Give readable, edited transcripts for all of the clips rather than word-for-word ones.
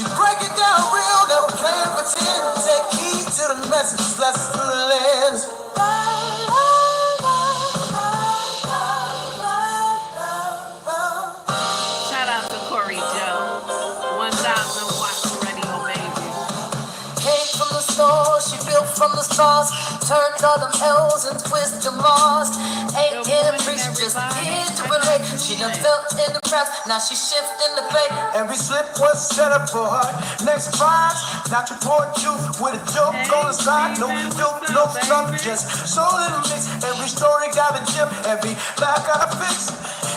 She break it down real, never playing pretend. Take heed to the message, lessons through the lens. Shout out to Corey Joe. 1,000 watts radio, baby. Came from the store, she built from the stars. Turned all them L's and twisted them R's. Ain't getting preached, just here to relate. She done felt in the cracks, now she shifting the bait. Every slip was set up for her next prize. Not your poor juice with a joke on the side. No dope, no stuff, just soul in the mix. Every story got a gem, every back got a fix.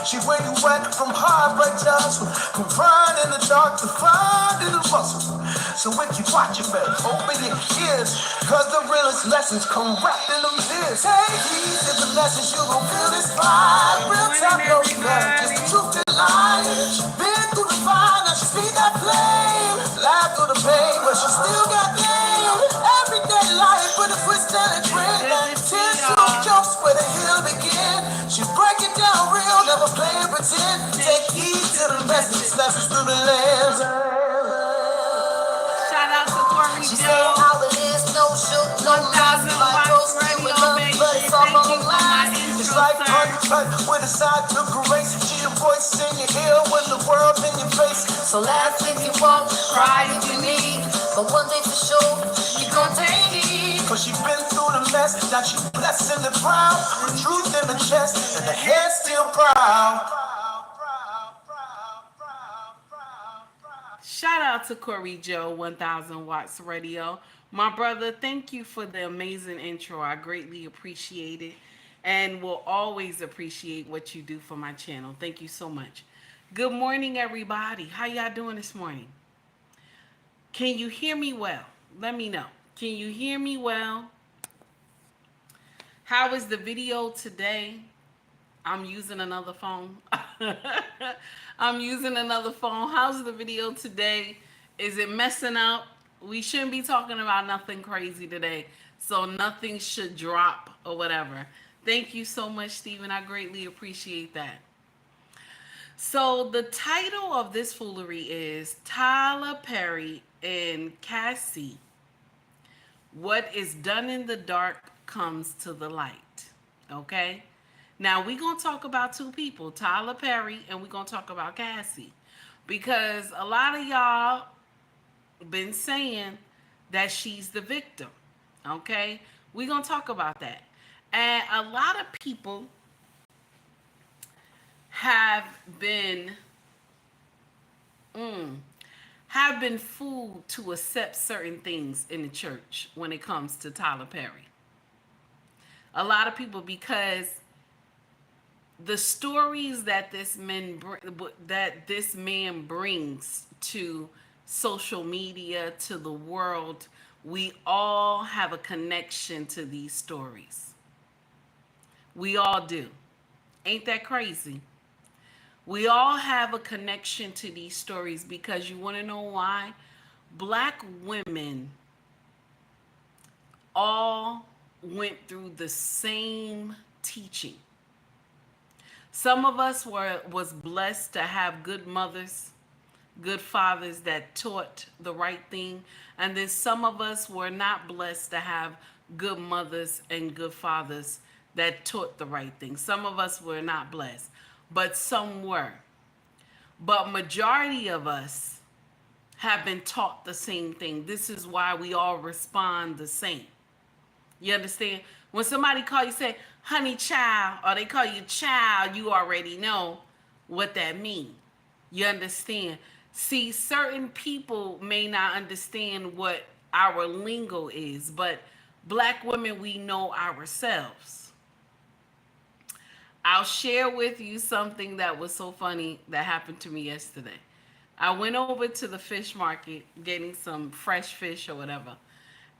She where you at from heartbreak to hustle, from crying in the dark to finding the muscle. So if you watch your back, open your ears, cause the realest lessons come wrapped in them tears. Take heed to the message, you gon' feel this vibe. Real time, no love, just the truth and light. Been through the fire, now she see that flame. Laugh through the pain, but she still got game. Everyday life with a twist and a grin. Tears to those jokes where the hill begin. She break it down real, never play and pretend. Take heed to the message, lessons through the lens. Shout out to Corey She Joe. say how it is, no shoot, no lies. My girls deal with love, but it's all on the line. It's like uncut with a side to grace. She a voice in your ear when the world's in your face. So laugh if you want, cry if you need. But one thing for sure, you gon' take it. Cause she been through the mess, now she blessed in the crowd. The truth in the chest, and the head still proud. Shout out to Corey Joe, 1,000 watts radio. My brother, thank you for the amazing intro. I greatly appreciate it and will always appreciate what you do for my channel. Thank you so much. Good morning, everybody. How y'all doing this morning? Can you hear me well? Let me know. Can you hear me well? How is the video today? I'm using another phone. I'm using another phone. How's the video today? Is it messing up? We shouldn't be talking about nothing crazy today, so nothing should drop or whatever. Thank you so much, Stephen. I greatly appreciate that. So the title of this foolery is Tyler Perry and Cassie. What is done in the dark comes to the light. Okay? Now, we're going to talk about two people, Tyler Perry, and we're going to talk about Cassie. Because a lot of y'all been saying that she's the victim. Okay? We're going to talk about that. And a lot of people have been fooled to accept certain things in the church when it comes to Tyler Perry. A lot of people, because the stories that this man brings to social media, to the world, we all have a connection to these stories. We all do. Ain't that crazy? We all have a connection to these stories because you want to know why? Black women all went through the same teaching. Some of us was blessed to have good mothers, good fathers that taught the right thing. And then some of us were not blessed to have good mothers and good fathers that taught the right thing. Some of us were not blessed, but some were. But majority of us have been taught the same thing. This is why we all respond the same. You understand? When somebody call you, say, honey child, or they call you child, you already know what that means. You understand? See, certain people may not understand what our lingo is, but black women, we know ourselves. I'll share with you something that was so funny that happened to me yesterday. I went over to the fish market getting some fresh fish or whatever.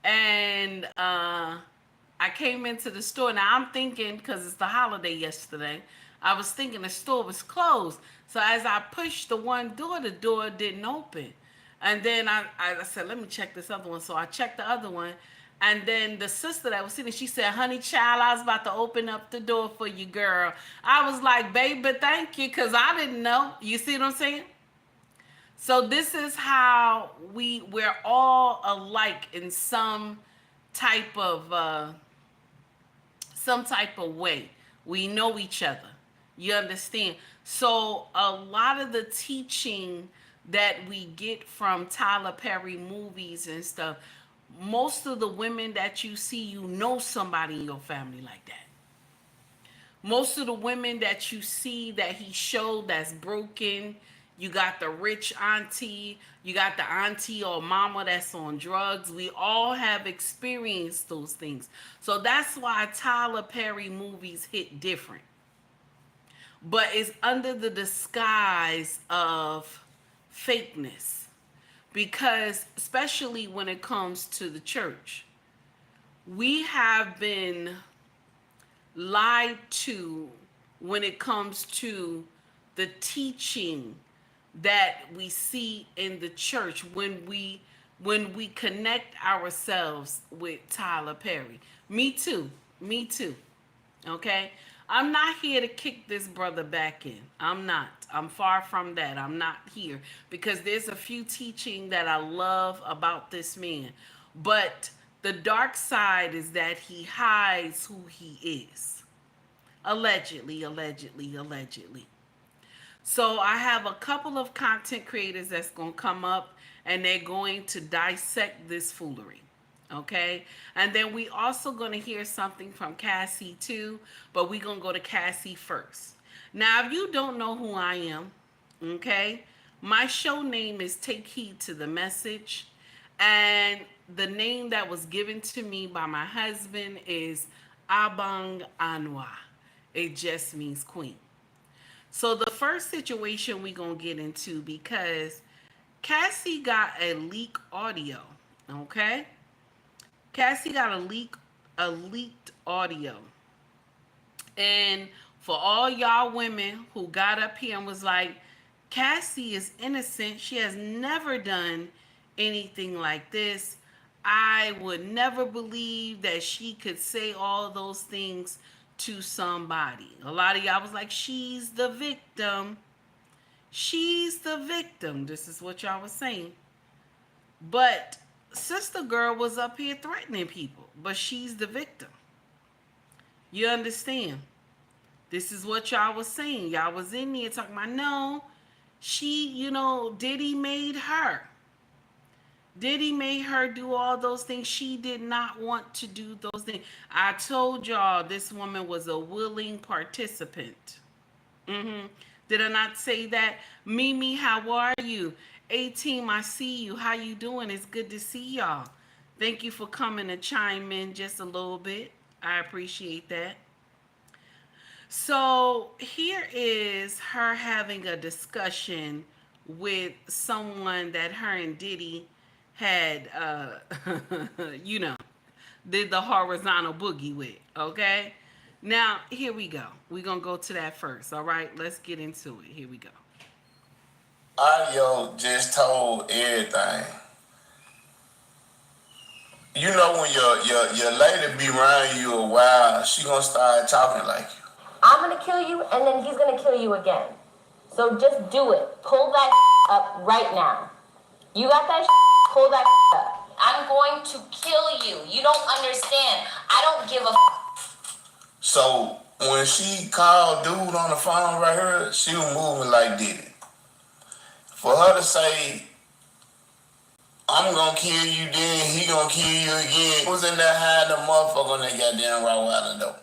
And I came into the store. Now I'm thinking, because it's the holiday yesterday, I was thinking the store was closed. So as I pushed the one door, the door didn't open. And then I said, let me check this other one. So I checked the other one. And then the sister that was sitting, she said, honey child, I was about to open up the door for you, girl. I was like, baby, thank you, because I didn't know. You see what I'm saying? So this is how we're all alike in type of uh, some type of way. We know each other. You understand? So a lot of the teaching that we get from Tyler Perry movies and stuff, most of the women that you see, you know somebody in your family like that. Most of the women that you see that he showed that's broken, you got the rich auntie, you got the auntie or mama that's on drugs. We all have experienced those things. So that's why Tyler Perry movies hit different. But it's under the disguise of fakeness. Because, especially when it comes to the church, we have been lied to when it comes to the teaching that we see in the church when we connect ourselves with Tyler Perry. Me too. Me too. Okay? I'm not here to kick this brother back in. I'm not. I'm far from that. I'm not here because there's a few teaching that I love about this man. But the dark side is that he hides who he is. Allegedly, allegedly, allegedly. So I have a couple of content creators that's going to come up and they're going to dissect this foolery. Okay? And then we also going to hear something from Cassie too, but we're going to go to Cassie first. Now, if you don't know who I am, okay? My show name is Take Heed to the Message, and the name that was given to me by my husband is Abang Anwa. It just means queen. So the first situation we gonna get into, because Cassie got a leak audio, okay? Cassie got a leaked audio. And for all y'all women who got up here and was like, Cassie is innocent, she has never done anything like this. I would never believe that she could say all those things to somebody. A lot of y'all was like, she's the victim. She's the victim. This is what y'all was saying. But Sister Girl was up here threatening people, but she's the victim. You understand? This is what y'all was saying. Y'all was in there talking about, no, she, Diddy made her. Diddy made her do all those things. She did not want to do those things. I told y'all this woman was a willing participant. Did I not say that? Mimi, how are you? 18, I see you. How you doing? It's good to see y'all. Thank you for coming to chime in just a little bit. I appreciate that. So here is her having a discussion with someone that her and Diddy had, did the horizontal boogie with, okay? Now, here we go. We're going to go to that first, all right? Let's get into it. Here we go. Audio just told everything. You know when your lady be around you a while, she gonna start talking like you. I'm gonna kill you, and then he's gonna kill you again. So just do it. Pull that up right now. You got that? Pull that up. I'm going to kill you. You don't understand. I don't give a. So when she called dude on the phone right here, she was moving like Diddy. For her to say, I'm gonna kill you, then he gonna kill you again. Who's in there hiding the motherfucker on that goddamn Rottweiler though?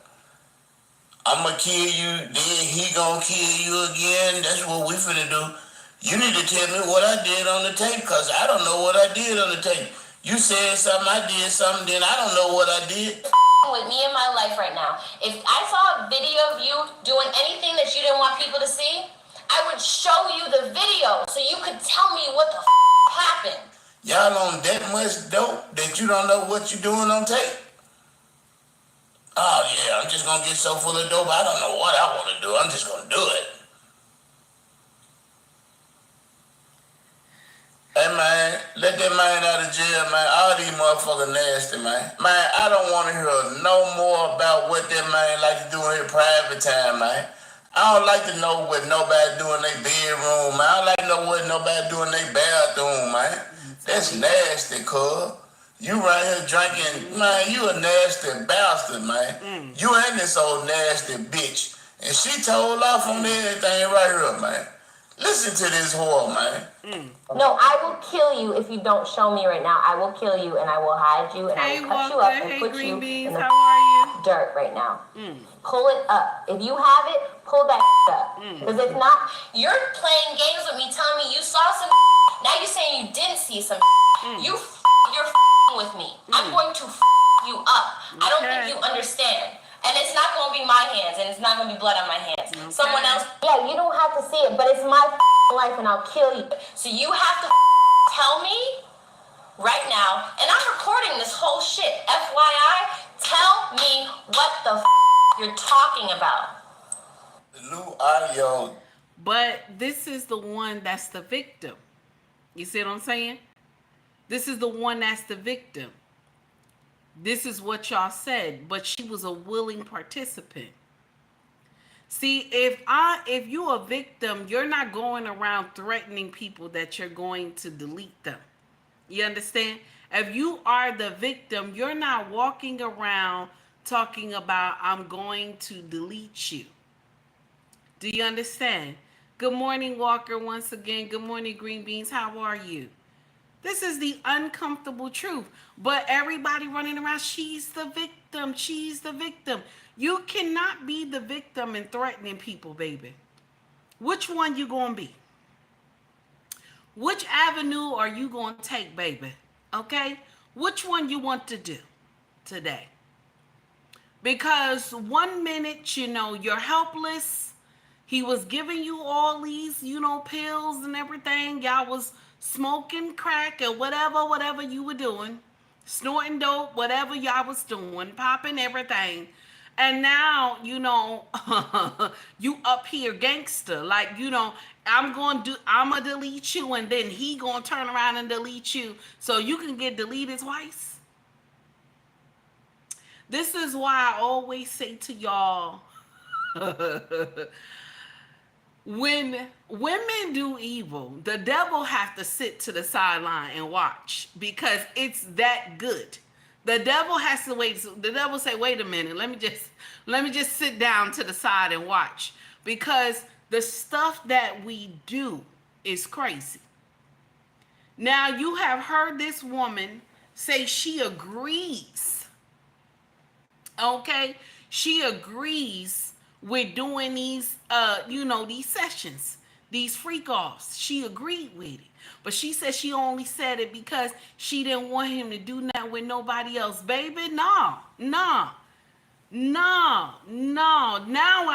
I'm gonna kill you, then he gonna kill you again. That's what we finna do. You need to tell me what I did on the tape, cause I don't know what I did on the tape. You said something, I did something, then I don't know what I did. With me in my life right now. If I saw a video of you doing anything that you didn't want people to see, I would show you the video so you could tell me what the happened. Y'all on that much dope that you don't know what you're doing on tape? Oh yeah, I'm just gonna get so full of dope, I don't know what I wanna do. I'm just gonna do it. Hey man, let that man out of jail, man. All these motherfuckers nasty, man. Man, I don't wanna hear no more about what that man like to do in his private time, man. I don't like to know what nobody do in their bedroom, man. I don't like to know what nobody do in their bathroom, man. That's nasty, cuz. You right here drinking, man, you a nasty bastard, man. You ain't this old nasty bitch. And she told off on everything right here, man. Listen to this whore, man. No, I will kill you if you don't show me right now. I will kill you and I will hide you and I will cut you up and put you in the dirt right now. Pull it up. If you have it, pull that up. Because if not, you're playing games with me, telling me you saw some. Now you're saying you didn't see some. You're with me. I'm going to you up. I don't think you understand. And it's not going to be my hands, and it's not going to be blood on my hands. Someone else. Yeah, you don't have to see it, but it's my life, and I'll kill you. So you have to tell me right now, and I'm recording this whole shit. FYI, tell me what the you're talking about. The new audio. But this is the one that's the victim. You see what I'm saying? This is the one that's the victim. This is what y'all said, but she was a willing participant. See, if you're a victim, you're not going around threatening people that you're going to delete them. You understand? If you are the victim, you're not walking around talking about, I'm going to delete you. Do you understand? Good morning, Walker, once again. Good morning, Green Beans. How are you? This is the uncomfortable truth. But everybody running around, she's the victim. She's the victim. You cannot be the victim and threatening people, baby. Which one you going to be? Which avenue are you going to take, baby? Okay? Which one you want to do today? Because 1 minute, you're helpless. He was giving you all these, pills and everything. Y'all was smoking crack or whatever you were doing, snorting dope, whatever y'all was doing, popping everything. And now, you up here gangster. Like, I'm going to delete you and then he going to turn around and delete you so you can get deleted twice. This is why I always say to y'all, when women do evil, the devil has to sit to the sideline and watch because it's that good. The devil has to wait. The devil say, "Wait a minute. Let me just sit down to the side and watch," because the stuff that we do is crazy. Now you have heard this woman say she agrees. Okay, she agrees with doing these, these sessions, these freak offs. She agreed with it. But she said she only said it because she didn't want him to do nothing with nobody else. Baby, no. Now I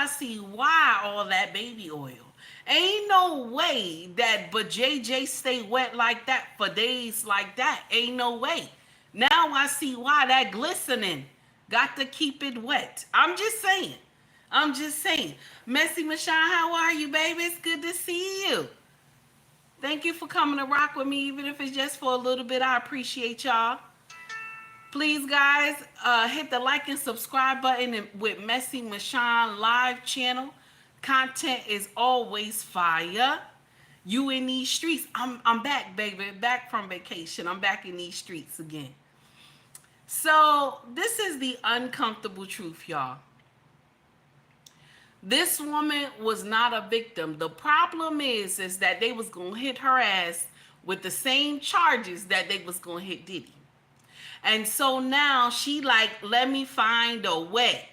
see why all that baby oil. Ain't no way that but JJ stay wet like that for days like that. Ain't no way. Now I see why that glistening got to keep it wet. I'm just saying. Messy Michonne, how are you, baby? It's good to see you. Thank you for coming to rock with me, even if it's just for a little bit. I appreciate y'all. Please, guys, hit the like and subscribe button with Messy Michonne live channel. Content is always fire. You in these streets. I'm back, baby. Back from vacation. I'm back in these streets again. So this is the uncomfortable truth, y'all. This woman was not a victim. The problem is that they was going to hit her ass with the same charges that they was going to hit Diddy. And so now she like, let me find a way.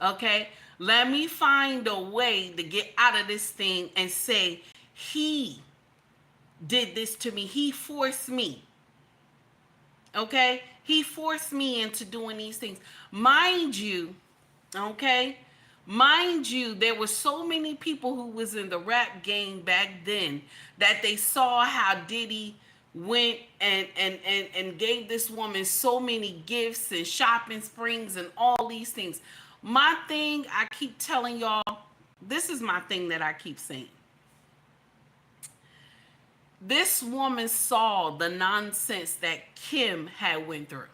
Okay? Let me find a way to get out of this thing and say, he did this to me. He forced me. Okay? He forced me into doing these things. Mind you, okay? Mind you, there were so many people who was in the rap game back then that they saw how Diddy went and gave this woman so many gifts and shopping sprees and all these things. My thing, I keep telling y'all, this is my thing that I keep saying. This woman saw the nonsense that Kim had went through.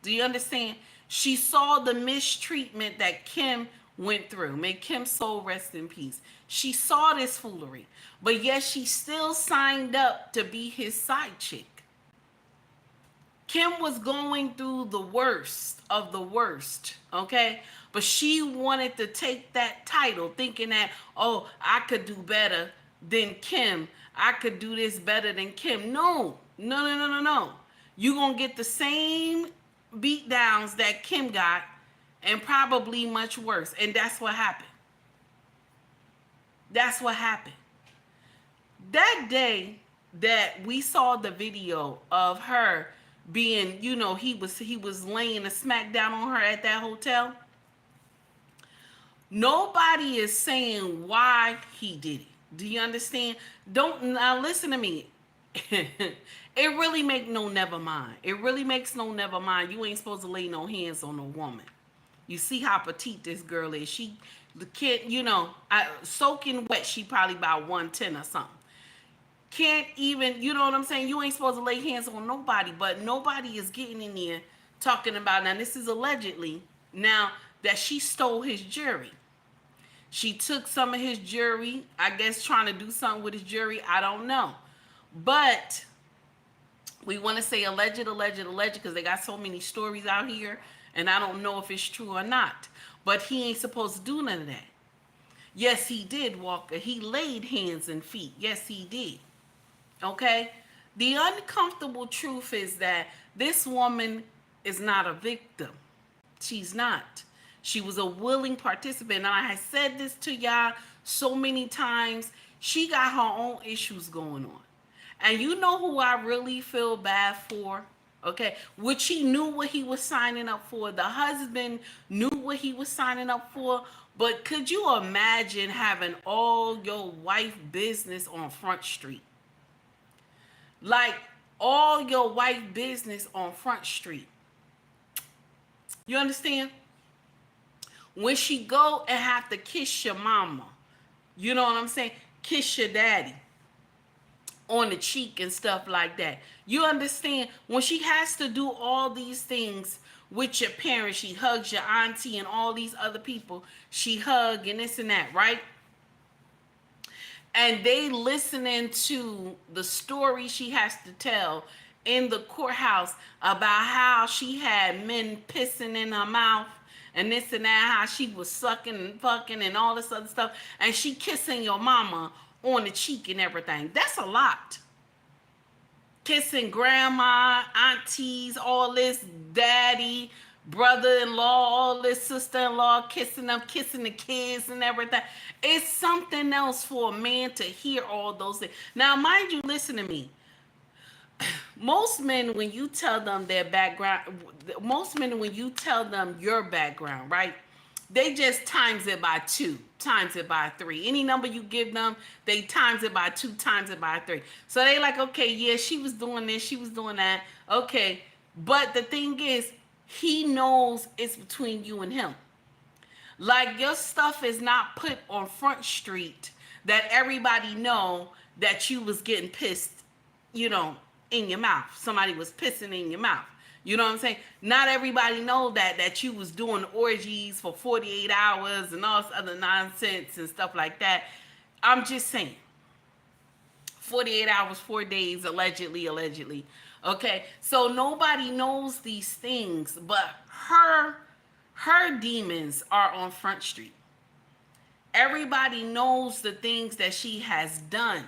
Do you understand? She saw the mistreatment that Kim went through. May Kim's soul rest in peace. She saw this foolery, but yet she still signed up to be his side chick. Kim was going through the worst of the worst, okay? But she wanted to take that title, thinking that, oh, I could do better than Kim. I could do this better than Kim. No. You're going to get the same beat downs that Kim got, and probably much worse. And that's what happened. That's what happened. That day that we saw the video of her being, he was laying a smack down on her at that hotel. Nobody is saying why he did it. Do you understand? Now listen to me. It really make no never mind. It really makes no never mind. You ain't supposed to lay no hands on a woman. You see how petite this girl is. The kid, soaking wet, she probably about 110 or something. Can't even, you know what I'm saying? You ain't supposed to lay hands on nobody, but nobody is getting in there talking about, now this is allegedly, now that she stole his jewelry. She took some of his jewelry, I guess trying to do something with his jewelry, I don't know. But we want to say alleged, because they got so many stories out here, and I don't know if it's true or not. But he ain't supposed to do none of that. Yes, he did, Walker. He laid hands and feet. Yes, he did. Okay? The uncomfortable truth is that this woman is not a victim. She's not. She was a willing participant. And I have said this to y'all so many times. She got her own issues going on. And you know who I really feel bad for? Okay? Which he knew what he was signing up for. The husband knew what he was signing up for. But could you imagine having all your wife business on Front Street? Like, all your wife business on Front Street. You understand? When she go and have to kiss your mama, you know what I'm saying? Kiss your daddy on the cheek and stuff like that. You understand? When she has to do all these things with your parents, she hugs your auntie and all these other people. She hug and this and that, right? And they listening to the story she has to tell in the courthouse about how she had men pissing in her mouth and this and that, how she was sucking and fucking and all this other stuff, and she kissing your mama on the cheek and everything. That's a lot. Kissing grandma, aunties, all this, daddy, brother-in-law, all this, sister-in-law, kissing them, kissing the kids and everything. It's something else for a man to hear all those things. Now, mind you, listen to me. Most men, when you tell them their background, most men, when you tell them your background, right, they just times it by 2, times it by 3. Any number you give them, they times it by 2, times it by 3. So they like, okay, yeah, she was doing this, she was doing that. Okay, but the thing is, he knows it's between you and him. Like, your stuff is not put on Front Street that everybody know that you was getting pissed, in your mouth. Somebody was pissing in your mouth. You know what I'm saying? Not everybody know that you was doing orgies for 48 hours and all this other nonsense and stuff like that. I'm just saying. 48 hours, 4 days, allegedly. Okay? So nobody knows these things, but her demons are on Front Street. Everybody knows the things that she has done.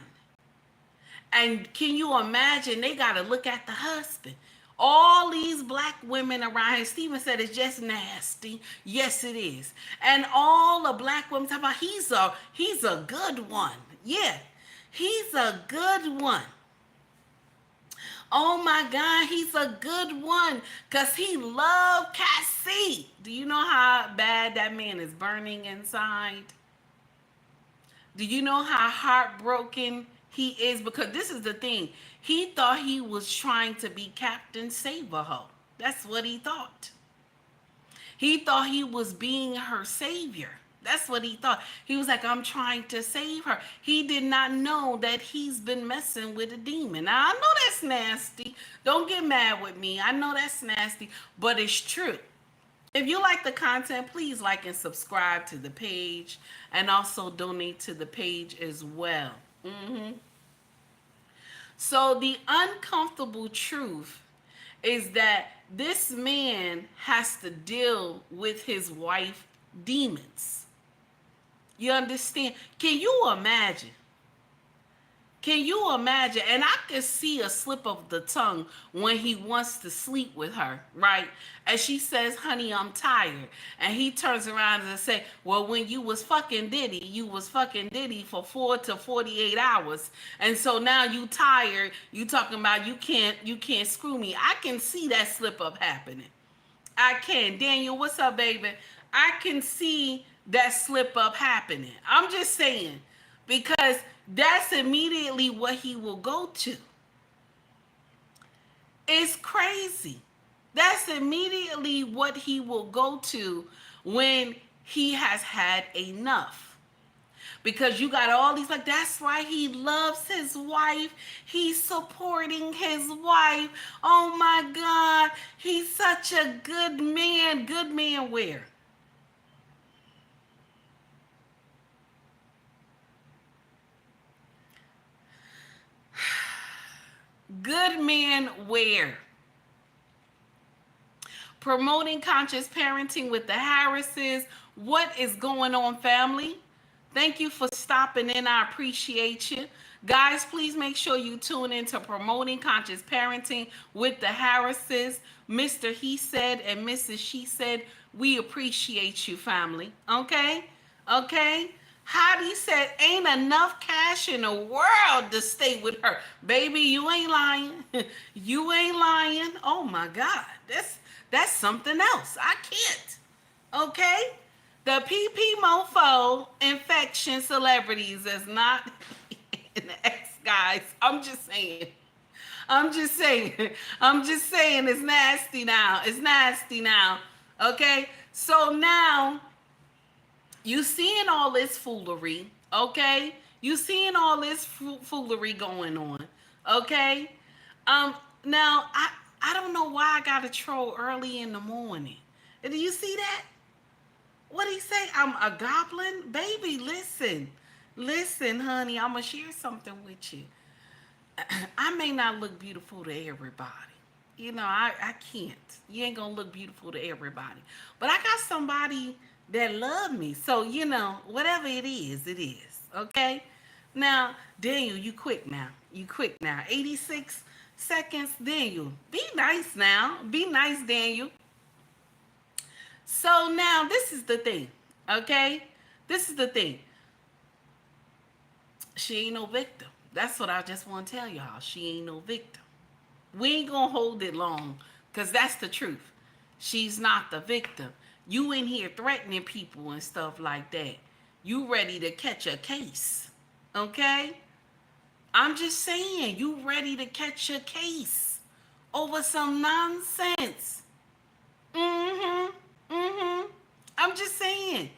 And can you imagine, they got to look at the husband. All these black women around here, Stephen said it's just nasty. Yes, it is. And all the black women talk about he's a good one. Yeah, he's a good one. Oh my God, he's a good one because he loved Cassie. Do you know how bad that man is burning inside? Do you know how heartbroken he is? Because this is the thing. He thought he was trying to be Captain Save-A-Ho. That's what he thought. He thought he was being her savior. That's what he thought. He was like, I'm trying to save her. He did not know that he's been messing with a demon. Now, I know that's nasty. Don't get mad with me. I know that's nasty, but it's true. If you like the content, please like and subscribe to the page and also donate to the page as well. So the uncomfortable truth is that this man has to deal with his wife demons. You understand? Can you imagine? Can you imagine? And I could see a slip of the tongue when he wants to sleep with her, right? And she says, honey, I'm tired. And he turns around and say, well, when you was fucking Diddy, you was fucking Diddy for 4 to 48 hours. And so now you tired. You talking about you can't screw me. I can see that slip up happening. I can. Daniel, what's up, baby? I can see that slip up happening. I'm just saying, because that's immediately what he will go to. It's crazy. That's immediately what he will go to when he has had enough. Because you got all these, like, that's why he loves his wife. He's supporting his wife. Oh my God, he's such a good man. Good man where? Good man where? Promoting conscious parenting with the Harrises. What is going on, family? Thank you for stopping in. I appreciate you. Guys, please make sure you tune in to Promoting Conscious Parenting with the Harrises. Mr. He Said and Mrs. She Said, we appreciate you, family. Okay? Okay? Hottie said, ain't enough cash in the world to stay with her. Baby, you ain't lying. You ain't lying. Oh my God. That's something else. I can't. Okay? The PP mofo infection celebrities is not an ex, guys. I'm just saying it's nasty now. It's nasty now. Okay? So now you seeing all this foolery, okay? You seeing all this foolery going on, okay? Now I don't know why I got to troll early in the morning. Do you see that? What did he say? I'm a goblin? Baby, listen. Listen, honey, I'm going to share something with you. I may not look beautiful to everybody. You know, I can't. You ain't going to look beautiful to everybody. But I got somebody that love me. So, you know, whatever it is, okay? Now, Daniel, you quick now. 86 seconds, Daniel. Be nice now. Be nice, Daniel. So now this is the thing, okay? This is the thing. She ain't no victim. That's what I just want to tell y'all. She ain't no victim. We ain't gonna hold it long, because that's the truth. She's not the victim. You in here threatening people and stuff like that. You ready to catch a case, okay? I'm just saying, you ready to catch a case over some nonsense. I'm just saying,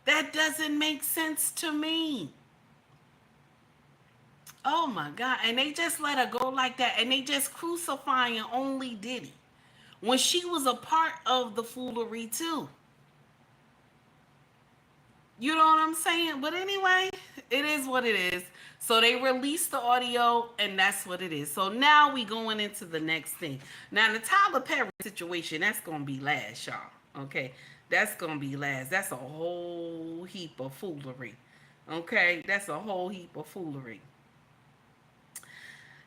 that doesn't make sense to me. Oh my God. And they just let her go like that. And they just crucifying only Diddy, when she was a part of the foolery too. You know what I'm saying? But anyway, it is what it is. So they released the audio, and that's what it is. So now we going into the next thing. Now the Tyler Perry situation, that's gonna be last, y'all. Okay, that's gonna be last. That's a whole heap of foolery. Okay, that's a whole heap of foolery.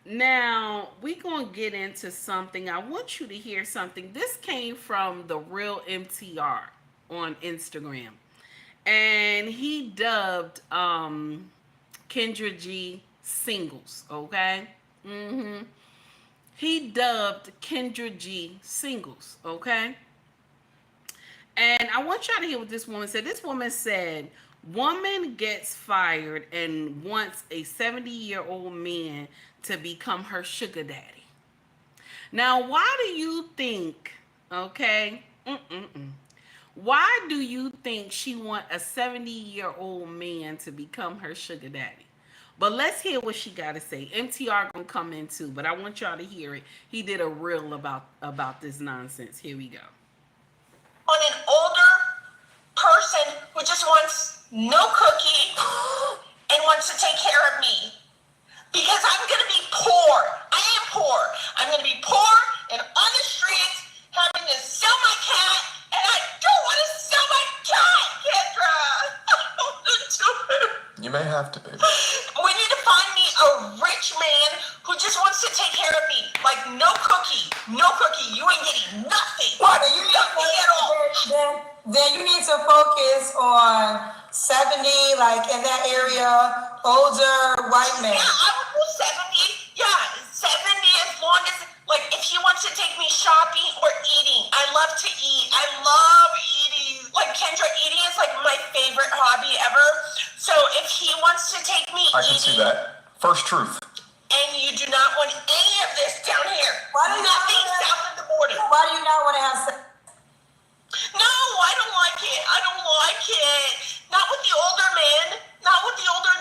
Now we gonna get into something. I want you to hear something. This came from the real MTR on Instagram. And he dubbed Kendra G singles, okay? He dubbed Kendra G singles, okay? And I want y'all to hear what this woman said. This woman said, woman gets fired and wants a 70-year-old man to become her sugar daddy. Now, why do you think, okay? Why do you think she want a 70-year-old man to become her sugar daddy? But let's hear what she got to say. MTR gonna come in too, but I want y'all to hear it. He did a reel about this nonsense. Here we go. on an older person who just wants no cookie and wants to take care of me. Because I'm going to be poor. I am poor. I'm going to be poor and on the streets having to sell my cat, and I don't want to sell my cat, Kendra. I don't want to do it. You may have to, baby. We need to find me a rich man who just wants to take care of me. Like, no cookie. No cookie. You ain't getting nothing. What? You nothing at all. Then you need to focus on 70, like in that area, older white men. Yeah, I would do 70. Yeah, 70 as long as, like, if he wants to take me shopping or eating. I love to eat. I love eating. Like, Kendra, eating is, like, my favorite hobby ever. So if he wants to take me I can see that. First truth. and you do not want any of this down here. Nothing south of the border. Why do you not want to have sex? No, I don't like it. I don't like it. Not with the older man. Not with the older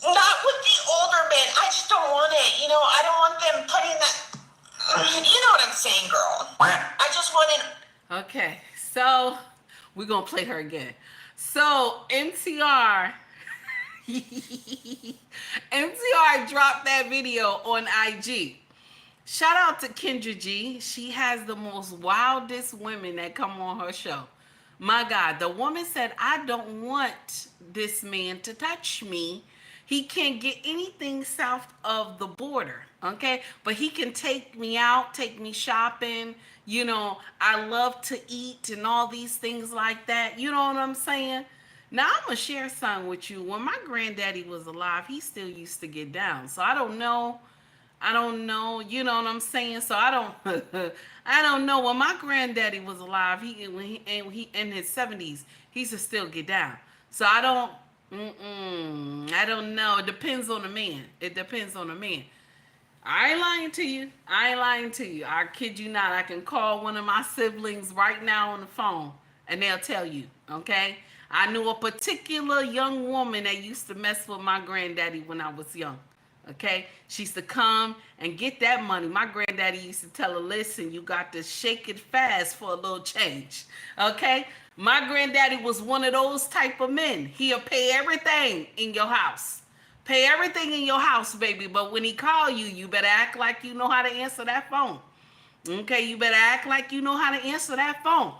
Not with the older men. I just don't want it. You know, I don't want them putting that. You know what I'm saying, girl. I just want it. Okay, so we're gonna play her again. So MTR MTR dropped that video on IG. Shout out to Kendra G. She has the most wildest women that come on her show. My God, the woman said, I don't want this man to touch me. He can't get anything south of the border, okay? But he can take me out, take me shopping. You know, I love to eat and all these things like that. You know what I'm saying? Now, I'm going to share something with you. When my granddaddy was alive, he still used to get down. So I don't know, you know what I'm saying? So I don't know. When my granddaddy was alive, he in his 70s, he used to still get down. So I don't know. It depends on the man. I ain't lying to you. I kid you not. I can call one of my siblings right now on the phone and they'll tell you, okay? I knew a particular young woman that used to mess with my granddaddy when I was young. Okay, she used to come and get that money. My granddaddy used to tell her, listen, you got to shake it fast for a little change. Okay, my granddaddy was one of those type of men. He'll pay everything in your house. Pay everything in your house, baby. But when he call you, you better act like you know how to answer that phone. Okay, you better act like you know how to answer that phone.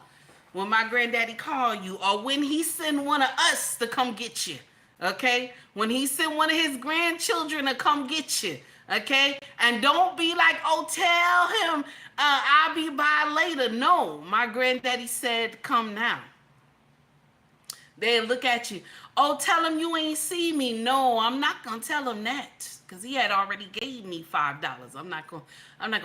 When my granddaddy call you, or when he send one of us to come get you. Okay, when he sent one of his grandchildren to come get you, okay, and don't be like, oh, tell him I'll be by later. No, my granddaddy said, come now. They look at you. Oh, tell him you ain't see me. No, I'm not gonna tell him that because he had already gave me $5. I'm not gonna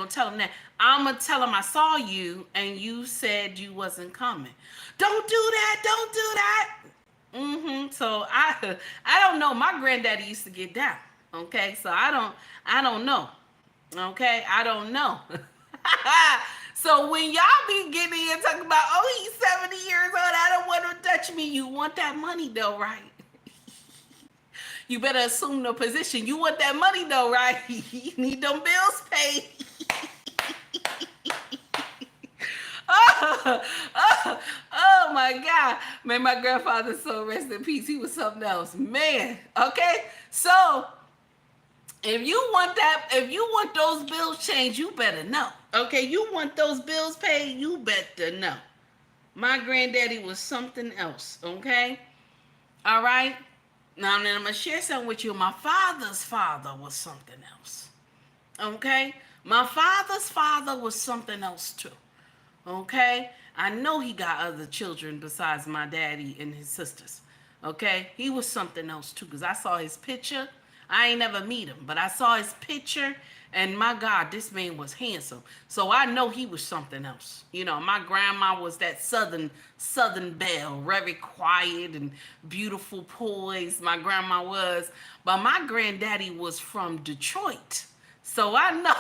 tell him that. I'm gonna tell him I saw you and you said you wasn't coming. Don't do that. Don't do that. So I don't know. My granddaddy used to get down. Okay, so I don't know. Okay, I don't know. So when y'all be getting in talking about, oh, he's 70 years old, I don't want him to touch me. You want that money though, right? You better assume the position. You want that money though, right? You need them bills paid. Oh my God. Man, my grandfather, so rest in peace. He was something else. Man, okay? So if you want those bills changed, you better know. Okay, you want those bills paid, you better know. My granddaddy was something else, okay? All right? Now then I'm gonna share something with you. My father's father was something else. Okay? My father's father was something else too. Okay? I know he got other children besides my daddy and his sisters. Okay? He was something else too, because I saw his picture. I ain't never meet him, but I saw his picture, and my God, this man was handsome. So I know he was something else. You know, my grandma was that southern belle, very quiet and beautiful poised. My grandma was, but my granddaddy was from Detroit. So I know.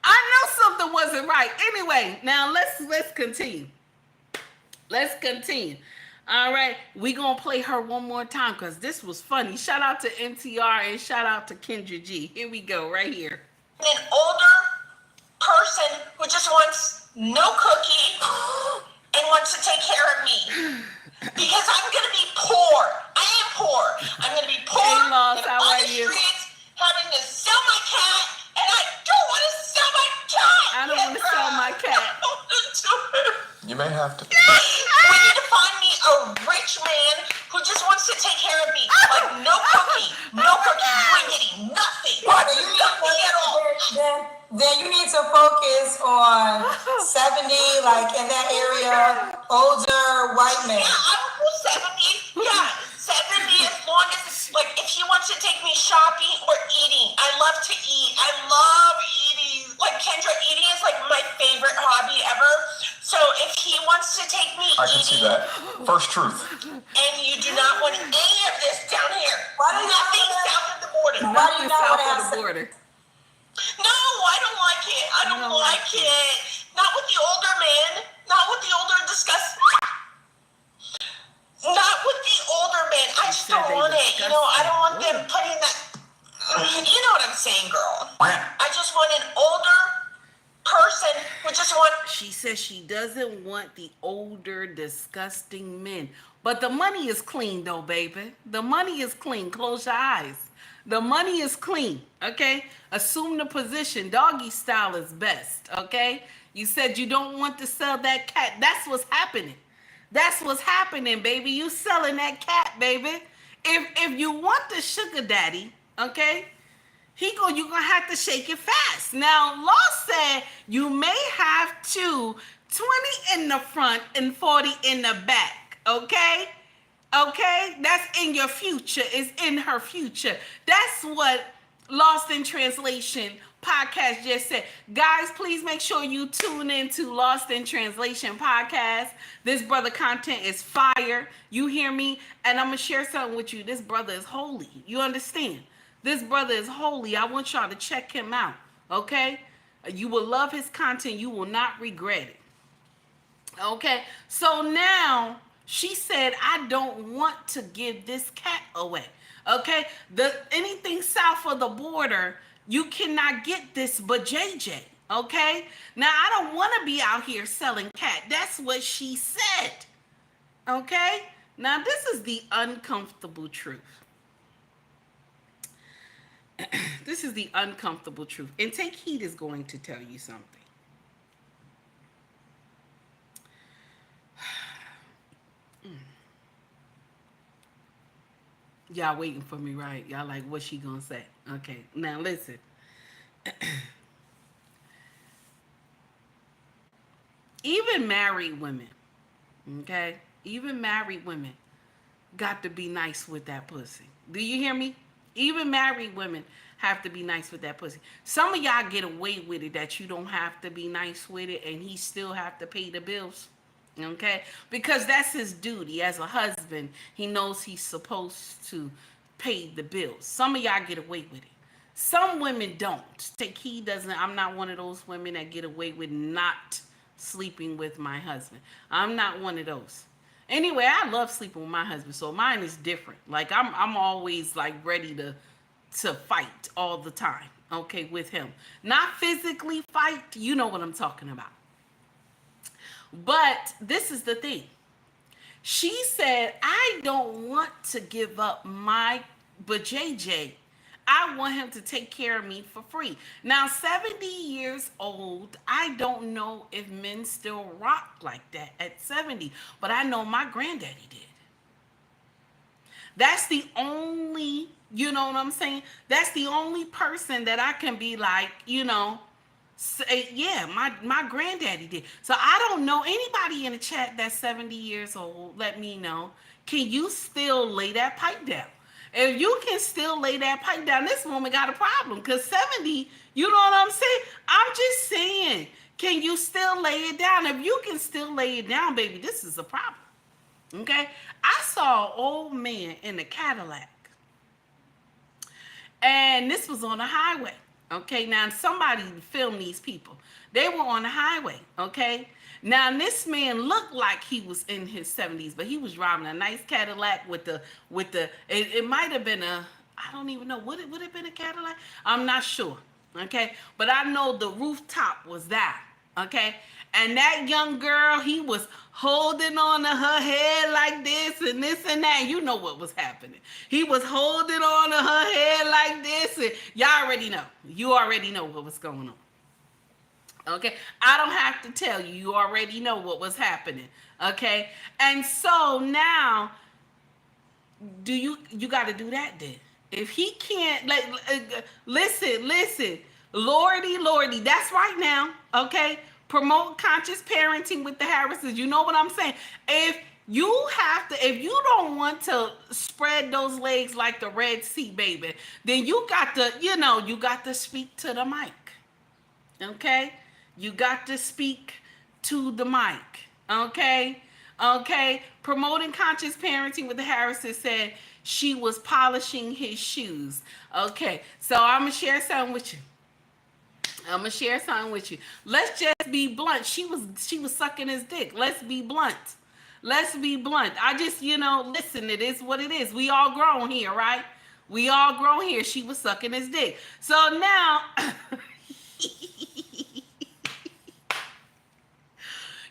I know something wasn't right. Anyway, now let's continue. Let's continue. All right, we gonna play her one more time because this was funny. Shout out to NTR and shout out to Kendra G. Here we go, right here. An older person who just wants no cookie and wants to take care of me. Because I'm going to be poor. I am poor. I'm going to be poor hey, Lost, and how on are the you? streets having to sell my cat, and I don't want to sell my cat. I don't want to sell my cat. You may have to. We need to find me a rich man who just wants to take care of me. Like, no cookie. No cookie. You ain't getting nothing. Nothing at all. Then you need to focus on 70, like in that area, older white men. Yeah, I don't do 70. Yeah, 70 as long as, like, if he wants to take me shopping or eating. I love to eat. I love eating. Like, Kendra, eating is, like, my favorite hobby ever. So if he wants to take me I can see that. First truth. and you do not want any of this down here. Nothing south of the border. Nothing south of the border. No, I don't like it. I don't like it. Not with the older man. Not with the older Not with the older man. I just don't want it. You know, I don't want them putting that. You know what I'm saying, girl. I just want an older person who just want. She says she doesn't want the older, disgusting men. But the money is clean, though, baby. The money is clean. Close your eyes. The money is clean, okay? Assume the position. Doggy style is best, okay? You said you don't want to sell that cat. That's what's happening. That's what's happening, baby. You selling that cat, baby. If you want the sugar daddy, okay, you're gonna have to shake it fast. Now, Law said you may have 20 in the front and 40 in the back, okay? Okay, that's in your future. It's in her future. That's what Lost in Translation podcast just said. Guys, please make sure you tune into Lost in Translation podcast. This brother content is fire. You hear me? And I'm going to share something with you. This brother is holy. You understand? This brother is holy. I want y'all to check him out. Okay? You will love his content. You will not regret it. Okay? So now, she said, I don't want to give this cat away. Okay? Anything south of the border, you cannot get this but JJ. Okay? Now, I don't want to be out here selling cat. That's what she said. Okay? Now, this is the uncomfortable truth. This is the uncomfortable truth. And Take Heed is going to tell you something. Y'all waiting for me, right? Y'all like, what's she gonna say? Okay, now listen. Even married women, okay? Even married women got to be nice with that pussy. Do you hear me? Even married women have to be nice with that pussy. Some of y'all get away with it that you don't have to be nice with it and he still have to pay the bills. Okay, because that's his duty as a husband. He knows he's supposed to pay the bills. Some of y'all get away with it. Some women don't. Take Heed doesn't. I'm not one of those women that get away with not sleeping with my husband. I'm not one of those. Anyway, I love sleeping with my husband, so mine is different. Like I'm always like ready to fight all the time. Okay, with him, not physically fight. You know what I'm talking about. But this is the thing. She said, I don't want to give up but JJ, I want him to take care of me for free. Now, 70 years old, I don't know if men still rock like that at 70, but I know my granddaddy did. That's the only, you know what I'm saying? That's the only person that I can be like, you know, say, yeah, my granddaddy did. So I don't know anybody in the chat that's 70 years old. Let me know. Can you still lay that pipe down? If you can still lay that pipe down, this woman got a problem. Because 70, you know what I'm saying? I'm just saying, can you still lay it down? If you can still lay it down, baby, this is a problem. Okay? I saw an old man in a Cadillac. And this was on the highway. Okay, now somebody filmed these people. They were on the highway, okay? Now this man looked like he was in his 70s, but he was driving a nice Cadillac with the it might have been I don't even know, would it have been a Cadillac? I'm not sure. Okay, but I know the rooftop was that. Okay, and that young girl, he was holding on to her head like this and that. You know what was happening. He was holding on to her head like this, and y'all already know. You already know what was going on. Okay, I don't have to tell you. You already know what was happening. Okay, and so now, you got to do that then? If he can't, like, listen, Lordy, that's right now. Okay, promote conscious parenting with the Harrises. You know what I'm saying? If you don't want to spread those legs like the Red Sea, baby, then you got to speak to the mic. Okay? You got to speak to the mic. Okay? Okay? Promoting conscious parenting with the Harrises said she was polishing his shoes. Okay. So I'm going to share something with you. Let's just be blunt. She was sucking his dick. Let's be blunt. I just, listen, it is what it is. We all grown here, right? We all grown here. She was sucking his dick. So now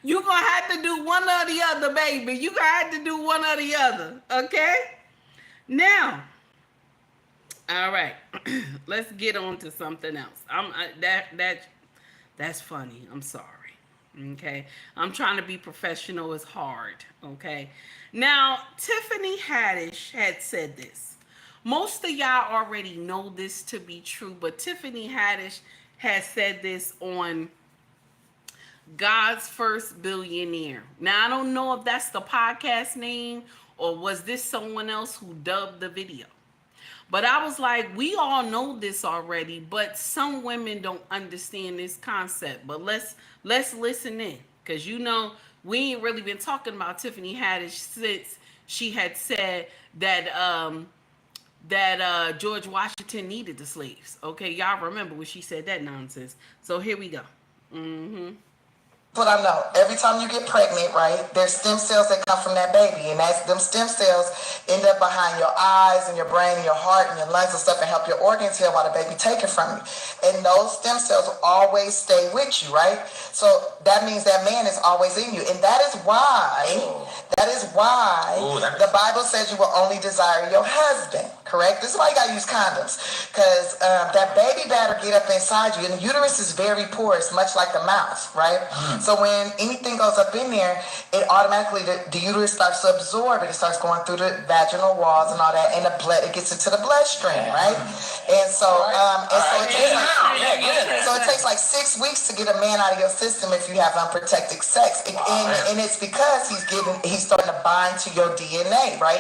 you're going to have to do one or the other, baby. You're going to have to do one or the other. Okay? Now, all right. Let's get on to something else. That's funny. I'm sorry. Okay? I'm trying to be professional. It's hard. Okay? Now, Tiffany Haddish had said this. Most of y'all already know this to be true, but Tiffany Haddish has said this on God's First Billionaire. Now, I don't know if that's the podcast name or was this someone else who dubbed the video. But I was like, we all know this already, but some women don't understand this concept. But let's listen in, because we ain't really been talking about Tiffany Haddish since she had said that George Washington needed the slaves. Okay, y'all remember when she said that nonsense. So here we go. What I know, every time you get pregnant, right, there's stem cells that come from that baby, and them stem cells end up behind your eyes and your brain and your heart and your lungs and stuff and help your organs heal while the baby taken from you. And those stem cells will always stay with you, right? So that means that man is always in you. And that is why the Bible says you will only desire your husband, correct? This is why you gotta use condoms, because that baby better get up inside you. And the uterus is very porous, much like the mouth, right? So when anything goes up in there, it automatically, the uterus starts to absorb it. It starts going through the vaginal walls and all that, and the blood, it gets into the bloodstream, right? And so, it takes like 6 weeks to get a man out of your system if you have unprotected sex. And it's because he's starting to bind to your DNA, right?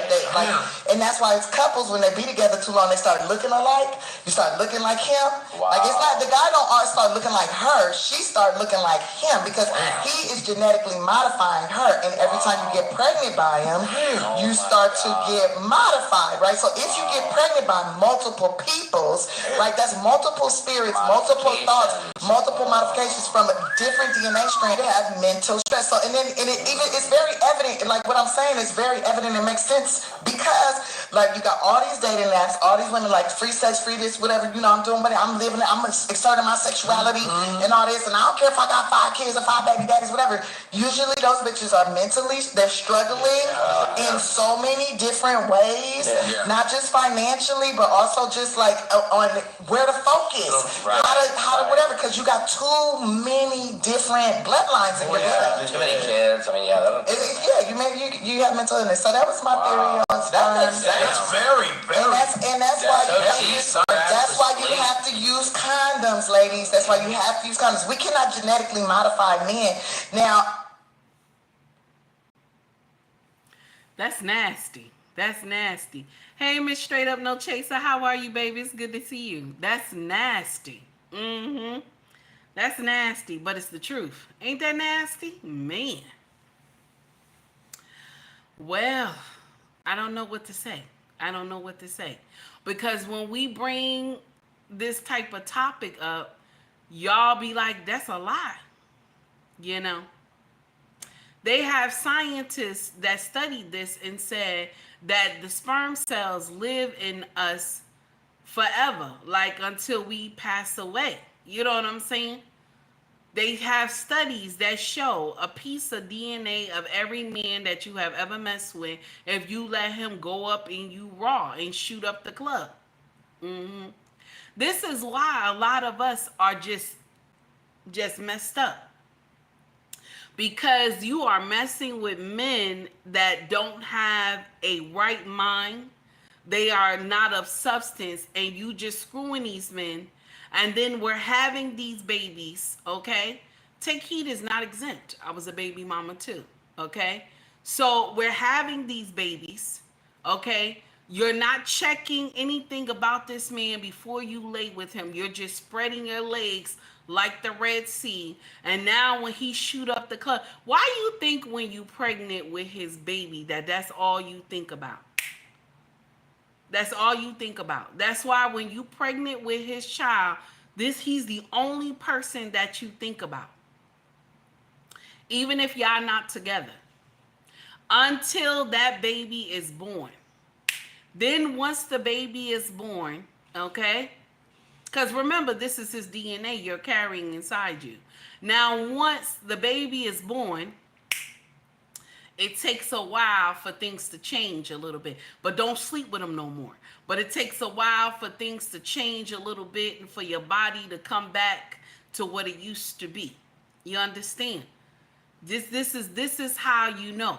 And that's why it's couples, when they be together too long, they start looking alike. You start looking like him. Wow. Like, it's not, the guy don't start looking like her. She start looking like him, because he is genetically modifying her. And every time you get pregnant by him, you start to get modified, right? So if you get pregnant by multiple peoples, right, that's multiple spirits, multiple thoughts, multiple modifications from a different DNA strand that have mental stress. So, it's very evident, like what I'm saying is very evident and makes sense, because like you got all these dating apps, all these women like free sex, free this, whatever, I'm doing, but I'm living it, I'm exerting my sexuality and all this, and I don't care if I got 5 kids or 5 baby daddies, whatever. Usually those bitches are mentally, they're struggling in so many different ways, not just financially, but also just like on where to focus, how to whatever, because you got too many different bloodlines in your life. Too many kids. I mean, you have mental illness. So that was my theory on sperm. That's very, very. And that's why you have to use condoms, ladies. That's why you have to use condoms. We cannot genetically modify men. Now, that's nasty. Hey, Miss Straight Up No Chaser, how are you, baby? It's good to see you. That's nasty. That's nasty, but it's the truth. Ain't that nasty? Man. Well, I don't know what to say. Because when we bring this type of topic up, y'all be like, that's a lie. They have scientists that studied this and said that the sperm cells live in us forever, like until we pass away. You know what I'm saying? They have studies that show a piece of DNA of every man that you have ever messed with, if you let him go up in you raw and shoot up the club. This is why a lot of us are just messed up. Because you are messing with men that don't have a right mind. They are not of substance, and you just screwing these men. And then we're having these babies, okay? Take heed is not exempt. I was a baby mama too, okay? So we're having these babies, okay? You're not checking anything about this man before you lay with him. You're just spreading your legs like the Red Sea. And now when he shoot up the club, why you think when you pregnant with his baby that's all you think about? That's all you think about. That's why when you pregnant with his child, he's the only person that you think about. Even if y'all not together. Until that baby is born. Then once the baby is born, okay? Because remember, this is his DNA you're carrying inside you. Now, once the baby is born, it takes a while for things to change a little bit. But don't sleep with him no more. But it takes a while for things to change a little bit and for your body to come back to what it used to be. You understand? This is how you know.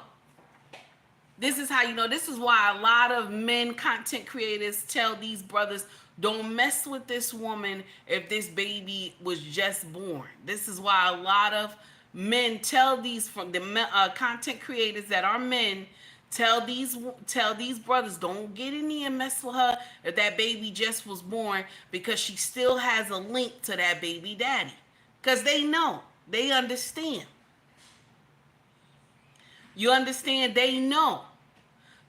This is how you know. This is why a lot of men, content creators, tell these brothers, don't mess with this woman if this baby was just born. This is why a lot of men tell these, from the content creators that are men, tell these brothers, don't get in there and mess with her if that baby just was born, because she still has a link to that baby daddy. Because they know. They understand. You understand? They know.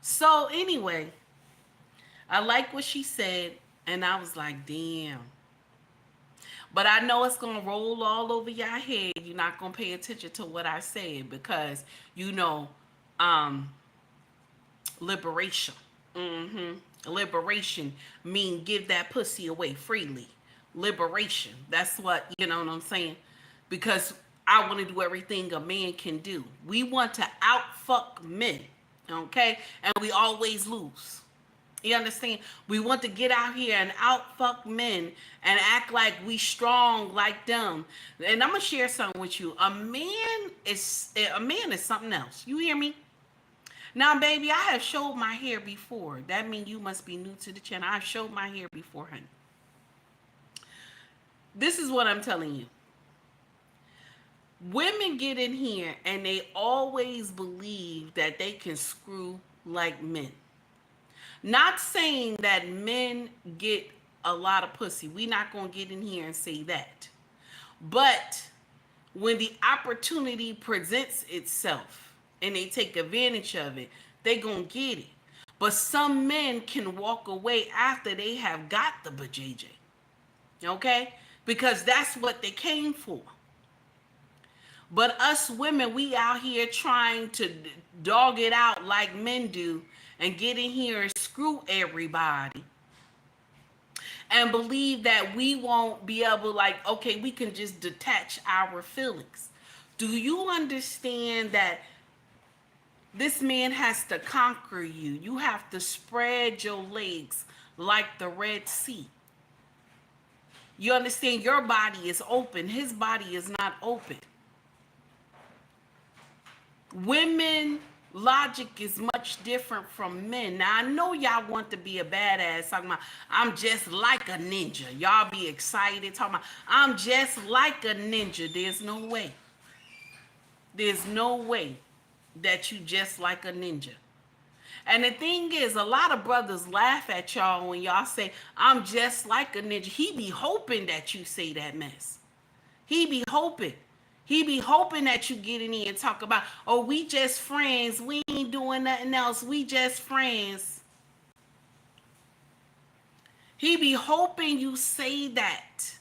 So anyway, I like what she said, and I was like, damn. But I know it's going to roll all over your head. You're not going to pay attention to what I said because, you know, liberation. Liberation mean give that pussy away freely. Liberation. That's what, you know what I'm saying? Because I want to do everything a man can do. We want to outfuck men, okay? And we always lose. You understand? We want to get out here and outfuck men and act like we strong like them. And I'm gonna share something with you. A man is something else. You hear me? Now, baby, I have showed my hair before. That means you must be new to the channel. I've showed my hair before, honey. This is what I'm telling you. Women get in here and they always believe that they can screw like men. Not saying that men get a lot of pussy. We're not going to get in here and say that. But when the opportunity presents itself and they take advantage of it, they're going to get it. But some men can walk away after they have got the BJJ. Okay? Because that's what they came for. But us women, we out here trying to dog it out like men do and get in here and screw everybody and believe that we won't be able, like, okay, we can just detach our feelings. Do you understand that this man has to conquer you? You have to spread your legs like the Red Sea. You understand? Your body is open. His body is not open. Women logic is much different from men. Now, I know y'all want to be a badass, talking about, I'm just like a ninja. Y'all be excited, talking about, I'm just like a ninja. There's no way. There's no way that you just like a ninja. And the thing is, a lot of brothers laugh at y'all when y'all say, I'm just like a ninja. He be hoping that you say that mess. He be hoping. He be hoping that you get in here and talk about, oh, we just friends. We ain't doing nothing else. We just friends. He be hoping you say that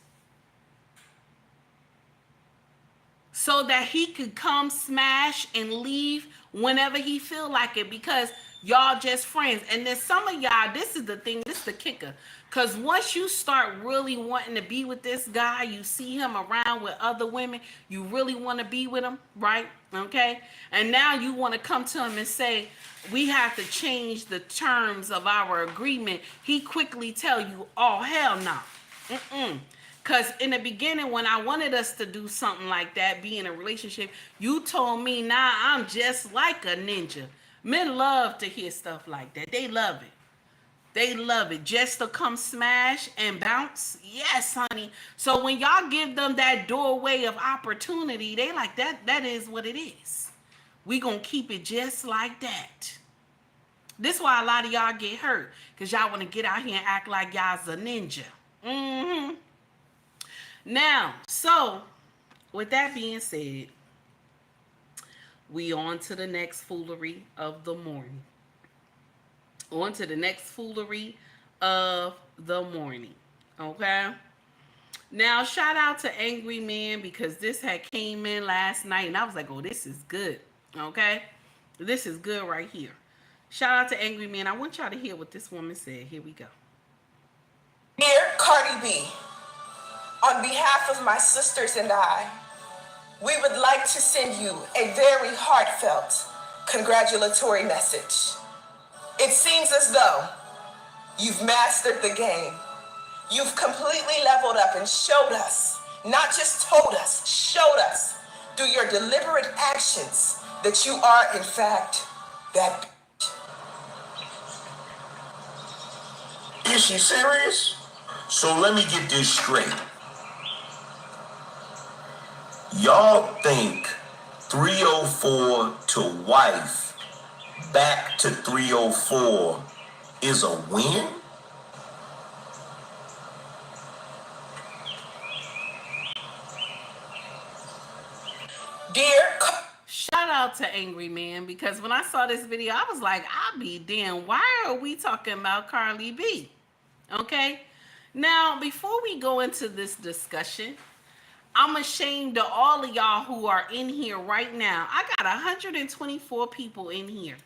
so that he could come smash and leave whenever he feel like it. Because Y'all just friends. And then some of y'all, this is the thing, this is the kicker. Because once you start really wanting to be with this guy, you see him around with other women, you really want to be with him, right? Okay? And now you want to come to him and say, we have to change the terms of our agreement. He quickly tell you, oh, hell no. Because in the beginning, when I wanted us to do something like that, be in a relationship, you told me, nah, I'm just like a ninja. Men love to hear stuff like that. They love it. They love it. Just to come smash and bounce. Yes, honey. So when y'all give them that doorway of opportunity, they like, that is what it is. We gonna keep it just like that. This is why a lot of y'all get hurt. Because y'all want to get out here and act like y'all's a ninja. Now, so with that being said, we on to the next foolery of the morning. On to the next foolery of the morning. Okay? Now, shout out to Angry Man because this had came in last night and I was like, oh, this is good. Okay? This is good right here. Shout out to Angry Man. I want y'all to hear what this woman said. Here we go. Dear Cardi B, on behalf of my sisters and I, we would like to send you a very heartfelt congratulatory message. It seems as though you've mastered the game. You've completely leveled up and showed us, not just told us, showed us through your deliberate actions that you are in fact that. Is she serious? So let me get this straight. Y'all think 304 to wife back to 304 is a win? Shout out to Angry Man because when I saw this video, I was like, I'll be damn, why are we talking about Cardi B? Okay? Now, before we go into this discussion, I'm ashamed of all of y'all who are in here right now. I got 124 people in here.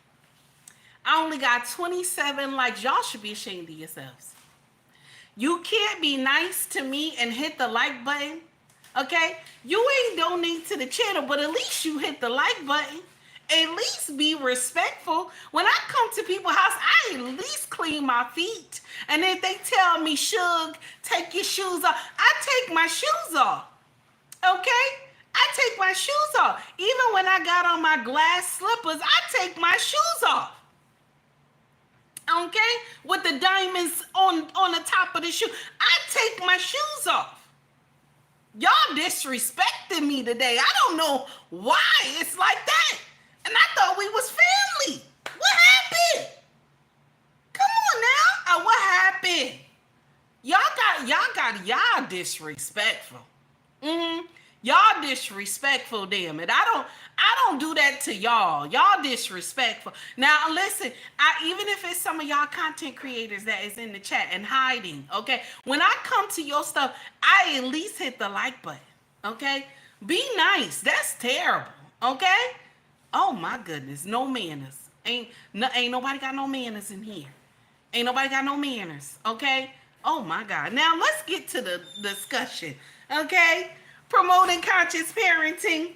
I only got 27 likes. Y'all should be ashamed of yourselves. You can't be nice to me and hit the like button. Okay? You ain't donate to the channel, but at least you hit the like button. At least be respectful. When I come to people's house, I at least clean my feet. And if they tell me, Shug, take your shoes off, I take my shoes off. Okay? I take my shoes off. Even when I got on my glass slippers, I take my shoes off. Okay? With the diamonds on the top of the shoe, I take my shoes off. Y'all disrespected me today. I don't know why it's like that. And I thought we was family. What happened? Come on now. What happened? Y'all disrespectful. Y'all disrespectful, damn it. I don't do that to y'all. Y'all disrespectful. Now listen, even if it's some of y'all content creators that is in the chat and hiding, okay? When I come to your stuff, I at least hit the like button, okay? Be nice. That's terrible, okay? Oh my goodness, no manners. Ain't nobody got no manners in here. Ain't nobody got no manners, okay? Oh my God. Now let's get to the discussion, okay? Promoting conscious parenting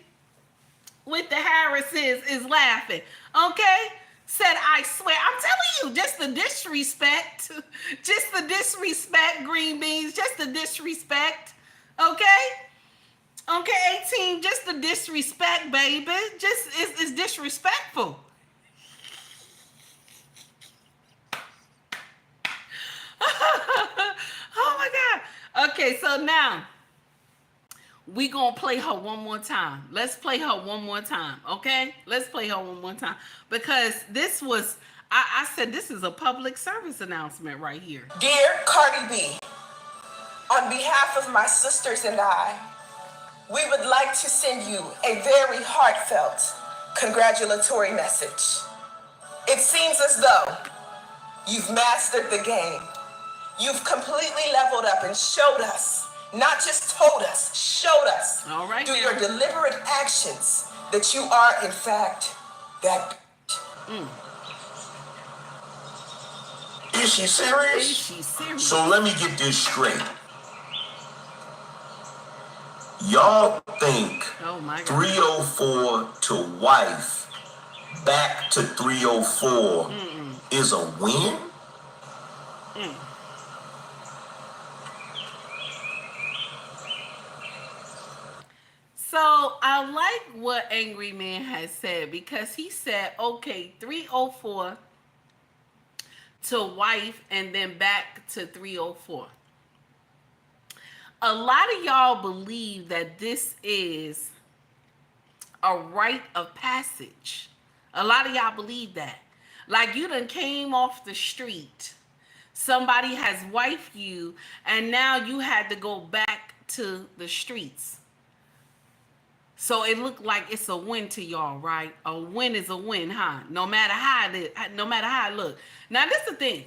with the Harrises is laughing. Okay? Said, I swear. I'm telling you, just the disrespect. Just the disrespect, green beans. Just the disrespect. Okay? Okay, 18, just the disrespect, baby. Just, it's disrespectful. Oh my God. Okay, so now we gonna play her one more time. Let's play her one more time, okay? Let's play her one more time. Because this was, I said this is a public service announcement right here. Dear Cardi B, on behalf of my sisters and I, we would like to send you a very heartfelt congratulatory message. It seems as though you've mastered the game. You've completely leveled up and showed us, not just told us, showed us all right, through your deliberate actions that you are in fact that. Is she serious? Is she serious? So let me get this straight. Y'all think 304 to wife back to 304 is a win? So I like what Angry Man has said, because he said, okay, 304 to wife and then back to 304. A lot of y'all believe that this is a rite of passage. A lot of y'all believe that. Like you done came off the street, somebody has wifed you, and now you had to go back to the streets. So it looked like it's a win to y'all, right? A win is a win, huh? No matter how it look. Now this is the thing.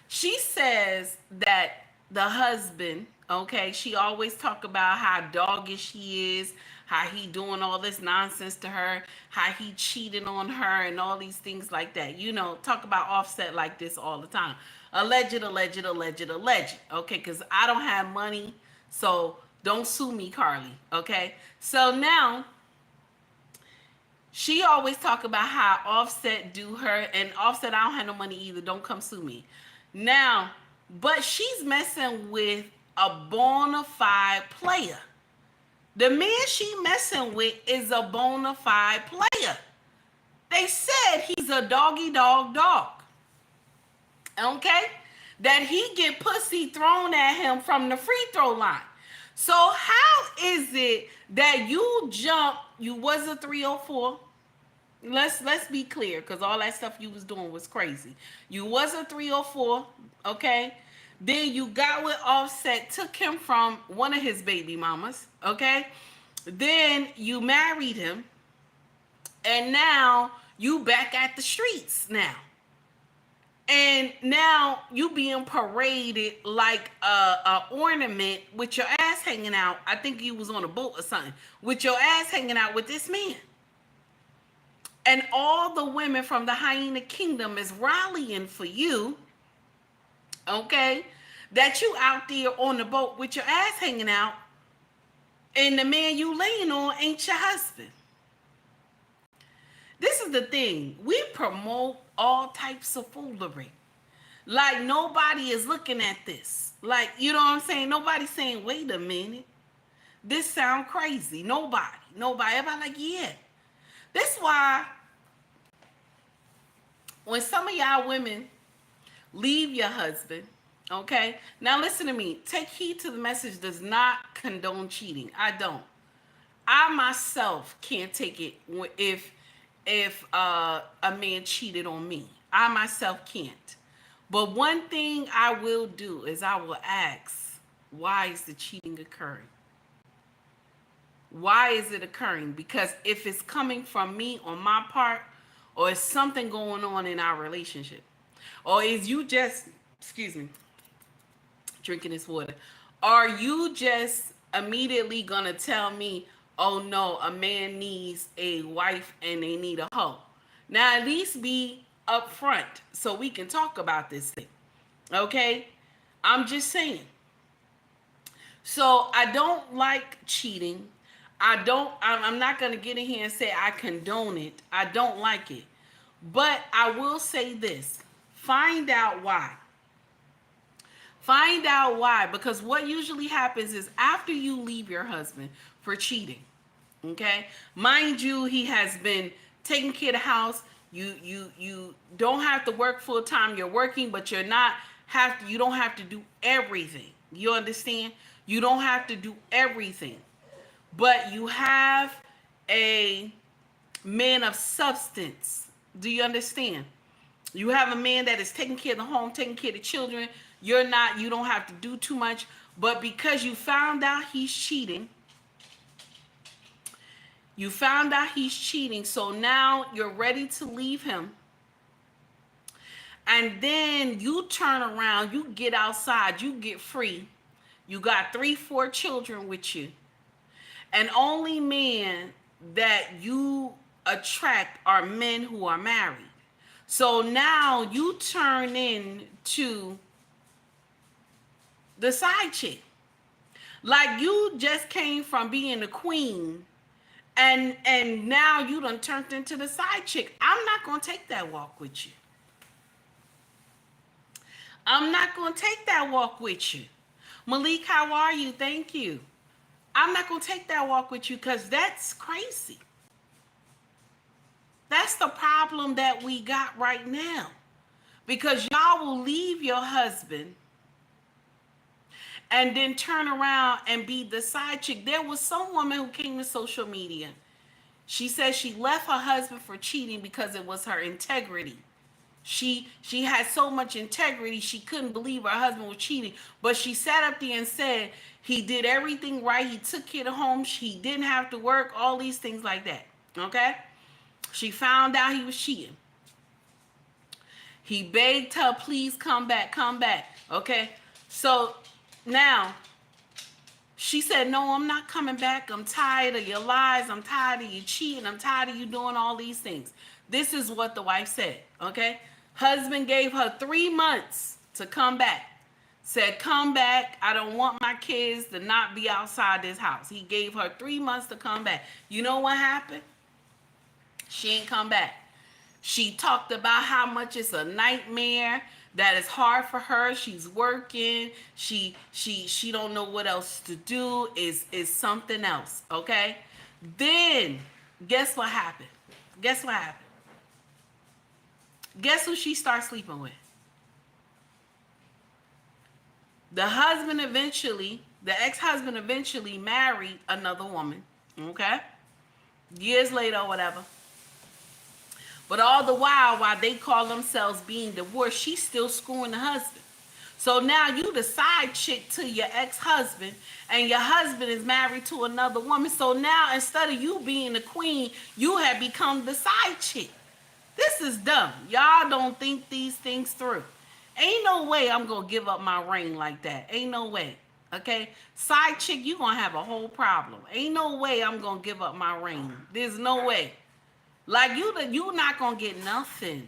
She says that the husband, okay, she always talk about how doggish he is, how he doing all this nonsense to her, how he cheated on her and all these things like that. You know, talk about Offset like this all the time. Alleged. Okay, because I don't have money, so don't sue me, Carly. Okay, so now she always talk about how Offset do her, and Offset, I don't have no money either. Don't come sue me. Now, but she's messing with a bona fide player. The man she messing with is a bona fide player. They said he's a doggy dog. Okay? That he get pussy thrown at him from the free throw line. So how is it that you was a 304? Let's be clear, because all that stuff you was doing was crazy. You was a 304, okay? Then you got with Offset, took him from one of his baby mamas, okay? Then you married him, and now you back at the streets now. And now you being paraded like a ornament with your ass hanging out. I think you was on a boat or something. With your ass hanging out with this man. And all the women from the Hyena Kingdom is rallying for you, okay? That you out there on the boat with your ass hanging out, and the man you laying on ain't your husband. This is the thing. We promote all types of foolery. Like nobody is looking at this. Like, you know what I'm saying? Nobody's saying, wait a minute. This sound crazy. Nobody. Everybody like, yeah. That's why when some of y'all women leave your husband, okay? Now listen to me. Take heed to the message does not condone cheating. I don't. I myself can't take it if a man cheated on me. I myself can't. But one thing I will do is I will ask, why is the cheating occurring? Why is it occurring? Because if it's coming from me on my part, or is something going on in our relationship, or is you just, drinking this water, are you just immediately gonna tell me, oh no, a man needs a wife and they need a hoe? Now at least be upfront so we can talk about this thing, okay? I'm just saying. So I don't like cheating. I'm not going to get in here and say I condone it. I don't like it. But I will say this. Find out why. Find out why. Because what usually happens is after you leave your husband for cheating, okay? Mind you, he has been taking care of the house. You don't have to work full time. You're working, but you don't have to do everything. You understand? You don't have to do everything. But you have a man of substance. Do you understand? You have a man that is taking care of the home, taking care of the children. You don't have to do too much. But because you found out he's cheating, so now you're ready to leave him. And then you turn around, you get outside, you get free. You got 3-4 children with you. And only men that you attract are men who are married. So now you turn into the side chick. Like you just came from being the queen and now you done turned into the side chick. I'm not going to take that walk with you. I'm not going to take that walk with you. Malik, how are you? Thank you. I'm not going to take that walk with you because that's crazy. That's the problem that we got right now. Because y'all will leave your husband and then turn around and be the side chick. There was some woman who came to social media. She said she left her husband for cheating because it was her integrity. She had so much integrity, she couldn't believe her husband was cheating. But she sat up there and said he did everything right. He took care of home. He didn't have to work, all these things like that. Okay? She found out he was cheating. He begged her, please come back, come back. Okay? So now, she said, no, I'm not coming back. I'm tired of your lies. I'm tired of you cheating. I'm tired of you doing all these things. This is what the wife said, okay? Husband gave her 3 months to come back. Said, come back. I don't want my kids to not be outside this house. He gave her 3 months to come back. You know what happened? She ain't come back. She talked about how much it's a nightmare, that it's hard for her. She's working. She don't know what else to do. Is something else, okay? Then, guess what happened? Guess what happened? Guess who she started sleeping with? The ex-husband eventually married another woman, okay? Years later or whatever. But all the while they call themselves being divorced, she's still screwing the husband. So now you the side chick to your ex-husband, and your husband is married to another woman. So now instead of you being the queen, you have become the side chick. This is dumb. Y'all don't think these things through. Ain't no way I'm going to give up my reign like that. Ain't no way. Okay? Side chick, you going to have a whole problem. Ain't no way I'm going to give up my reign. There's no way. Like you not going to get nothing.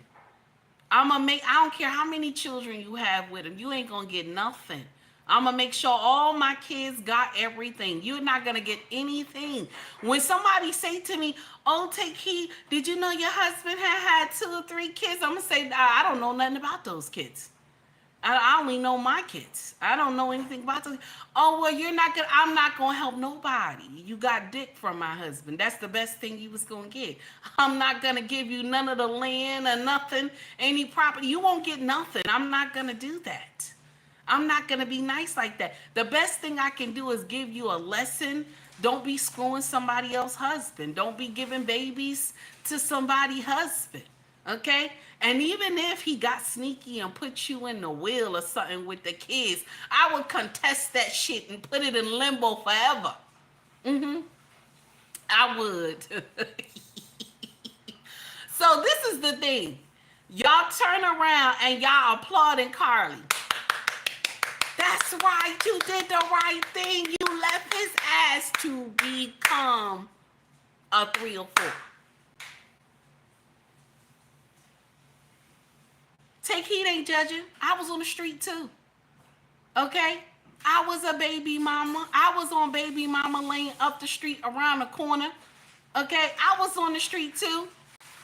I don't care how many children you have with him. You ain't going to get nothing. I'm going to make sure all my kids got everything. You're not going to get anything. When somebody say to me, oh, take heed, did you know your husband had 2 or 3 kids? I'm going to say, I don't know nothing about those kids. I only know my kids. I don't know anything about them. Oh, well, I'm not going to help nobody. You got dick from my husband. That's the best thing you was going to get. I'm not going to give you none of the land or nothing, any property. You won't get nothing. I'm not going to do that. I'm not going to be nice like that. The best thing I can do is give you a lesson. Don't be screwing somebody else's husband. Don't be giving babies to somebody's husband. Okay? And even if he got sneaky and put you in the will or something with the kids, I would contest that shit and put it in limbo forever. I would. So this is the thing. Y'all turn around and y'all applauding Carly. That's right. You did the right thing. You left his ass to become a 3 or 4. Take heed, ain't judging. I was on the street too. Okay? I was a baby mama. I was on baby mama lane up the street around the corner. Okay? I was on the street too.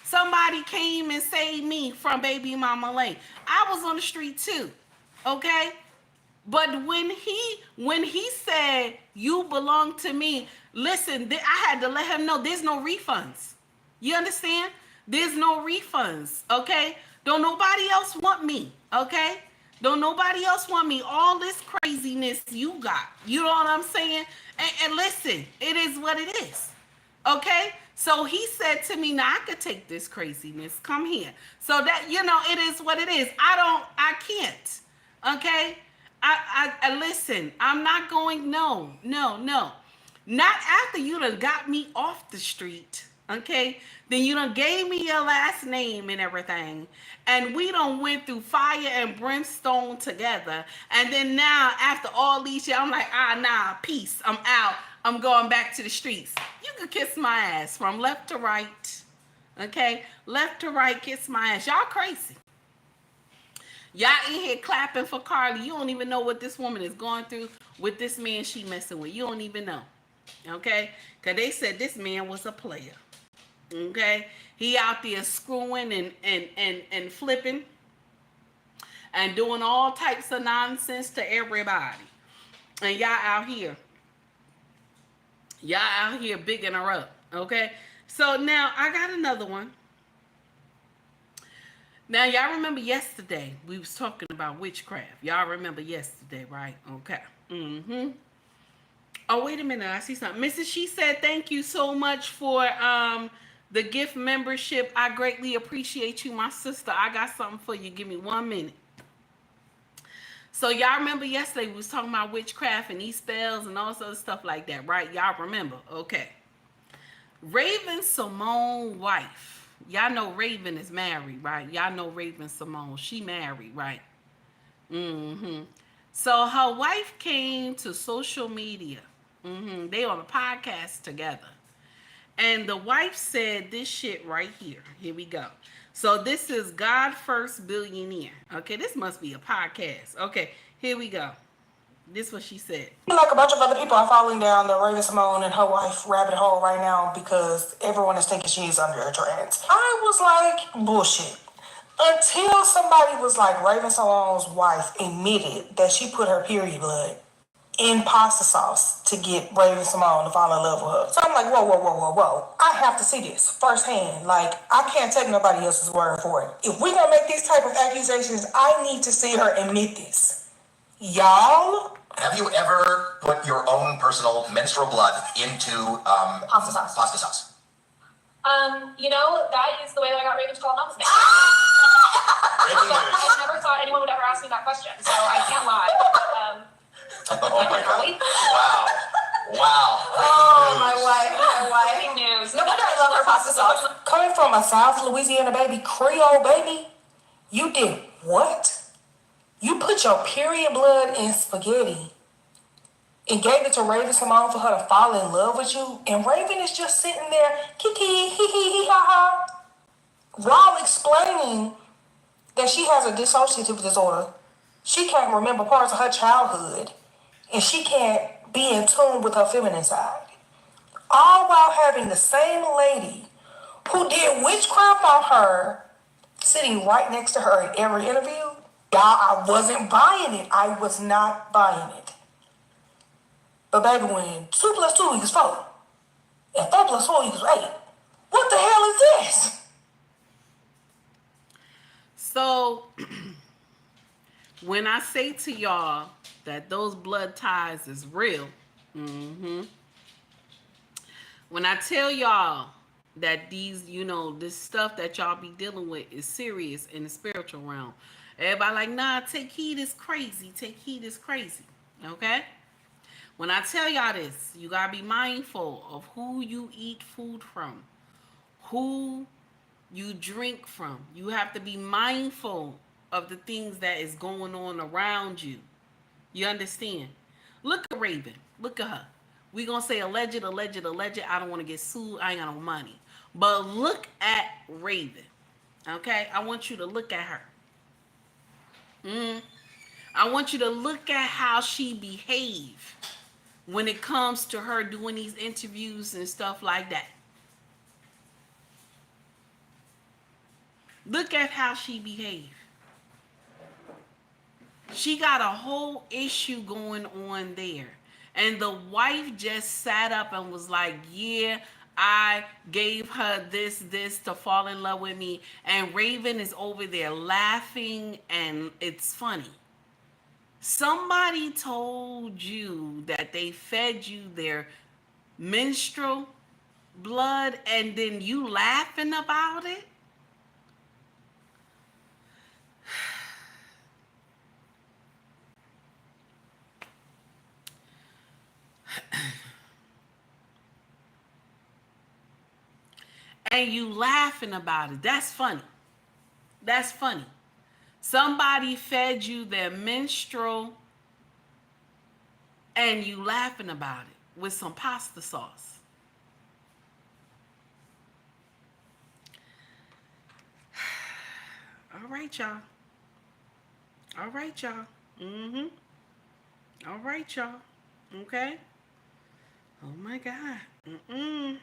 Somebody came and saved me from baby mama lane. I was on the street too. Okay? But when he said, you belong to me, listen, I had to let him know there's no refunds. You understand? There's no refunds, okay? Don't nobody else want me, okay? Don't nobody else want me. All this craziness you got. You know what I'm saying? And listen, it is what it is, okay? So he said to me, now I could take this craziness. Come here. So that, it is what it is. I can't, okay? I listen, I'm not going, no. Not after you done got me off the street, okay? Then you done gave me your last name and everything. And we done went through fire and brimstone together. And then now, after all these years, I'm like, nah, peace. I'm out. I'm going back to the streets. You can kiss my ass from left to right. Okay? Left to right, kiss my ass. Y'all crazy. Y'all in here clapping for Cardi. You don't even know what this woman is going through with this man she messing with. You don't even know. Okay? Because they said this man was a player. Okay? He out there screwing and flipping and doing all types of nonsense to everybody. And y'all out here bigging her up. Okay? So now I got another one. Now, y'all remember yesterday we was talking about witchcraft. Y'all remember yesterday, right? Okay. Mm-hmm. Oh, wait a minute. I see something. Mrs. She said, thank you so much for the gift membership. I greatly appreciate you, my sister. I got something for you. Give me 1 minute. So, y'all remember yesterday we was talking about witchcraft and these spells and all this other stuff like that, right? Y'all remember? Okay. Raven Simone wife. Y'all know Raven is married, right? Y'all know Raven Simone. She married, right? Mm-hmm. So her wife came to social media. Mm-hmm. They on a podcast together. And the wife said this shit right here. Here we go. So this is God First Billionaire. Okay, this must be a podcast. Okay, here we go. This is what she said. Like a bunch of other people are falling down the Raven Simone and her wife rabbit hole right now because everyone is thinking she's under a trance. I was like, bullshit. Until somebody was like, Raven Simone's wife admitted that she put her period blood in pasta sauce to get Raven Simone to fall in love with her. So I'm like, whoa. I have to see this firsthand. Like, I can't take nobody else's word for it. If we're gonna make these type of accusations, I need to see her admit this. Y'all? Have you ever put your own personal menstrual blood into Pasta sauce. Pasta sauce? That is the way that I got Raven to fall in love with me. I never thought anyone would ever ask me that question, so I can't lie. Oh my God. Wow. Oh, my wife. Breaking news. No wonder I love her pasta sauce. Coming from a South Louisiana baby, Creole baby, you did what? You put your period blood in spaghetti and gave it to Raven Simone for her to fall in love with you, and Raven is just sitting there, kiki, hee hee hee ha ha, while explaining that she has a dissociative disorder. She can't remember parts of her childhood, and she can't be in tune with her feminine side. All while having the same lady who did witchcraft on her sitting right next to her in every interview. Y'all, I wasn't buying it. I was not buying it. But baby, when 2 + 2 = 4, and 4 + 4 = 8, what the hell is this? So, when I say to y'all that those blood ties is real, when I tell y'all that these, this stuff that y'all be dealing with is serious in the spiritual realm, everybody like, nah, take heed is crazy. Take heed is crazy. Okay? When I tell y'all this, you gotta be mindful of who you eat food from, who you drink from. You have to be mindful of the things that is going on around you. You understand? Look at Raven. Look at her. We gonna say alleged. I don't want to get sued. I ain't got no money. But look at Raven. Okay? I want you to look at her. I want you to look at how she behaved when it comes to her doing these interviews and stuff like that. Look at how she behaved. She got a whole issue going on there. And the wife just sat up and was like, yeah, I gave her this to fall in love with me. And Raven is over there laughing, and it's funny. Somebody told you that they fed you their menstrual blood, and then you laughing about it? And you laughing about it. That's funny. That's funny. Somebody fed you their menstrual and you laughing about it with some pasta sauce. All right, y'all. All right, y'all. Mm-hmm. All right, y'all. Okay. Oh my God. Mm-mm.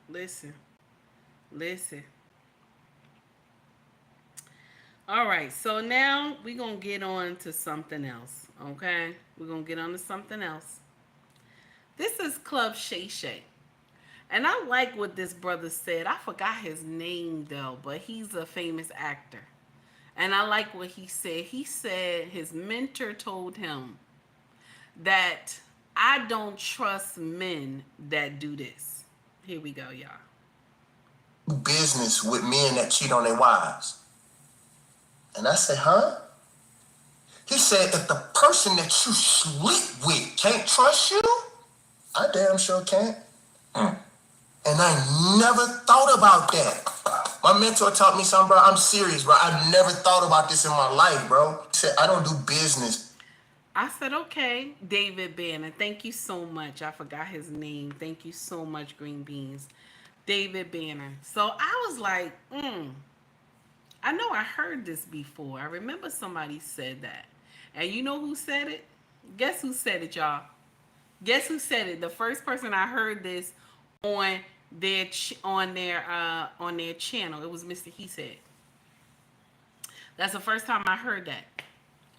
Listen. Listen. All right. So now we're going to get on to something else. Okay. We're going to get on to something else. This is Club Shay Shay. And I like what this brother said. I forgot his name though, but he's a famous actor. And I like what he said. He said his mentor told him that I don't trust men that do this. Here we go, y'all. Business with men that cheat on their wives. And I said, huh? He said, if the person that you sleep with can't trust you, I damn sure can't. And I never thought about that. My mentor taught me something, bro. I'm serious, bro. I've never thought about this in my life, bro. He said, I don't do business. I said, okay, David Banner. Thank you so much. I forgot his name. Thank you so much, Green Beans. David Banner. So I was like, I know I heard this before. I remember somebody said that. And you know who said it? Guess who said it, y'all? Guess who said it? The first person I heard this on their on their channel. It was Mr. He Said. That's the first time I heard that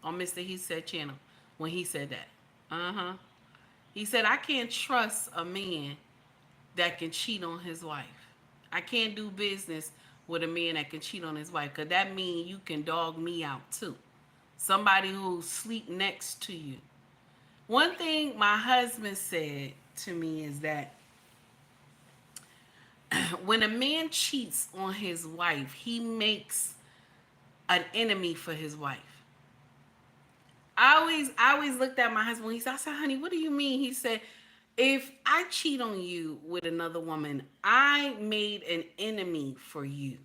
on Mr. He Said channel when he said that. He said, I can't trust a man that can cheat on his wife. I can't do business with a man that can cheat on his wife, because that means you can dog me out too. Somebody who sleep next to you. One thing my husband said to me is that when a man cheats on his wife, he makes an enemy for his wife. I always looked at my husband when he said, I said, honey, what do you mean? He said, if I cheat on you with another woman, I made an enemy for you.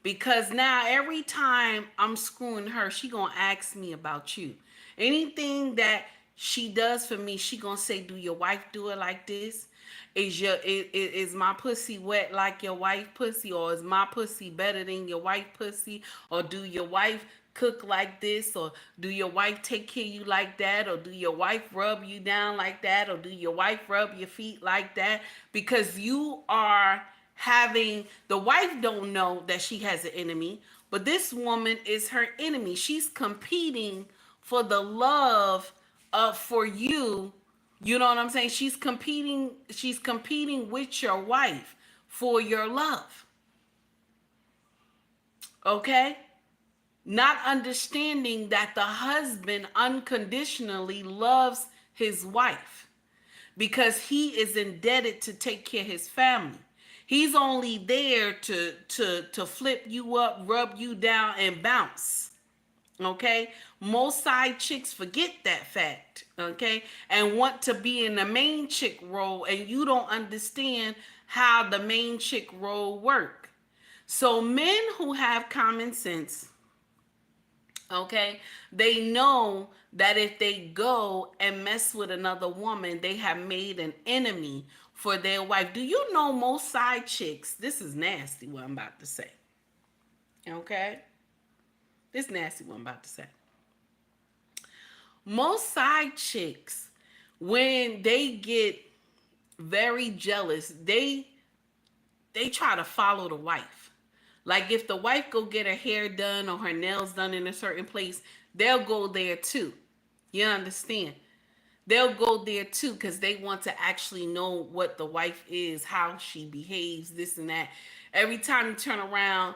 Because now every time I'm screwing her, she gonna ask me about you. Anything that she does for me, she gonna say, do your wife do it like this? Is my pussy wet like your wife pussy? Or is my pussy better than your wife pussy? Or do your wife cook like this? Or do your wife take care of you like that? Or do your wife rub you down like that? Or do your wife rub your feet like that? Because you are having, the wife don't know that she has an enemy, but this woman is her enemy. She's competing for the love for you. You know what I'm saying? She's competing with your wife for your love. Okay? Not understanding that the husband unconditionally loves his wife because he is indebted to take care of his family. He's only there to flip you up, rub you down, and bounce. Okay? Most side chicks forget that fact. Okay? And want to be in the main chick role, and you don't understand how the main chick role work. So men who have common sense, okay, they know that if they go and mess with another woman, they have made an enemy for their wife. Do you know most side chicks? This is nasty what I'm about to say. Okay? This nasty what I'm about to say. Most side chicks, when they get very jealous, they try to follow the wife. Like if the wife go get her hair done or her nails done in a certain place, they'll go there too. You understand? They'll go there too because they want to actually know what the wife is, how she behaves, this and that. Every time you turn around,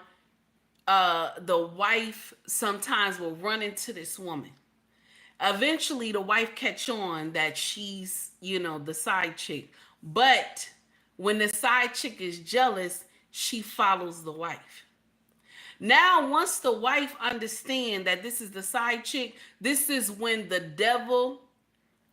the wife sometimes will run into this woman. Eventually, the wife catch on that she's, the side chick. But when the side chick is jealous, she follows the wife. Now, once the wife understands that this is the side chick, this is when the devil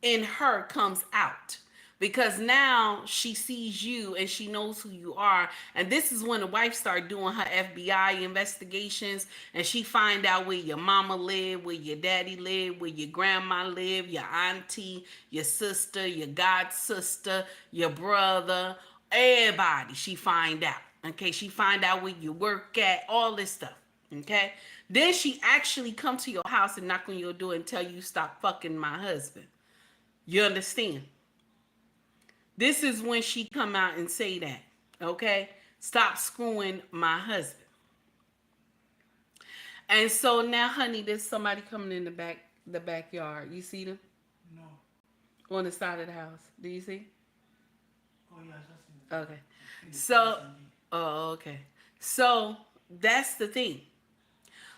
in her comes out. Because now she sees you and she knows who you are. And this is when the wife start doing her FBI investigations and she find out where your mama live, where your daddy live, where your grandma live, your auntie, your sister, your god sister, your brother, everybody she find out. Okay, she find out where you work at, all this stuff. Okay, then she actually come to your house and knock on your door and tell you stop fucking my husband. You understand? This is when she come out and say that. Okay, stop screwing my husband. And so now, honey, there's somebody coming in the backyard. You see them? No. On the side of the house. Do you see? Oh yes, I see them. Okay. So, oh, okay. So that's the thing.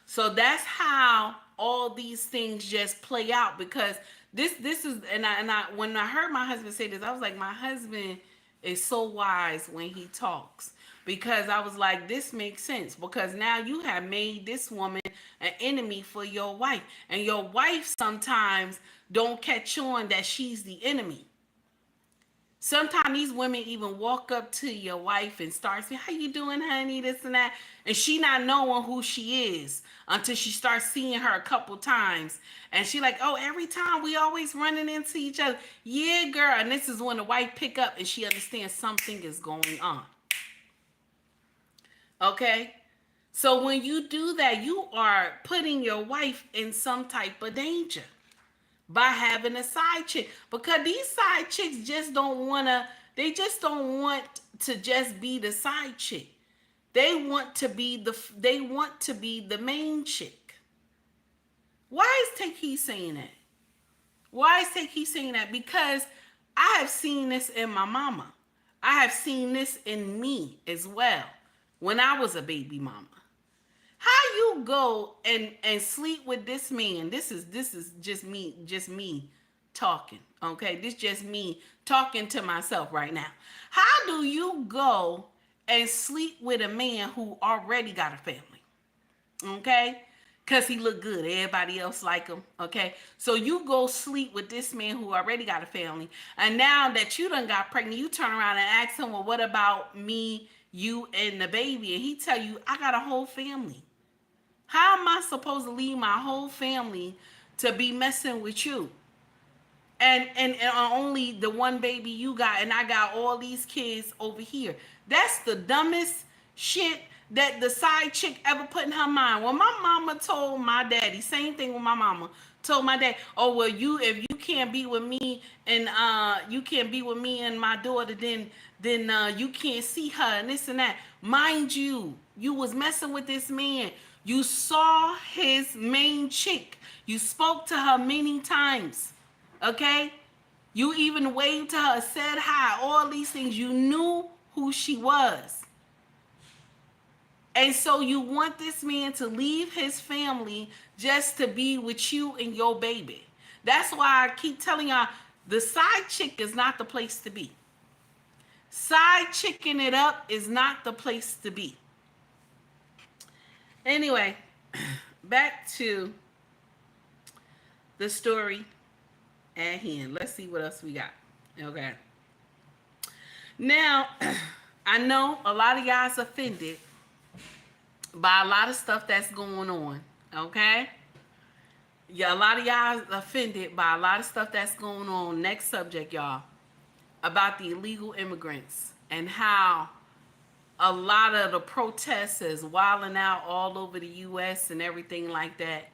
So that's how all these things just play out, because this is, and I when I heard my husband say this, I was like, my husband is so wise when he talks, because I was like, this makes sense, because now you have made this woman an enemy for your wife, and your wife sometimes don't catch on that she's the enemy. Sometimes these women even walk up to your wife and start saying, how you doing, honey, this and that. And she not knowing who she is until she starts seeing her a couple times. And she like, oh, every time we always running into each other. Yeah, girl. And this is when the wife pick up and she understands something is going on. Okay? So when you do that, you are putting your wife in some type of danger by having a side chick, because these side chicks just don't want to just be the side chick. They want to be the main chick. Why is Takey saying that? Why is Takey saying that? Because I have seen this in my mama. I have seen this in me as well when I was a baby mama. How you go and sleep with this man? This is just me talking. Okay, this just me talking to myself right now. How do you go and sleep with a man who already got a family? Okay, because he look good, everybody else like him. Okay, so you go sleep with this man who already got a family, and now that you done got pregnant, you turn around and ask him, well, what about me, you, and the baby? And he tell you, I got a whole family. How am I supposed to leave my whole family to be messing with you? And only the one baby you got, and I got all these kids over here. That's the dumbest shit that the side chick ever put in her mind. When my mama told my daddy, same thing with my mama, told my dad, oh, well, if you can't be with me and you can't be with me and my daughter, then you can't see her and this and that. Mind you, you was messing with this man. You saw his main chick. You spoke to her many times. Okay? You even waved to her, said hi, all these things. You knew who she was. And so you want this man to leave his family just to be with you and your baby. That's why I keep telling y'all, the side chick is not the place to be. Side chicking it up is not the place to be. Anyway, back to the story at hand. Let's see what else we got. Okay. Now, I know a lot of y'all's offended by a lot of stuff that's going on. Okay? Yeah, a lot of y'all offended by a lot of stuff that's going on. Next subject, y'all. About the illegal immigrants and how a lot of the protests is wilding out all over the U.S. and everything like that.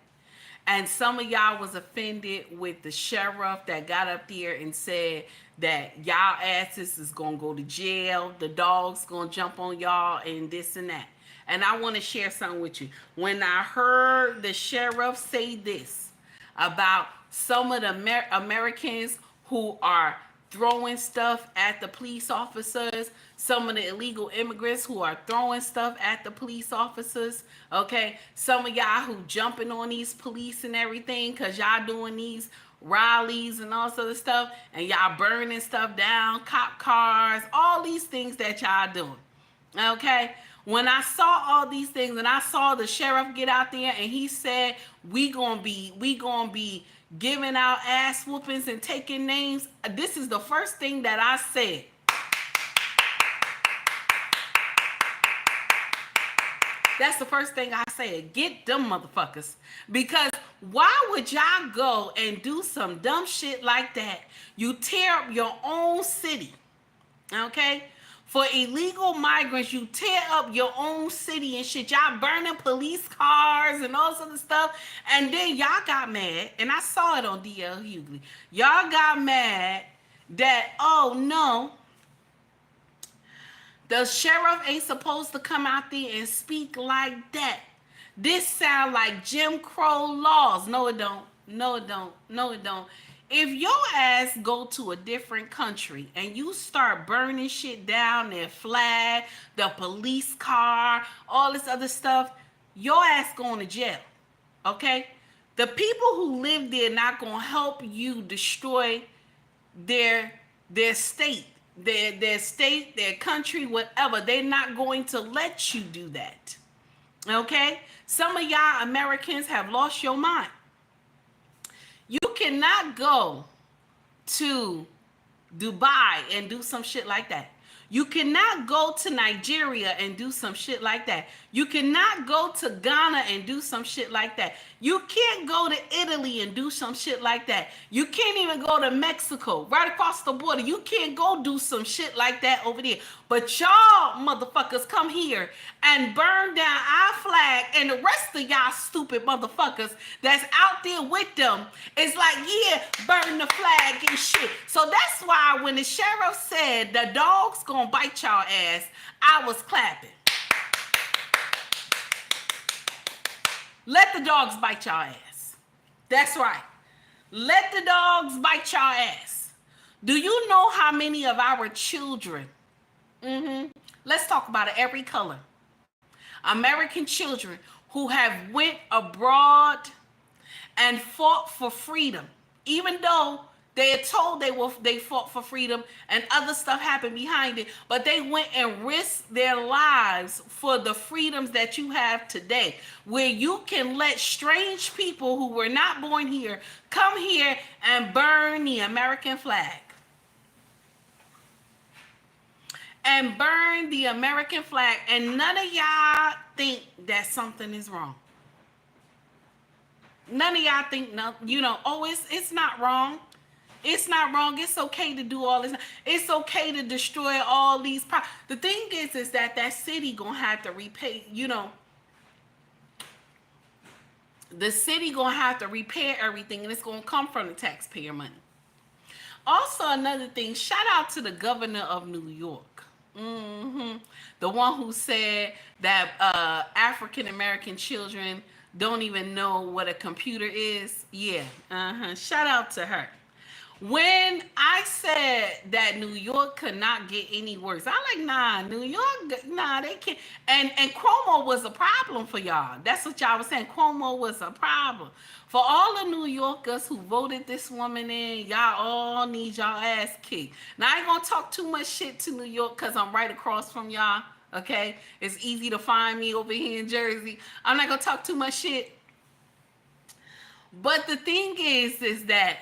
And some of y'all was offended with the sheriff that got up there and said that y'all asses is going to go to jail. The dog's going to jump on y'all and this and that. And I want to share something with you. When I heard the sheriff say this about some of the Americans who are throwing stuff at the police officers, some of the illegal immigrants who are throwing stuff at the police officers, okay? Some of y'all who jumping on these police and everything because y'all doing these rallies and all sort of stuff, and y'all burning stuff down, cop cars, all these things that y'all doing, okay? When I saw all these things and I saw the sheriff get out there and he said, we gonna be giving out ass whoopings and taking names, this is the first thing that I said. That's the first thing I said. Get them motherfuckers. Because why would y'all go and do some dumb shit like that? You tear up your own city. Okay? For illegal migrants, you tear up your own city and shit. Y'all burning police cars and all this other stuff. And then y'all got mad, and I saw it on DL Hughley. Y'all got mad that, oh no, the sheriff ain't supposed to come out there and speak like that. This sound like Jim Crow laws. No, it don't. No, it don't. No, it don't. If your ass go to a different country and you start burning shit down, their flag, the police car, all this other stuff, your ass going to jail. Okay? The people who live there not gonna help you destroy their state, their state, their country, whatever. They're not going to let you do that. Okay? Some of y'all Americans have lost your mind. You cannot go to Dubai and do some shit like that. You cannot go to Nigeria and do some shit like that. You cannot go to Ghana and do some shit like that. You can't go to Italy and do some shit like that. You can't even go to Mexico, right across the border. You can't go do some shit like that over there. But y'all motherfuckers come here and burn down our flag, and the rest of y'all stupid motherfuckers that's out there with them is like, yeah, burn the flag and shit. So that's why when the sheriff said the dog's gonna bite y'all ass, I was clapping. Let the dogs bite y'all ass. That's right. Let the dogs bite y'all ass. Do you know how many of our children, let's talk about it, every color, American children who have went abroad and fought for freedom, even though they are told they fought for freedom and other stuff happened behind it, but they went and risked their lives for the freedoms that you have today, where you can let strange people who were not born here come here and burn the American flag. And burn the American flag, and none of y'all think that something is wrong. None of y'all think, no, it's not wrong. It's not wrong. It's okay to do all this. It's okay to destroy all these. The thing is that city gonna have to repay. The city gonna have to repair everything, and it's gonna come from the taxpayer money. Also, another thing. Shout out to the governor of New York. The one who said that African American children don't even know what a computer is. Yeah. Shout out to her. When I said that New York could not get any worse, I'm like, nah, New York, nah, they can't. And Cuomo was a problem for y'all. That's what y'all was saying. Cuomo was a problem. For all the New Yorkers who voted this woman in, y'all all need y'all ass kicked. Now, I ain't gonna talk too much shit to New York because I'm right across from y'all, okay? It's easy to find me over here in Jersey. I'm not gonna talk too much shit. But the thing is that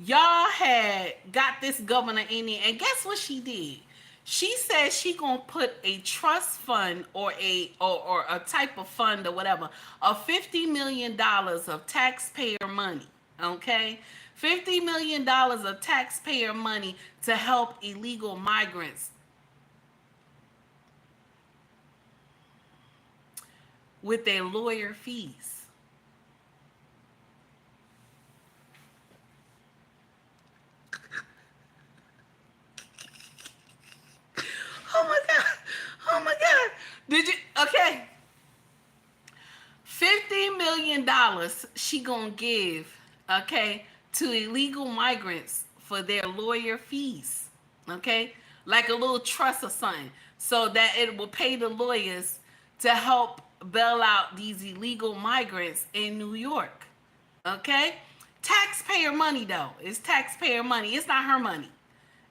y'all had got this governor in there, and guess what she did? She said she gonna put a trust fund or a type of fund or whatever of $50 million of taxpayer money. Okay, $50 million of taxpayer money to help illegal migrants with their lawyer fees. Oh my God. Did you? Okay. $50 million she gonna give, okay, to illegal migrants for their lawyer fees, okay? Like a little trust or something, so that it will pay the lawyers to help bail out these illegal migrants in New York, okay? Taxpayer money, though. It's taxpayer money. It's not her money.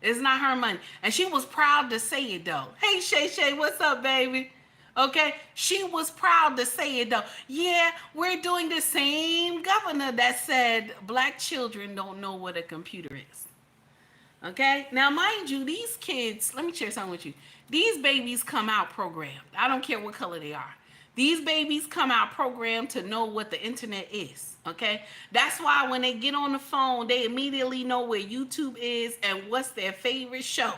It's not her money. And she was proud to say it, though. Hey, Shay, what's up, baby? Okay? She was proud to say it, though. Yeah, we're doing the same governor that said black children don't know what a computer is. Okay? Now, mind you, these kids, let me share something with you. These babies come out programmed. I don't care what color they are. These babies come out programmed to know what the internet is, okay? That's why when they get on the phone, they immediately know where YouTube is and what's their favorite show,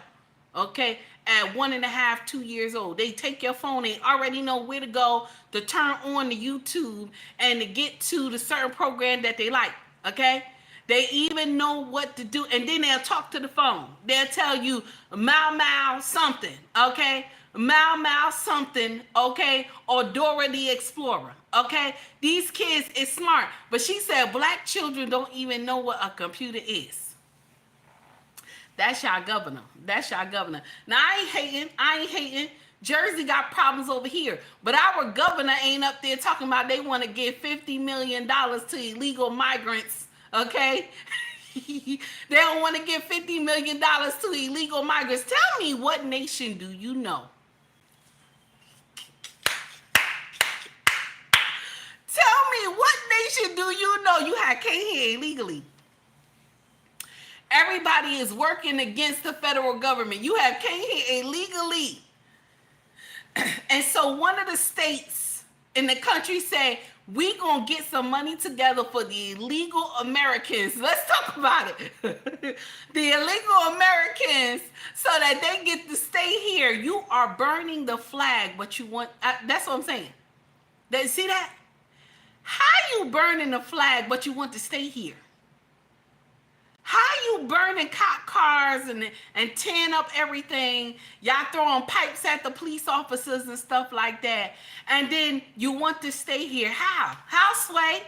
okay? at 1.5, 2 years old. They take your phone. They already know where to go to turn on the YouTube and to get to the certain program that they like. Okay? They even know what to do. And then they'll talk to the phone. They'll tell you, Mau something. Okay? Mau something. Okay? Or Dora the Explorer. Okay? These kids is smart. But she said black children don't even know what a computer is. That's y'all governor. That's y'all governor. Now, I ain't hating. Jersey got problems over here. But our governor ain't up there talking about they want to give $50 million to illegal migrants. Okay? They don't want to give $50 million to illegal migrants. Tell me, what nation do you know? Tell me, what nation do you know you came here illegally? Everybody is working against the federal government. You have came here illegally. And so one of the states in the country said, we gonna get some money together for the illegal Americans. Let's talk about it. The illegal Americans, so that they get to stay here. You are burning the flag, but you want, that's what I'm saying. See that? How you burning the flag, but you want to stay here? How you burning cop cars and tearing up everything? Y'all throwing pipes at the police officers and stuff like that. And then you want to stay here. How? How, Sway?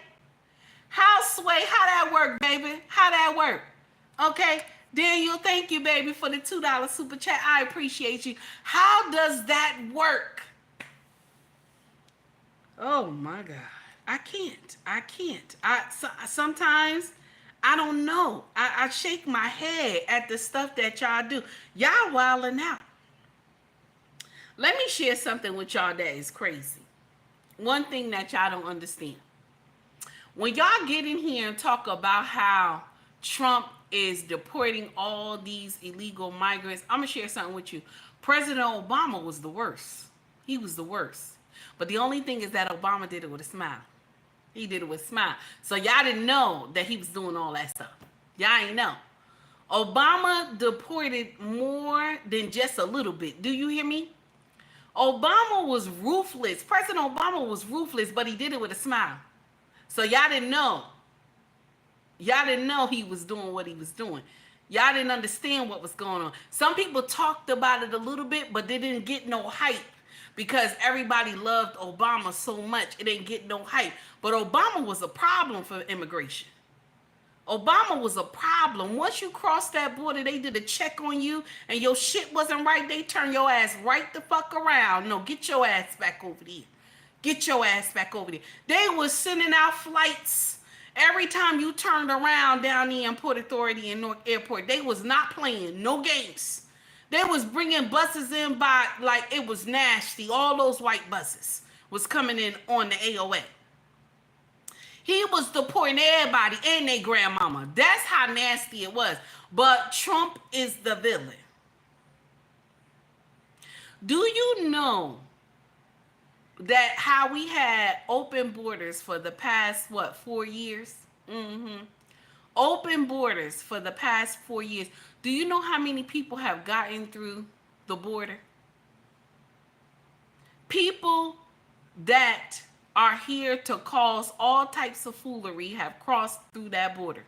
How, Sway? How that work, baby? How that work? Okay. Daniel, thank you, baby, for the $2 super chat. I appreciate you. How does that work? Oh, my God. I can't. Sometimes I don't know. I shake my head at the stuff that y'all do. Y'all wilding out. Let me share something with y'all that is crazy. One thing that y'all don't understand. When y'all get in here and talk about how Trump is deporting all these illegal migrants, I'm going to share something with you. President Obama was the worst. He was the worst. But the only thing is that Obama did it with a smile. He did it with a smile. So y'all didn't know that he was doing all that stuff. Y'all ain't know. Obama deported more than just a little bit. Do you hear me? Obama was ruthless. President Obama was ruthless, but he did it with a smile. So y'all didn't know. Y'all didn't know he was doing what he was doing. Y'all didn't understand what was going on. Some people talked about it a little bit, but they didn't get no hype. Because everybody loved Obama so much, it didn't get no hype. But Obama was a problem for immigration. Obama was a problem. Once you cross that border, they did a check on you, and your shit wasn't right. They turn your ass right the fuck around. No, get your ass back over there. Get your ass back over there. They was sending out flights every time you turned around down there in Port Authority and Newark Airport. They was not playing. No games. They was bringing buses in by, like, it was nasty. All those white buses was coming in on the AOA. He was deporting everybody and their grandmama. That's how nasty it was. But Trump is the villain. Do you know that how we had open borders for the past, 4 years? Open borders for the past 4 years. Do you know how many people have gotten through the border? People that are here to cause all types of foolery have crossed through that border.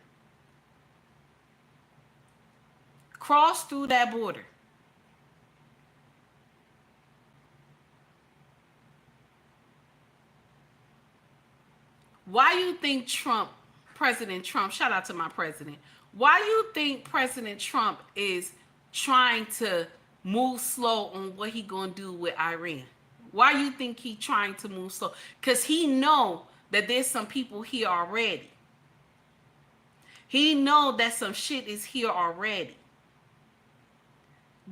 Crossed through that border. Why you think President Trump, shout out to my president, why you think President Trump is trying to move slow on what he gonna do with Iran? Why you think he trying to move slow? Because he know that there's some people here already. He know that some shit is here already.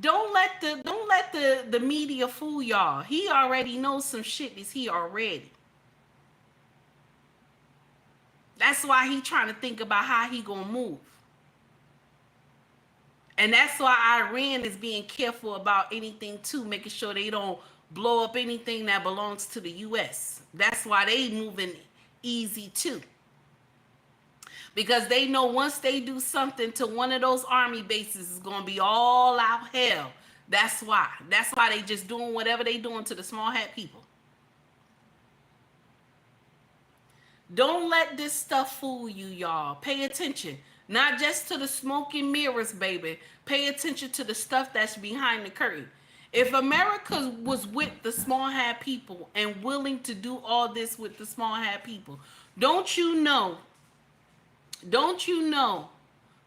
Don't let the media fool y'all. He already knows some shit is here already. That's why he trying to think about how he gonna move. And that's why Iran is being careful about anything too, making sure they don't blow up anything that belongs to the U.S. That's why they moving easy too. Because they know once they do something to one of those army bases, it's going to be all out hell. That's why. That's why they just doing whatever they doing to the small hat people. Don't let this stuff fool you, y'all. Pay attention. Not just to the smoke and mirrors, baby. Pay attention to the stuff that's behind the curtain. If America was with the small hat people and willing to do all this with the small hat people, don't you know,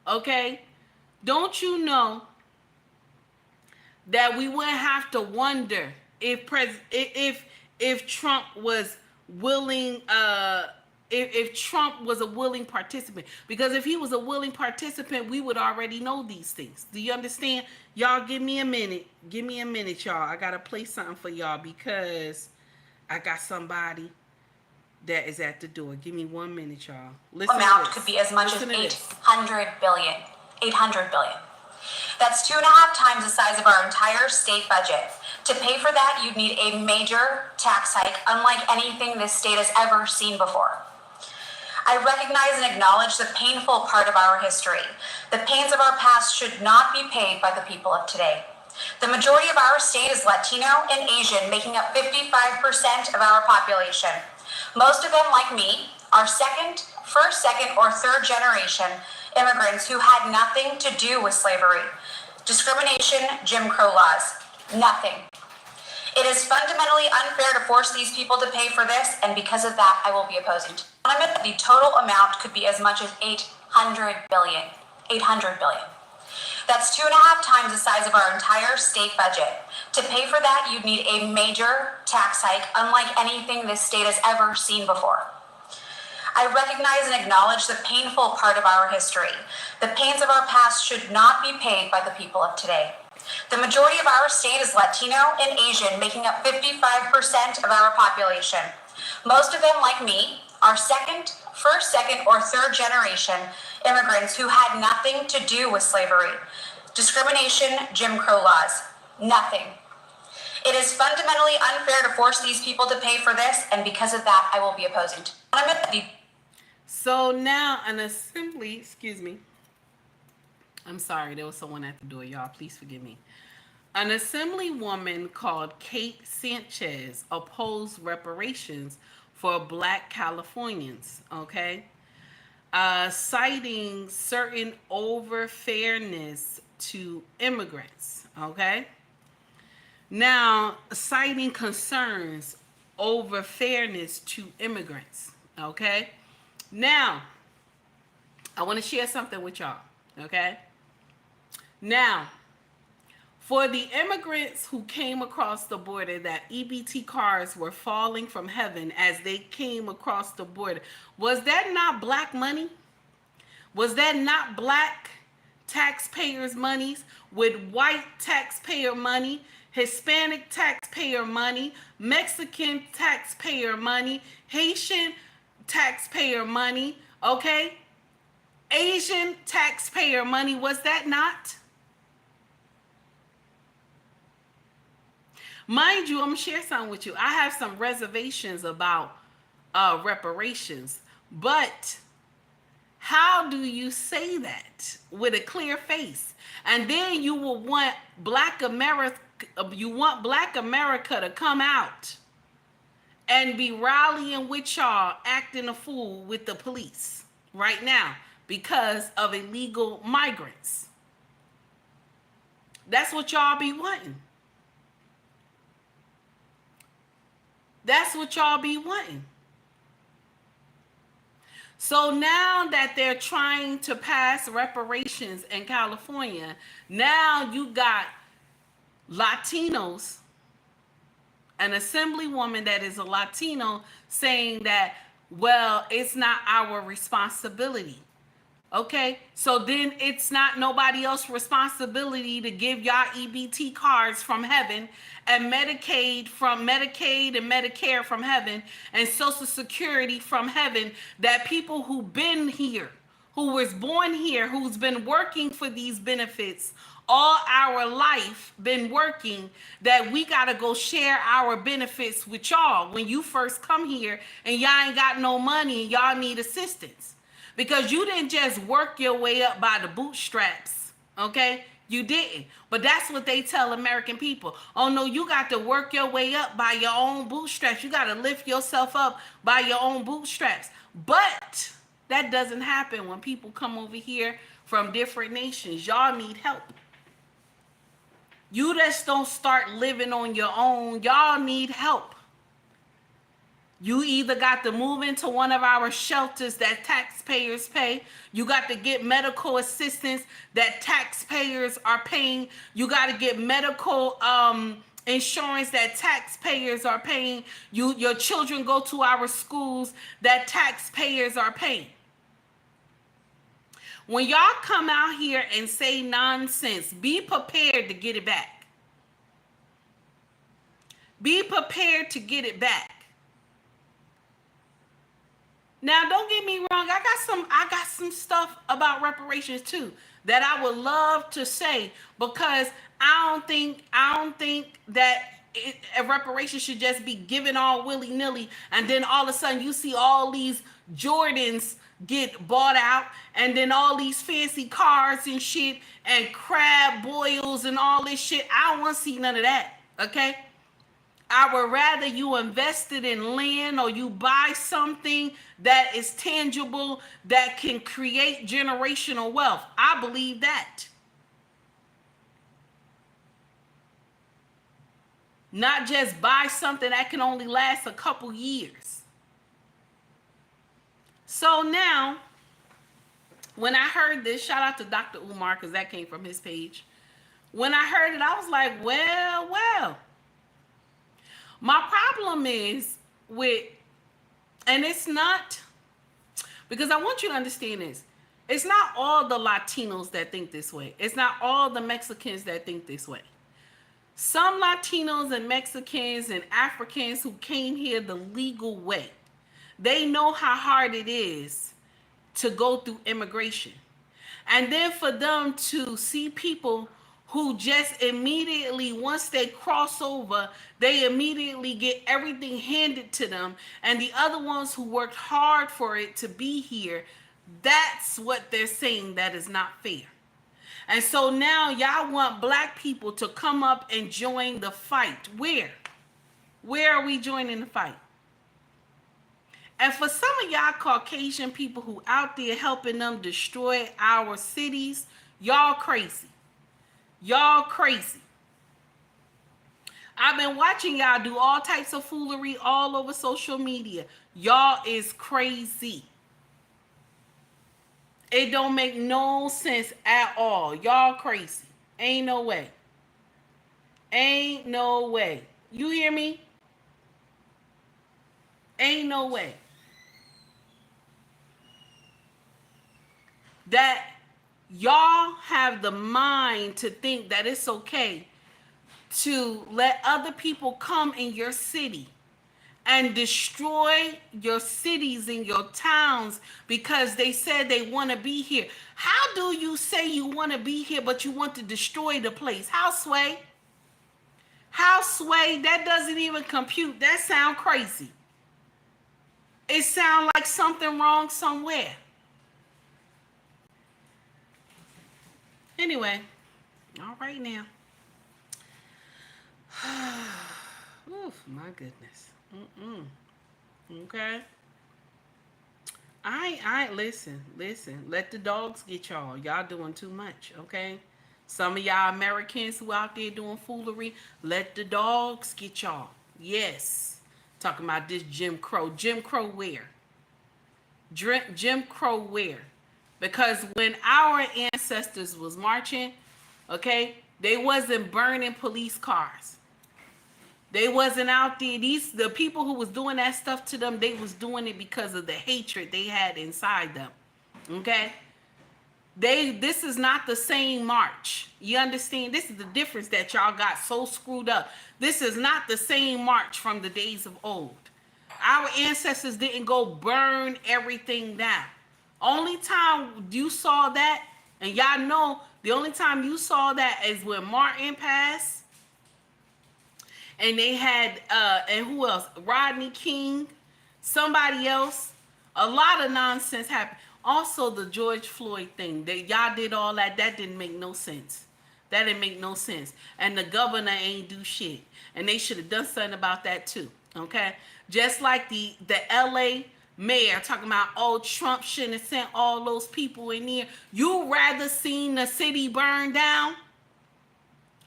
okay? Don't you know that we wouldn't have to wonder if Trump was willing, if Trump was a willing participant? Because if he was a willing participant, we would already know these things. Do you understand? Y'all, give me a minute. Give me a minute, y'all. I gotta play something for y'all because I got somebody that is at the door. Give me 1 minute, y'all. Listen. Amount could be as much as 800 billion. 800 billion. That's 2.5 times the size of our entire state budget. To pay for that, you'd need a major tax hike, unlike anything this state has ever seen before. I recognize and acknowledge the painful part of our history. The pains of our past should not be paid by the people of today. The majority of our state is Latino and Asian, making up 55% of our population. Most of them, like me, are first, second, or third generation immigrants who had nothing to do with slavery, discrimination, Jim Crow laws, nothing. It is fundamentally unfair to force these people to pay for this, and because of that, I will be opposing. The total amount could be as much as 800 billion. 800 billion. That's 2.5 times the size of our entire state budget. To pay for that, you'd need a major tax hike, unlike anything this state has ever seen before. I recognize and acknowledge the painful part of our history. The pains of our past should not be paid by the people of today. The majority of our state is Latino and Asian, making up 55% of our population. Most of them, like me, are first, second, or third generation immigrants who had nothing to do with slavery, discrimination, Jim Crow laws, nothing. It is fundamentally unfair to force these people to pay for this, and because of that, I will be opposing. So now an assembly, I'm sorry, there was someone at the door, y'all. Please forgive me. An assemblywoman called Kate Sanchez opposed reparations for Black Californians, okay? Citing certain over-fairness to immigrants, okay? Now, citing concerns over fairness to immigrants, okay? Now, I want to share something with y'all, okay? Now, for the immigrants who came across the border, that EBT cars were falling from heaven as they came across the border, was that not black money? Was that not black taxpayers' monies with white taxpayer money, Hispanic taxpayer money, Mexican taxpayer money, Haitian taxpayer money, okay? Asian taxpayer money, was that not? Mind you, I'm gonna share something with you. I have some reservations about reparations, but how do you say that with a clear face? And then you will want Black America to come out and be rallying with y'all, acting a fool with the police right now because of illegal migrants. That's what y'all be wanting. That's what y'all be wanting. So now that they're trying to pass reparations in California, now you got Latinos, an assemblywoman that is a Latino, saying that, well, it's not our responsibility. Okay, so then it's not nobody else's responsibility to give y'all EBT cards from heaven and Medicaid and Medicare from heaven and Social Security from heaven, that people who been here, who was born here, who's been working for these benefits all our life, been working, that we gotta go share our benefits with y'all when you first come here and y'all ain't got no money and y'all need assistance. Because you didn't just work your way up by the bootstraps, okay? You didn't. But that's what they tell American people. Oh no, you got to work your way up by your own bootstraps. You got to lift yourself up by your own bootstraps. But that doesn't happen when people come over here from different nations. Y'all need help. You just don't start living on your own. Y'all need help. You either got to move into one of our shelters that taxpayers pay. You got to get medical assistance that taxpayers are paying. You got to get medical insurance that taxpayers are paying. Your children go to our schools that taxpayers are paying. When y'all come out here and say nonsense, be prepared to get it back. Be prepared to get it back. Now, don't get me wrong. I got some stuff about reparations too that I would love to say, because I don't think that a reparation should just be given all willy-nilly, and then all of a sudden you see all these Jordans get bought out, and then all these fancy cars and shit, and crab boils and all this shit. I don't want to see none of that. Okay. I would rather you invest it in land, or you buy something that is tangible that can create generational wealth. I believe that. Not just buy something that can only last a couple years. So now, when I heard this, shout out to Dr. Umar, because that came from his page. When I heard it, I was like, well. My problem is with, and it's not, because I want you to understand this. It's not all the Latinos that think this way. It's not all the Mexicans that think this way. Some Latinos and Mexicans and Africans who came here the legal way, they know how hard it is to go through immigration. And then for them to see people who just immediately, once they cross over, they immediately get everything handed to them, and the other ones who worked hard for it to be here, that's what they're saying that is not fair. And so now y'all want black people to come up and join the fight. Where are we joining the fight? And for some of y'all Caucasian people who out there helping them destroy our cities, y'all crazy. Y'all crazy. I've been watching y'all do all types of foolery all over social media. Y'all is crazy. It don't make no sense at all. Y'all crazy. Ain't no way. Ain't no way. You hear me? Ain't no way. That y'all have the mind to think that it's okay to let other people come in your city and destroy your cities and your towns because they said they want to be here. How do you say you want to be here, but you want to destroy the place? How sway? How sway? That doesn't even compute. That sound crazy. It sound like something wrong somewhere. Anyway, all right now. Oof, my goodness. Okay. I listen. Let the dogs get y'all. Y'all doing too much, okay? Some of y'all Americans who out there doing foolery, let the dogs get y'all. Yes. Talking about this Jim Crow. Jim Crow where? Jim Crow where? Because when our ancestors was marching, okay, they wasn't burning police cars. They wasn't out there. The people who was doing that stuff to them, they was doing it because of the hatred they had inside them. Okay? This is not the same march. You understand? This is the difference that y'all got so screwed up. This is not the same march from the days of old. Our ancestors didn't go burn everything down. Only time you saw that, and y'all know the only time you saw that is when Martin passed, and they had and who else? Rodney King, somebody else. A lot of nonsense happened. Also the George Floyd thing. Y'all did all that. That didn't make no sense. That didn't make no sense. And the governor ain't do shit. And they should have done something about that too. Okay? Just like the LA mayor talking about, oh, Trump shouldn't have sent all those people in here. You rather seen the city burn down?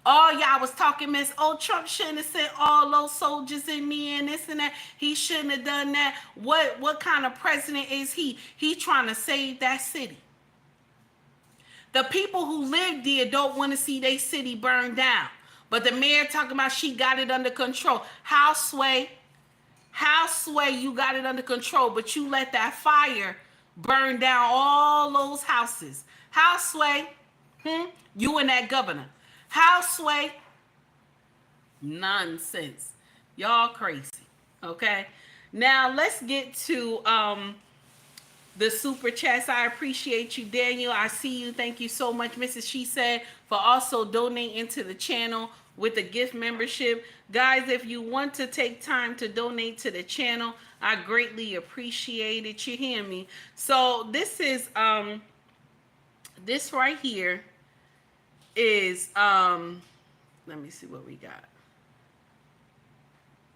All y'all was talking mess. Oh, Trump shouldn't have sent all those soldiers in there and this and that. He shouldn't have done that. What kind of president is he? He trying to save that city. The people who live there don't want to see their city burned down. But the mayor talking about she got it under control. How sway you got it under control, but you let that fire burn down all those houses. How sway? You and that governor. How sway? Nonsense. Y'all crazy. Okay? Now let's get to the super chats. I appreciate you, Daniel. I see you. Thank you so much, Mrs. She Said, for also donating to the channel with a gift membership. Guys, if you want to take time to donate to the channel, I greatly appreciate it. You hear me? So this is this right here is let me see what we got.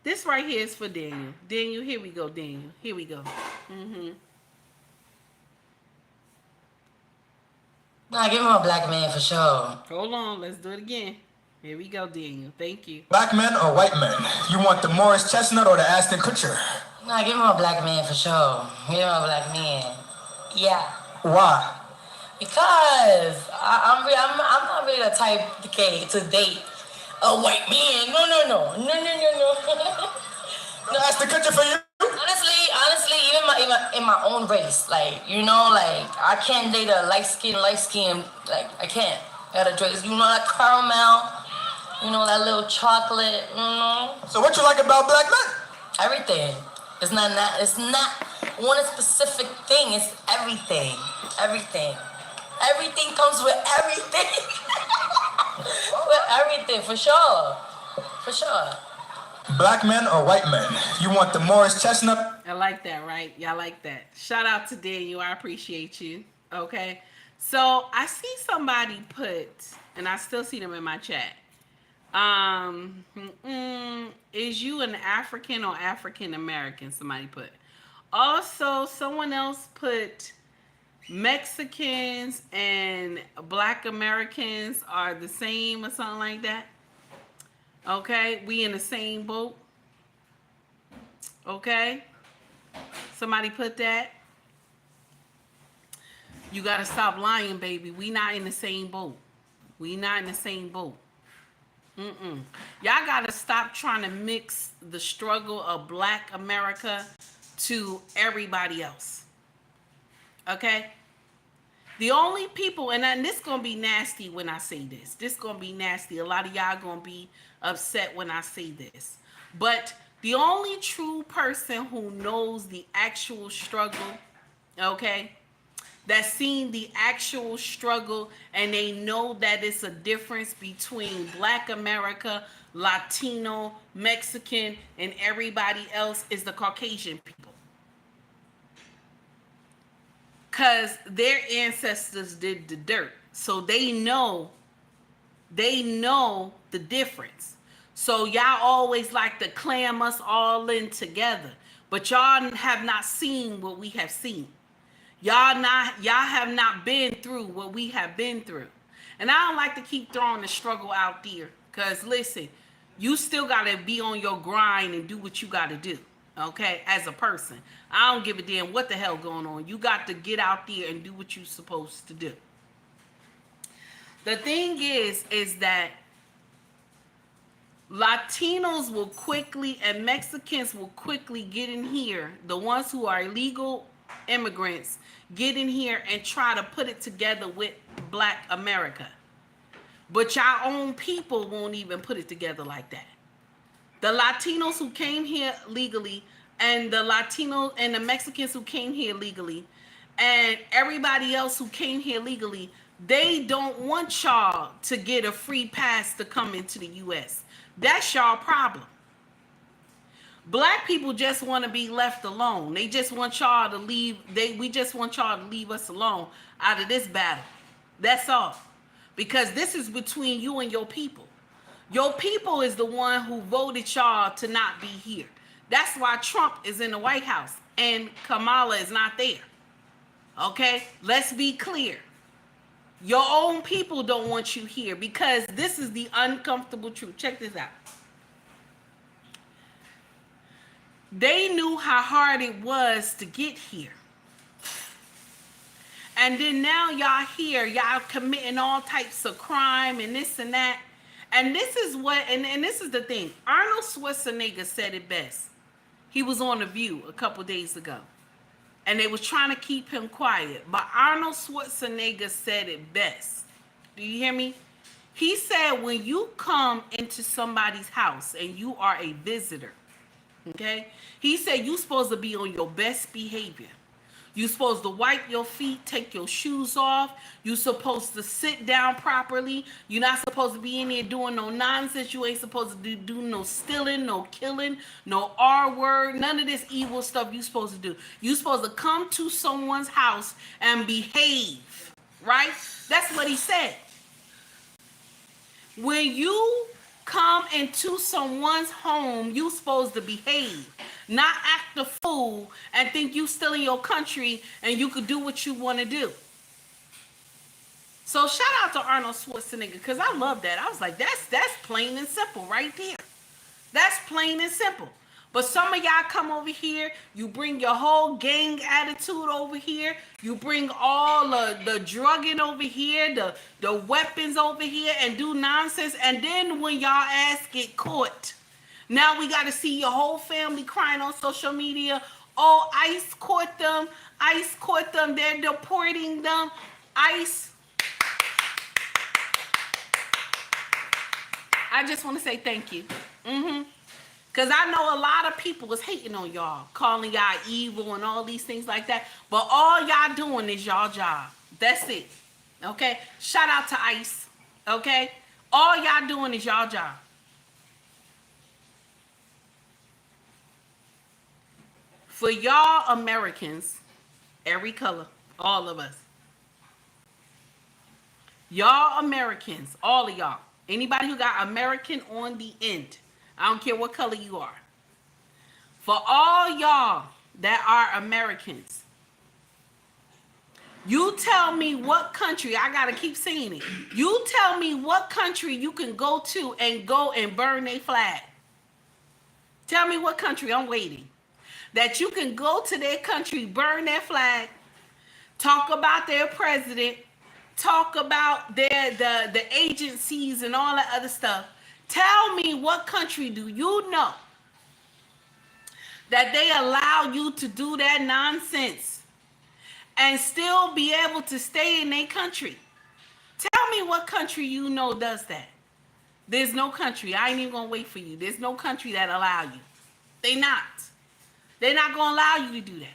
This right here is for Daniel. Daniel, here we go, Daniel. Here we go. Nah, give him a black man for sure. Hold on, let's do it again. Here we go, Daniel. Thank you. Black men or white men? You want the Morris Chestnut or the Ashton Kutcher? Nah, give him a black man for sure. Give him a black man. Yeah. Why? Because I'm not really the type to date a white man. No. The Ashton Kutcher for you? Honestly, even in my own race, like, you know, like, I can't date a light skin, like, I can't. Gotta dress, you know, that caramel, you know, that little chocolate, you know. So what you like about black men? Everything. It's not one specific thing. It's everything. Everything comes with everything. With everything, for sure. For sure. Black men or white men? You want the Morris Chestnut? I like that, right? Y'all like that. Shout out to Daniel. I appreciate you. Okay. So I see somebody put, and I still see them in my chat. Is you an African or African American? Somebody put. Also, someone else put Mexicans and Black Americans are the same or something like that. Okay, we in the same boat. Okay, somebody put that. You gotta stop lying, baby. We not in the same boat. We not in the same boat. Y'all gotta stop trying to mix the struggle of Black America to everybody else. Okay? The only people, and this gonna be nasty when I say this. This gonna be nasty. A lot of y'all gonna be upset when I say this. But the only true person who knows the actual struggle, okay, that's seen the actual struggle, and they know that it's a difference between Black America, Latino, Mexican, and everybody else is the Caucasian people. Because their ancestors did the dirt. So they know the difference. So y'all always like to clam us all in together. But y'all have not seen what we have seen. Y'all have not been through what we have been through. And I don't like to keep throwing the struggle out there. Because listen, you still got to be on your grind and do what you got to do. Okay, as a person. I don't give a damn what the hell going on. You got to get out there and do what you're supposed to do. The thing is that Latinos will quickly and Mexicans will quickly get in here. The ones who are illegal immigrants get in here and try to put it together with Black America. But y'all own people won't even put it together like that. The Latinos who came here legally, and the Latinos and the Mexicans who came here legally, and everybody else who came here legally, they don't want y'all to get a free pass to come into the U.S. That's y'all problem. Black people just want to be left alone. They just want y'all to leave. We just want y'all to leave us alone out of this battle. That's all. because this is between you and your people. Your people is the one who voted y'all to not be here. That's why Trump is in the White House and Kamala is not there. Okay? Let's be clear. Your own people don't want you here because this is the uncomfortable truth. Check this out. They knew how hard it was to get here. And then now y'all here, y'all committing all types of crime and this and that. And this is what, and this is the thing. Arnold Schwarzenegger said it best. He was on The View a couple days ago. And they was trying to keep him quiet. But Arnold Schwarzenegger said it best. Do you hear me? He said when you come into somebody's house and you are a visitor, okay? He said you're supposed to be on your best behavior. You're supposed to wipe your feet, take your shoes off. You're supposed to sit down properly. You're not supposed to be in there doing no nonsense. You ain't supposed to do no stealing, no killing, no R word, none of this evil stuff you're supposed to do. You're supposed to come to someone's house and behave, right? That's what he said. When you come into someone's home, you supposed to behave, not act a fool and think you still in your country and you could do what you want to do. So shout out to Arnold Schwarzenegger, because I love that. I was like, that's plain and simple right there. That's plain and simple. But some of y'all come over here, you bring your whole gang attitude over here, you bring all the drugging over here, the weapons over here, and do nonsense. And then when y'all ass get caught, now we got to see your whole family crying on social media. Oh, ICE caught them. ICE caught them. They're deporting them. ICE. I just want to say thank you. Because I know a lot of people is hating on y'all, calling y'all evil and all these things like that. But all y'all doing is y'all job. That's it. Okay? Shout out to ICE. Okay? All y'all doing is y'all job. For y'all Americans, every color, all of us. Y'all Americans, all of y'all. Anybody who got American on the end. I don't care what color you are. For all y'all that are Americans, you tell me what country, I gotta keep saying it. You tell me what country you can go to and go and burn their flag. Tell me what country, I'm waiting. That you can go to their country, burn their flag, talk about their president, talk about the agencies and all that other stuff. Tell me what country do you know that they allow you to do that nonsense and still be able to stay in their country? Tell me what country you know does that. There's no country. I ain't even gonna wait for you. There's no country that allow you. They not. They're not gonna allow you to do that.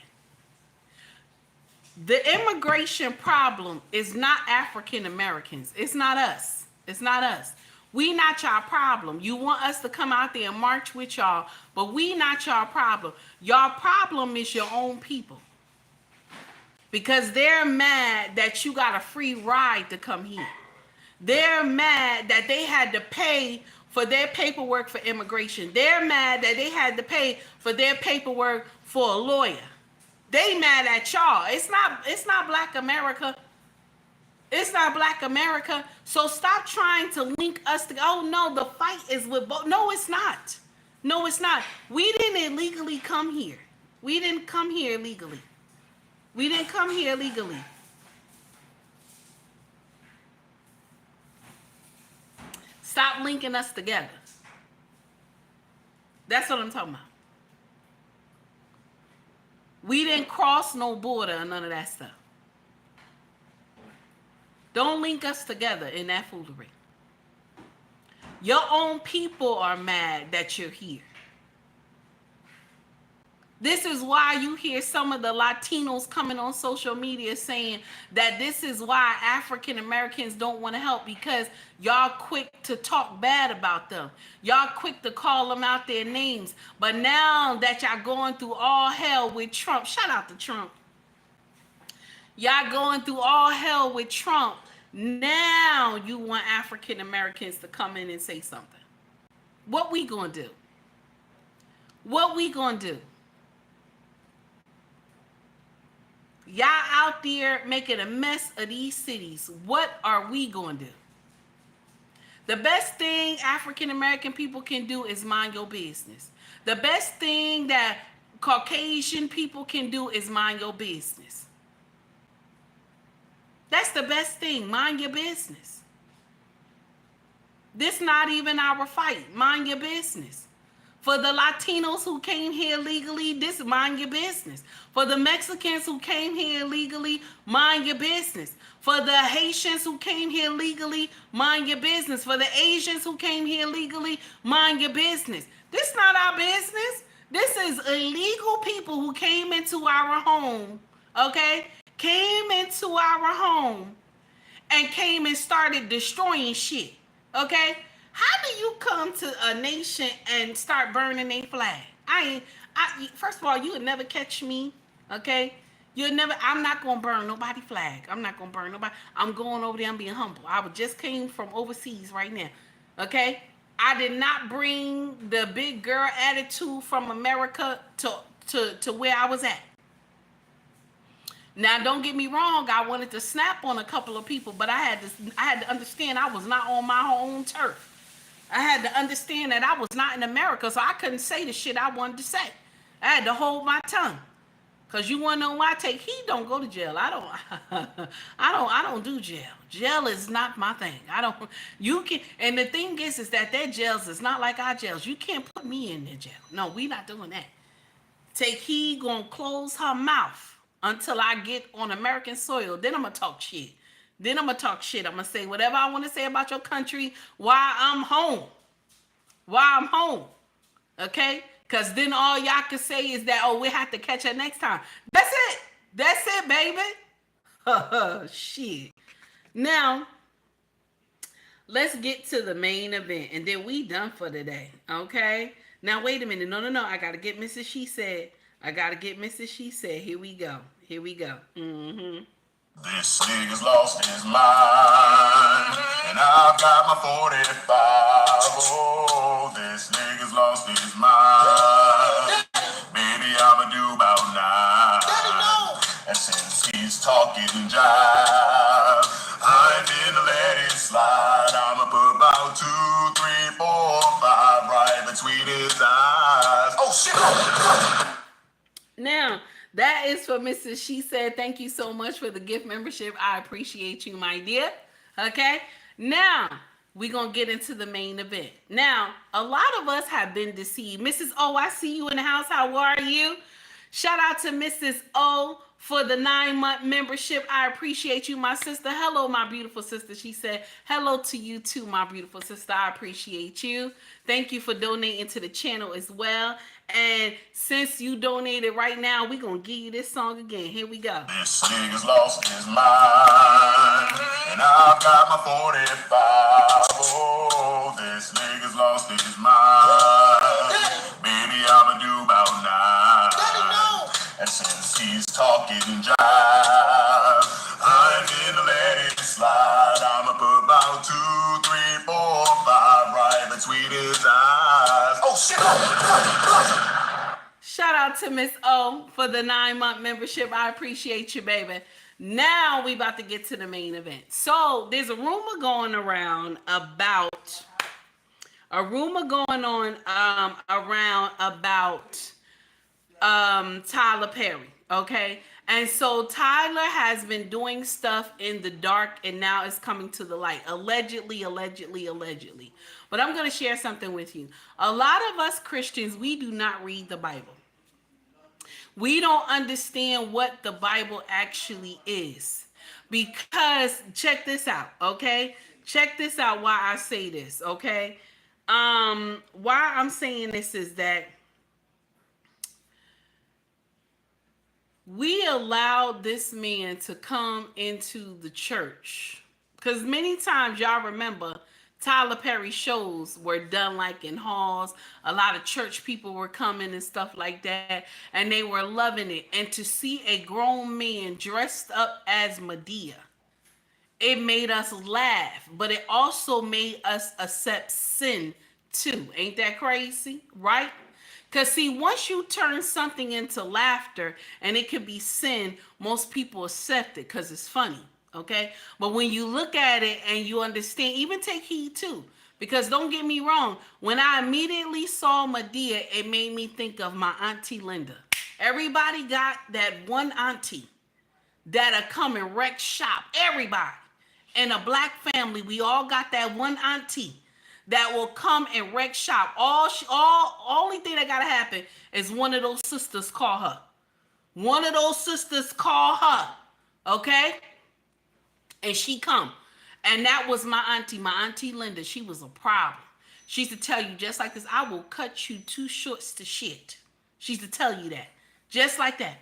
The immigration problem is not African Americans. It's not us. It's not us. We not y'all problem. You want us to come out there and march with y'all, but we not y'all problem. Y'all problem is your own people. Because they're mad that you got a free ride to come here. They're mad that they had to pay for their paperwork for immigration. They're mad that they had to pay for their paperwork for a lawyer. They mad at y'all. It's not Black America. It's not Black America. So stop trying to link us to, oh no, the fight is with both. No, it's not. No, it's not. We didn't illegally come here. We didn't come here illegally. We didn't come here illegally. Stop linking us together. That's what I'm talking about. We didn't cross no border or none of that stuff. Don't link us together in that foolery. Your own people are mad that you're here. This is why you hear some of the Latinos coming on social media saying that this is why African Americans don't want to help, because y'all quick to talk bad about them. Y'all quick to call them out their names. But now that y'all going through all hell with Trump, shout out to Trump. Y'all going through all hell with Trump. Now you want African Americans to come in and say something. What we gonna do? What we gonna do? Y'all out there making a mess of these cities. What are we gonna do? The best thing African American people can do is mind your business. The best thing that Caucasian people can do is mind your business. That's the best thing. Mind your business. This not even our fight. Mind your business. For the Latinos who came here legally, this mind your business. For the Mexicans who came here legally, mind your business. For the Haitians who came here legally, mind your business. For the Asians who came here legally, mind your business. This not our business. This is illegal people who came into our home, okay? Came into our home and came and started destroying shit, okay? How do you come to a nation and start burning their flag? First of all, you would never catch me, okay? I'm not gonna burn nobody's flag. I'm not gonna burn nobody. I'm going over there, I'm being humble. I just came from overseas right now, okay? I did not bring the big girl attitude from America to where I was at. Now, don't get me wrong. I wanted to snap on a couple of people, but I had to understand I was not on my own turf. I had to understand that I was not in America, so I couldn't say the shit I wanted to say. I had to hold my tongue. Cause you wanna know why? Take heed. Don't go to jail. I don't do jail. Jail is not my thing. You can. And the thing is that their jails is not like our jails. You can't put me in their jail. No, we not doing that. Take heed. Gonna close her mouth until I get on American soil. Then I'm gonna talk shit. I'm gonna say whatever I want to say about your country while I'm home. Okay? Because then all y'all can say is that, oh, we have to catch her next time. That's it, baby. Shit. Now, let's get to the main event. And then we done for today. Okay? Now, wait a minute. No. I got to get Mrs. She Said. Here we go. Mm-hmm. This nigga's lost his mind, and I've got my 45. Oh, this nigga's lost his mind. Baby, I'ma do about 9. And since he's talking jive, I ain't finna let it slide. I'ma put about 2, 3, 4, 5 right between his eyes. Oh shit! Now, that is for Mrs. She Said. Thank you so much for the gift membership. I appreciate you, my dear. Okay? Now, we're going to get into the main event. Now, a lot of us have been deceived. Mrs. O, I see you in the house. How are you? Shout out to Mrs. O for the 9-month membership. I appreciate you, my sister. Hello, my beautiful sister. She said, hello to you too, my beautiful sister. I appreciate you. Thank you for donating to the channel as well. And since you donated right now, we're going to give you this song again. Here we go. This nigga's lost his mind, and I've got my 45. Oh, this nigga's lost his mind. Baby, I'ma do about 9. And since he's talking jive, I ain't finna let it slide. I'ma put about 2, 3, 4, 5 right between his eyes. Oh shit! Shout out to Miss O for the 9-month membership. I appreciate you, baby. Now we about to get to the main event. So there's a rumor going around about Tyler Perry, okay? And so Tyler has been doing stuff in the dark and now it's coming to the light. Allegedly. But I'm going to share something with you. A lot of us Christians, we do not read the Bible. We don't understand what the Bible actually is. Because, check this out, okay? Check this out why I say this, okay? Why I'm saying this is that we allowed this man to come into the church. Because many times, y'all remember, Tyler Perry shows were done like in halls. A lot of church people were coming and stuff like that. And they were loving it. And to see a grown man dressed up as Medea it made us laugh, but it also made us accept sin too. Ain't that crazy? Right? Because see, once you turn something into laughter and it could be sin, most people accept it because it's funny. Okay? But when you look at it and you understand, even take heed too. Because don't get me wrong, when I immediately saw Madea, it made me think of my auntie Linda. Everybody got that one auntie that'll come and wreck shop. Everybody. In a black family, we all got that one auntie that will come and wreck shop. Only thing that gotta happen is one of those sisters call her. One of those sisters call her. Okay? And she come. And that was my auntie Linda. She was a problem. She used to tell you just like this, I will cut you 2 shorts to shit. She used to tell you that. Just like that.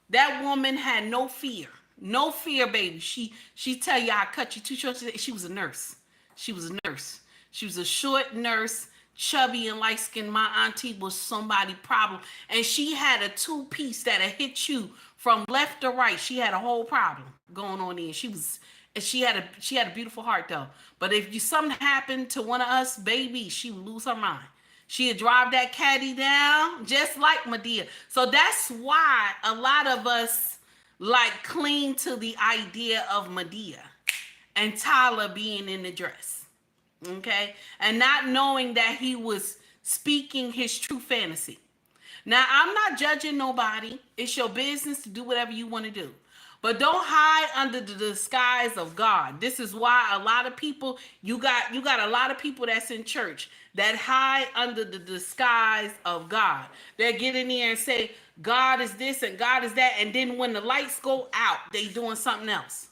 That woman had no fear. No fear, baby. She tell you I cut you 2 shorts to shit. She was a nurse. She was a nurse. She was a short nurse, chubby and light-skinned. My auntie was somebody problem. And she had a 2-piece that'll hit you from left to right. She had a whole problem going on there. She had a beautiful heart though. But if something happened to one of us, baby, she would lose her mind. She'd drive that caddy down just like Madea. So that's why a lot of us like cling to the idea of Madea and Tyler being in the dress. Okay? And not knowing that he was speaking his true fantasy. Now, I'm not judging nobody. It's your business to do whatever you want to do. But don't hide under the disguise of God. This is why a lot of people, you got a lot of people that's in church that hide under the disguise of God. They get in there and say, God is this and God is that. And then when the lights go out, they doing something else.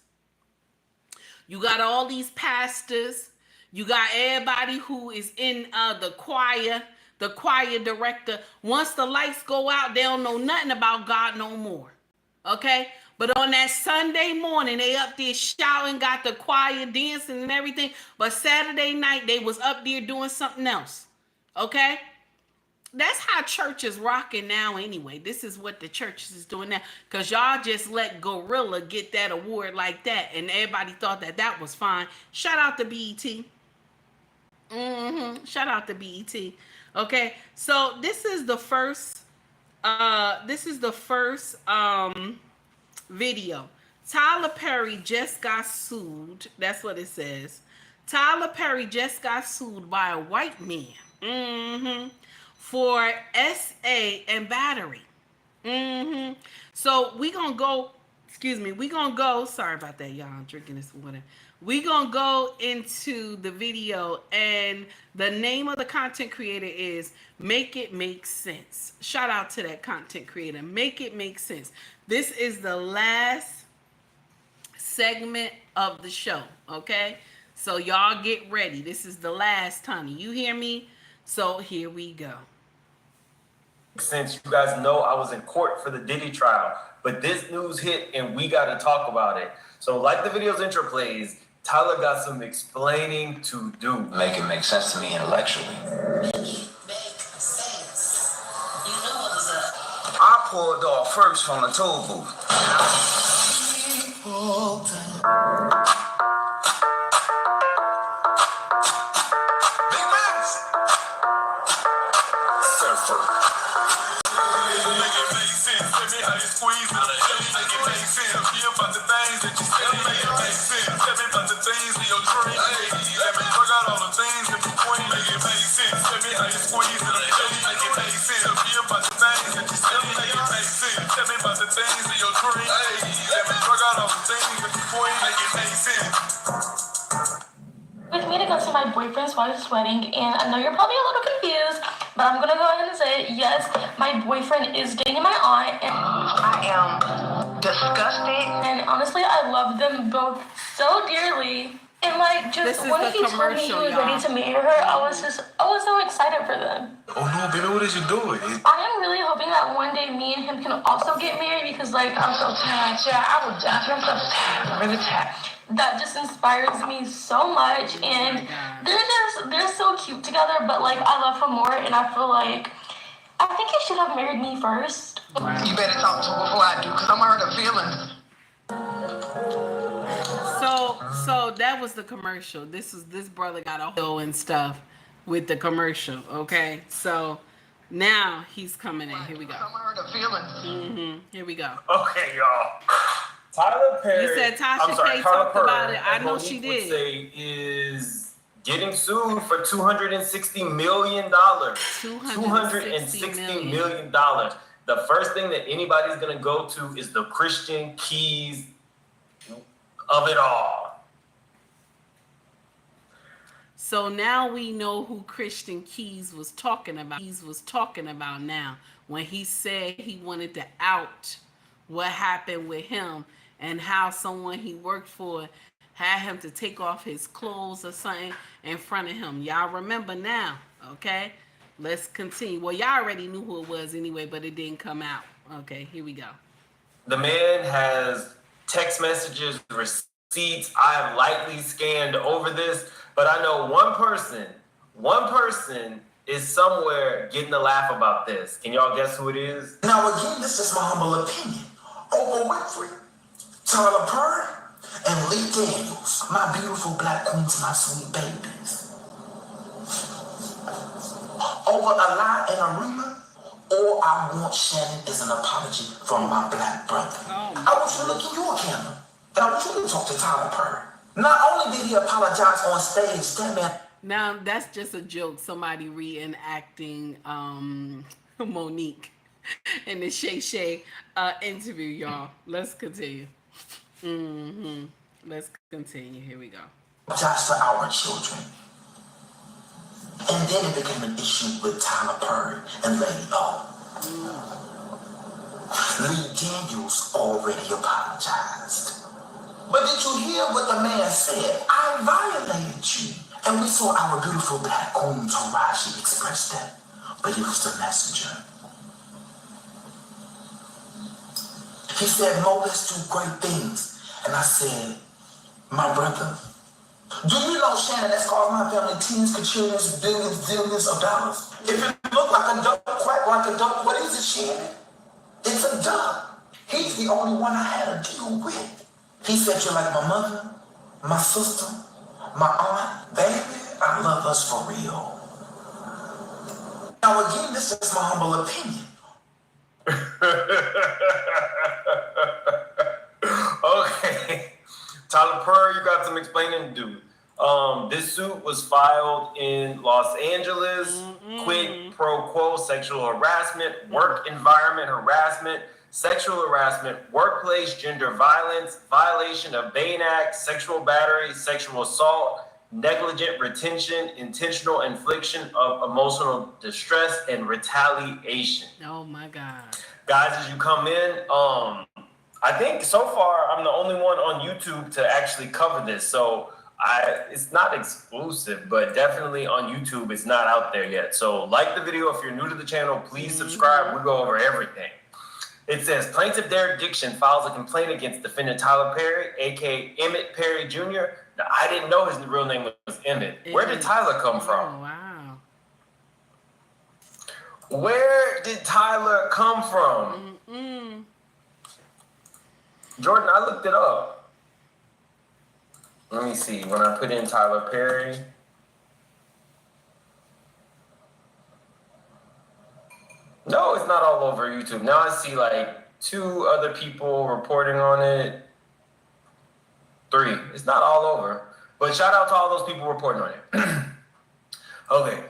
You got all these pastors. You got everybody who is in the choir director. Once the lights go out, they don't know nothing about God no more. Okay? But on that Sunday morning, they up there shouting, got the choir dancing and everything. But Saturday night, they was up there doing something else. Okay? That's how church is rocking now anyway. This is what the church is doing now. Because y'all just let Gorilla get that award like that. And everybody thought that was fine. Shout out to BET. Shout out to BET. Okay? So this is the first video. Tyler Perry just got sued. That's what it says. Tyler Perry just got sued by a white man for SA and battery. So we gonna go, sorry about that, y'all. I'm drinking this water. We gonna go into the video, and the name of the content creator is Make It Make Sense. Shout out to that content creator. Make It Make Sense. This is the last segment of the show, okay? So y'all get ready. This is the last, honey. You hear me? So here we go. Since you guys know I was in court for the Diddy trial, but this news hit and we got to talk about it. So like the video's intro plays, Tyler got some explaining to do. Make it make sense to me intellectually. I pulled off first from the toll booth. With me to go to my boyfriend's wife's wedding, and I know you're probably a little confused, but I'm gonna go ahead and say, yes, my boyfriend is dating my aunt, and I am disgusted. And honestly, I love them both so dearly. And like, just when he told me he was ready to marry her, I was so excited for them. Oh no, baby, what is you doing? I am really hoping that one day me and him can also get married, because like, I'm so tired, yeah, I would die. I'm so tired, I'm really tired. That just inspires me so much, and they're so cute together, but like, I love him more, and I feel like, I think he should have married me first. You better talk to him before I do, because I'm hurt her feelings. So that was the commercial. This brother got a whole and stuff with the commercial. Okay, so now he's coming in. Here we go. Here we go. Okay, y'all. Tyler Perry. You said Tasha K talked about it. I know she did. Say is getting sued for $260 million. $260 million. The first thing that anybody's gonna go to is the Christian keys of it all. So now we know who Christian Keys was talking about. Now when he said he wanted to out what happened with him and how someone he worked for had him to take off his clothes or something in front of him. Y'all remember now, okay? Let's continue. Well, y'all already knew who it was anyway, but it didn't come out. Okay, here we go. The man has text messages, receipts. I have lightly scanned over this, but I know one person is somewhere getting a laugh about this. Can y'all guess who it is? Now again, this is my humble opinion. Oprah Winfrey, Tyler Perry, and Lee Daniels, my beautiful black queens, my sweet babies. Over a lie in a rumor, all I want, Shannon, is an apology from my black brother. I want you to look in your camera, and I want you to talk to Tyler Perry. Not only did he apologize on stage, that man... Now, that's just a joke. Somebody reenacting Monique in the Shay Shay interview, y'all. Let's continue. Let's continue. Here we go. Just for our children. And then it became an issue with Tyler Perry and Lady O. Lee Daniels already apologized. But did you hear what the man said? I violated you. And we saw our beautiful black queen Taraji express that. But it was the messenger. He said, Mo, let's do great things. And I said, my brother, do you know, Shannon, that's cost my family tens, quadrillions, billions, zillions of dollars? If it looked like a duck, quack like a duck, what is it, Shannon? It's a duck. He's the only one I had to deal with. He said, you're like my mother, my sister, my aunt, baby, I love us for real. Now again, this is my humble opinion. Okay. Tyler Perry, you got some explaining to do. This suit was filed in Los Angeles. Quid pro quo, sexual harassment, work environment harassment, sexual harassment, workplace gender violence, violation of Bain Act, sexual battery, sexual assault, negligent retention, intentional infliction of emotional distress, and retaliation. Oh my God. Guys, as you come in, I think so far I'm the only one on YouTube to actually cover this. So it's not exclusive, but definitely on YouTube, it's not out there yet. So like the video. If you're new to the channel, please subscribe. We go over everything. It says, plaintiff Derek Dixon files a complaint against defendant Tyler Perry, a.k.a. Emmett Perry Jr. Now, I didn't know his real name was Emmett. Where did Tyler come from? Oh, wow. Where did Tyler come from? Jordan, I looked it up. Let me see. When I put in Tyler Perry. No, it's not all over YouTube. Now I see like 2 other people reporting on it. 3. It's not all over. But shout out to all those people reporting on it. Okay.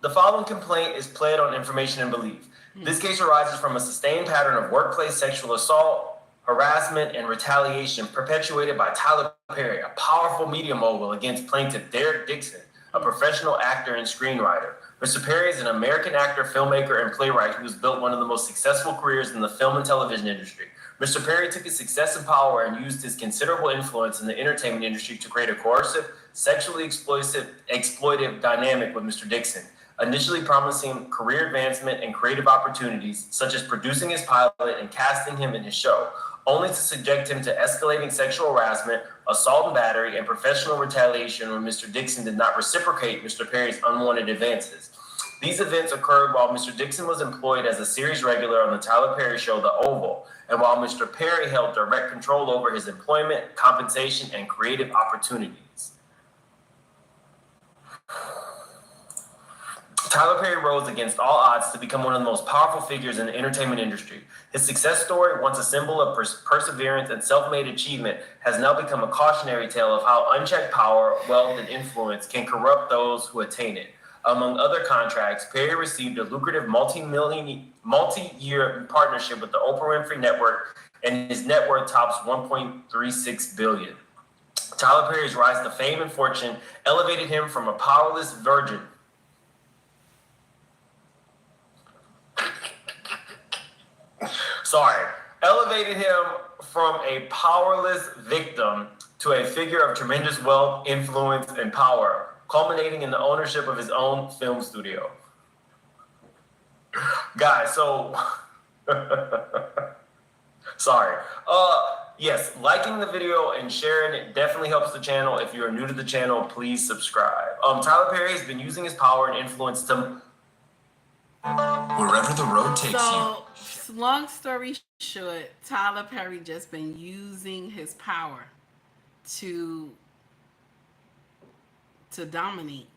The following complaint is pled on information and belief. This case arises from a sustained pattern of workplace sexual assault, harassment, and retaliation perpetuated by Tyler Perry, a powerful media mogul, against plaintiff Derek Dixon, a professional actor and screenwriter. Mr. Perry is an American actor, filmmaker, and playwright who has built one of the most successful careers in the film and television industry. Mr. Perry took his success and power and used his considerable influence in the entertainment industry to create a coercive, sexually exploitive dynamic with Mr. Dixon, initially promising career advancement and creative opportunities, such as producing his pilot and casting him in his show, only to subject him to escalating sexual harassment, assault and battery, and professional retaliation when Mr. Dixon did not reciprocate Mr. Perry's unwanted advances. These events occurred while Mr. Dixon was employed as a series regular on the Tyler Perry show, The Oval, and while Mr. Perry held direct control over his employment, compensation, and creative opportunities. Tyler Perry rose against all odds to become one of the most powerful figures in the entertainment industry. His success story, once a symbol of perseverance and self-made achievement, has now become a cautionary tale of how unchecked power, wealth, and influence can corrupt those who attain it. Among other contracts, Perry received a lucrative multi-year partnership with the Oprah Winfrey Network, and his net worth tops $1.36 billion. Tyler Perry's rise to fame and fortune elevated him from a powerless virgin elevated him from a powerless victim to a figure of tremendous wealth, influence, and power, culminating in the ownership of his own film studio. Guys, so sorry. Yes, liking the video and sharing it definitely helps the channel. If you're new to the channel, please subscribe. Tyler Perry has been using his power and influence to wherever the road takes you. Long story short, Tyler Perry just been using his power to dominate,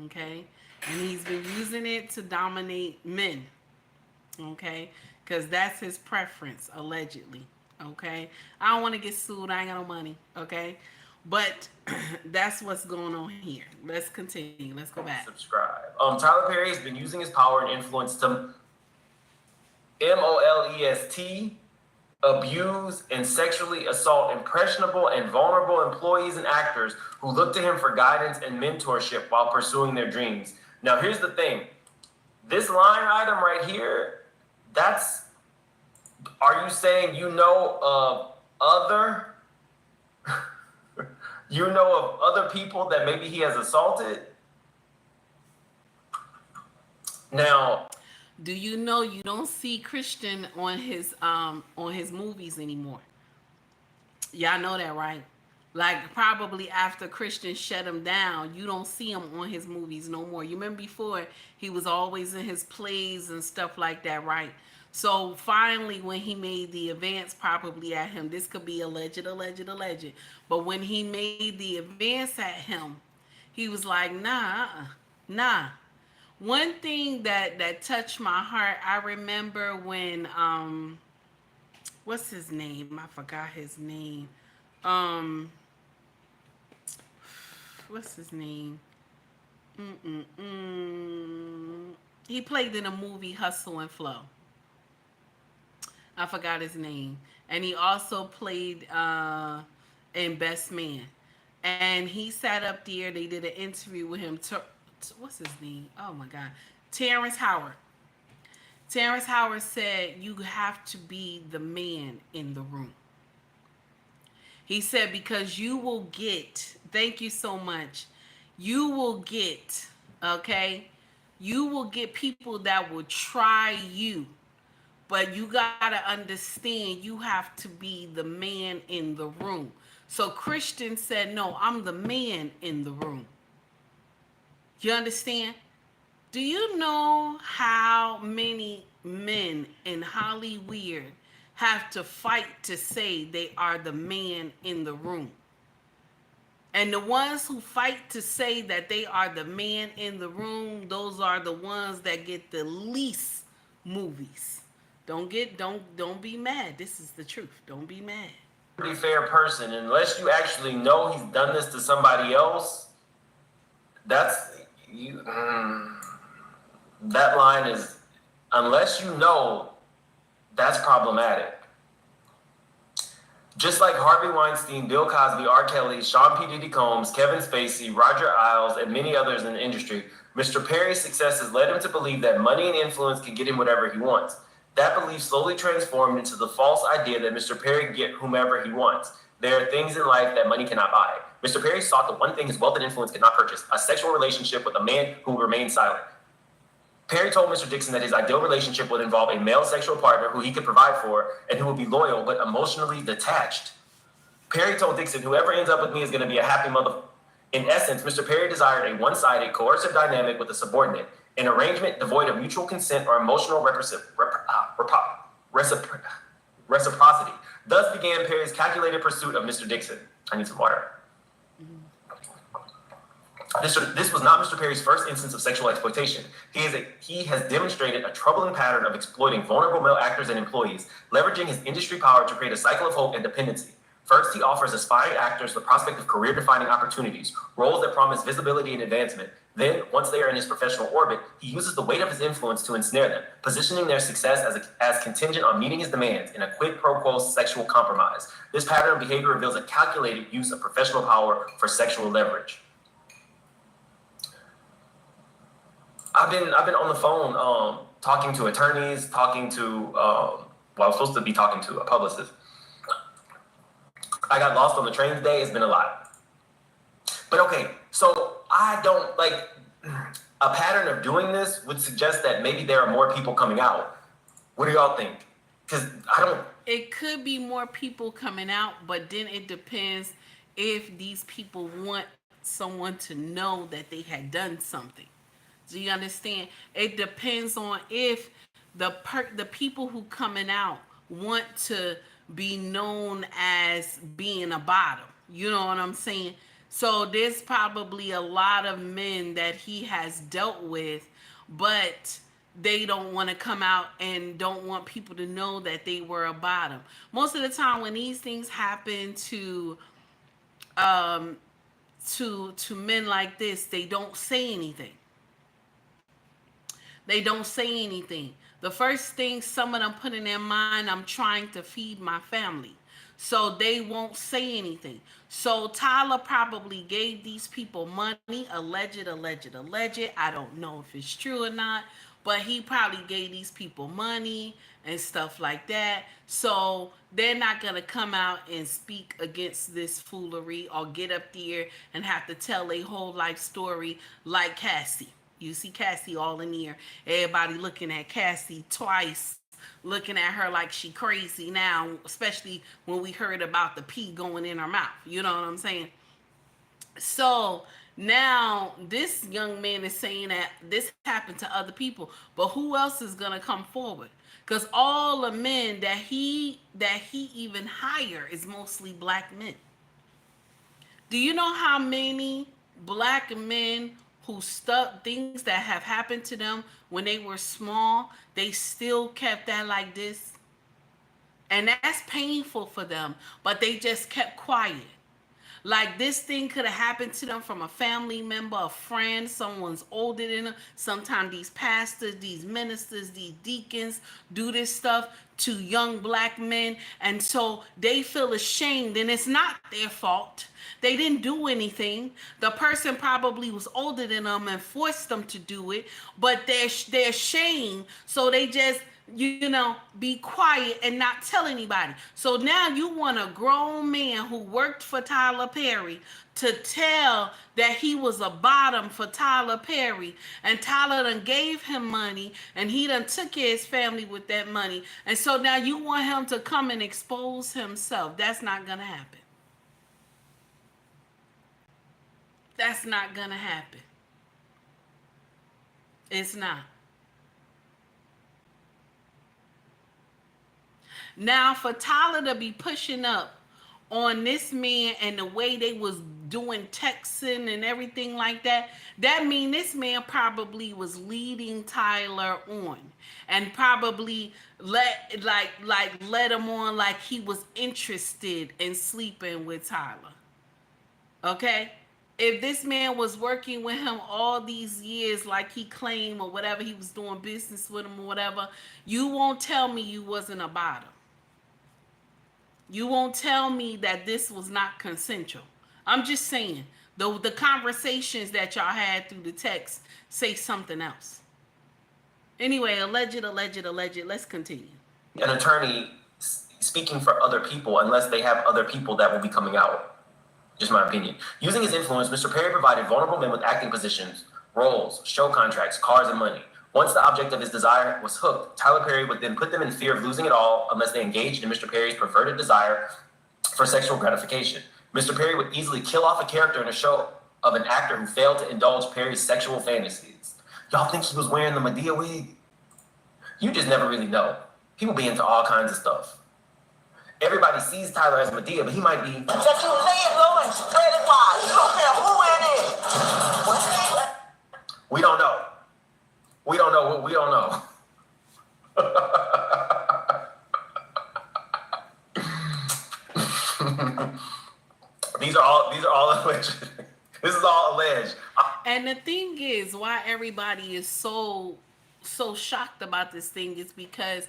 okay? And he's been using it to dominate men, okay? Because that's his preference, allegedly, okay? I don't want to get sued. I ain't got no money, okay? But that's what's going on here. Let's continue. Let's go back. Subscribe. Tyler Perry has been using his power and influence to molest, abuse, and sexually assault impressionable and vulnerable employees and actors who look to him for guidance and mentorship while pursuing their dreams. Now, here's the thing. This line item right here, are you saying you know of other people that maybe he has assaulted? Now, do you know you don't see Christian on his movies anymore? Y'all know that, right? Like, probably after Christian shut him down, you don't see him on his movies no more. You remember before, he was always in his plays and stuff like that, right? So finally, when he made the advance probably at him, this could be alleged, but when he made the advance at him, he was like, nah. One thing that touched my heart, I remember when, what's his name? I forgot his name. What's his name? He played in a movie, Hustle and Flow. I forgot his name. And he also played in Best Man. And he sat up there, they did an interview with him. What's his name? Oh my God. Terrence Howard. Terrence Howard said, you have to be the man in the room. He said, because you will get, thank you so much, you will get, okay, you will get people that will try you, but you got to understand you have to be the man in the room. So Christian said, no, I'm the man in the room. You understand? Do you know how many men in Hollywood have to fight to say they are the man in the room? And the ones who fight to say that they are the man in the room, those are the ones that get the least movies. Don't be mad. This is the truth. Don't be mad. Pretty fair person, unless you actually know he's done this to somebody else. That line is, unless you know, that's problematic. Just like Harvey Weinstein, Bill Cosby, R. Kelly, Sean P. Diddy Combs, Kevin Spacey, Roger Ailes, and many others in the industry, Mr. Perry's success has led him to believe that money and influence can get him whatever he wants. That belief slowly transformed into the false idea that Mr. Perry can get whomever he wants. There are things in life that money cannot buy. Mr. Perry sought the one thing his wealth and influence could not purchase, a sexual relationship with a man who would remain silent. Perry told Mr. Dixon that his ideal relationship would involve a male sexual partner who he could provide for and who would be loyal but emotionally detached. Perry told Dixon, whoever ends up with me is going to be a happy mother. In essence, Mr. Perry desired a one-sided, coercive dynamic with a subordinate, an arrangement devoid of mutual consent or emotional reciprocity. Thus began Perry's calculated pursuit of Mr. Dixon. I need some water. This was not Mr. Perry's first instance of sexual exploitation. He has demonstrated a troubling pattern of exploiting vulnerable male actors and employees, leveraging his industry power to create a cycle of hope and dependency. First, he offers aspiring actors the prospect of career-defining opportunities, roles that promise visibility and advancement. Then, once they are in his professional orbit, he uses the weight of his influence to ensnare them, positioning their success as contingent on meeting his demands in a quid pro quo sexual compromise. This pattern of behavior reveals a calculated use of professional power for sexual leverage. I've been on the phone talking to attorneys, talking to I was supposed to be talking to a publicist. I got lost on the train today. It's been a lot. But okay, so I don't like a pattern of doing this would suggest that maybe there are more people coming out. What do y'all think? Because I don't. It could be more people coming out, but then it depends if these people want someone to know that they had done something. Do you understand? It depends on if the people who coming out want to be known as being a bottom. You know what I'm saying? So there's probably a lot of men that he has dealt with, but they don't want to come out and don't want people to know that they were a bottom. Most of the time when these things happen to men like this, they don't say anything. They don't say anything. The first thing some of them put in their mind, I'm trying to feed my family. So they won't say anything. So Tyler probably gave these people money, alleged. I don't know if it's true or not, but he probably gave these people money and stuff like that. So they're not going to come out and speak against this foolery or get up there and have to tell a whole life story like Cassie. You see Cassie all in here. Everybody looking at Cassie twice, looking at her like she crazy now, especially when we heard about the pee going in her mouth. You know what I'm saying? So now this young man is saying that this happened to other people, but who else is going to come forward? Because all the men that he even hire is mostly black men. Do you know how many black men who stuck things that have happened to them when they were small, they still kept that like this? And that's painful for them, but they just kept quiet. Like this thing could have happened to them from a family member, a friend, someone's older than them. Sometimes these pastors, these ministers, these deacons do this stuff to young black men. And so they feel ashamed, and it's not their fault. They didn't do anything. The person probably was older than them and forced them to do it, but they're ashamed. So they just, be quiet and not tell anybody. So now you want a grown man who worked for Tyler Perry to tell that he was a bottom for Tyler Perry, and Tyler done gave him money and he done took care of his family with that money. And so now you want him to come and expose himself. That's not going to happen. That's not going to happen. It's not. Now, for Tyler to be pushing up on this man and the way they was doing texting and everything like that, that mean this man probably was leading Tyler on and probably let him on like he was interested in sleeping with Tyler. Okay? If this man was working with him all these years like he claimed or whatever, he was doing business with him or whatever, you won't tell me you wasn't a bottom. You won't tell me that this was not consensual. I'm just saying, the conversations that y'all had through the text say something else. Anyway, alleged. Let's continue. An attorney speaking for other people unless they have other people that will be coming out. Just my opinion. Using his influence, Mr. Perry provided vulnerable men with acting positions, roles, show contracts, cars, and money. Once the object of his desire was hooked, Tyler Perry would then put them in fear of losing it all unless they engaged in Mr. Perry's perverted desire for sexual gratification. Mr. Perry would easily kill off a character in a show of an actor who failed to indulge Perry's sexual fantasies. Y'all think he was wearing the Medea wig? You just never really know. People be into all kinds of stuff. everybody sees Tyler as Medea, but he might be. Just you lay it low and spread it wide. You don't care who it is. We don't know. We don't know what we don't know. These are all alleged. This is all alleged. And the thing is, why everybody is so shocked about this thing is because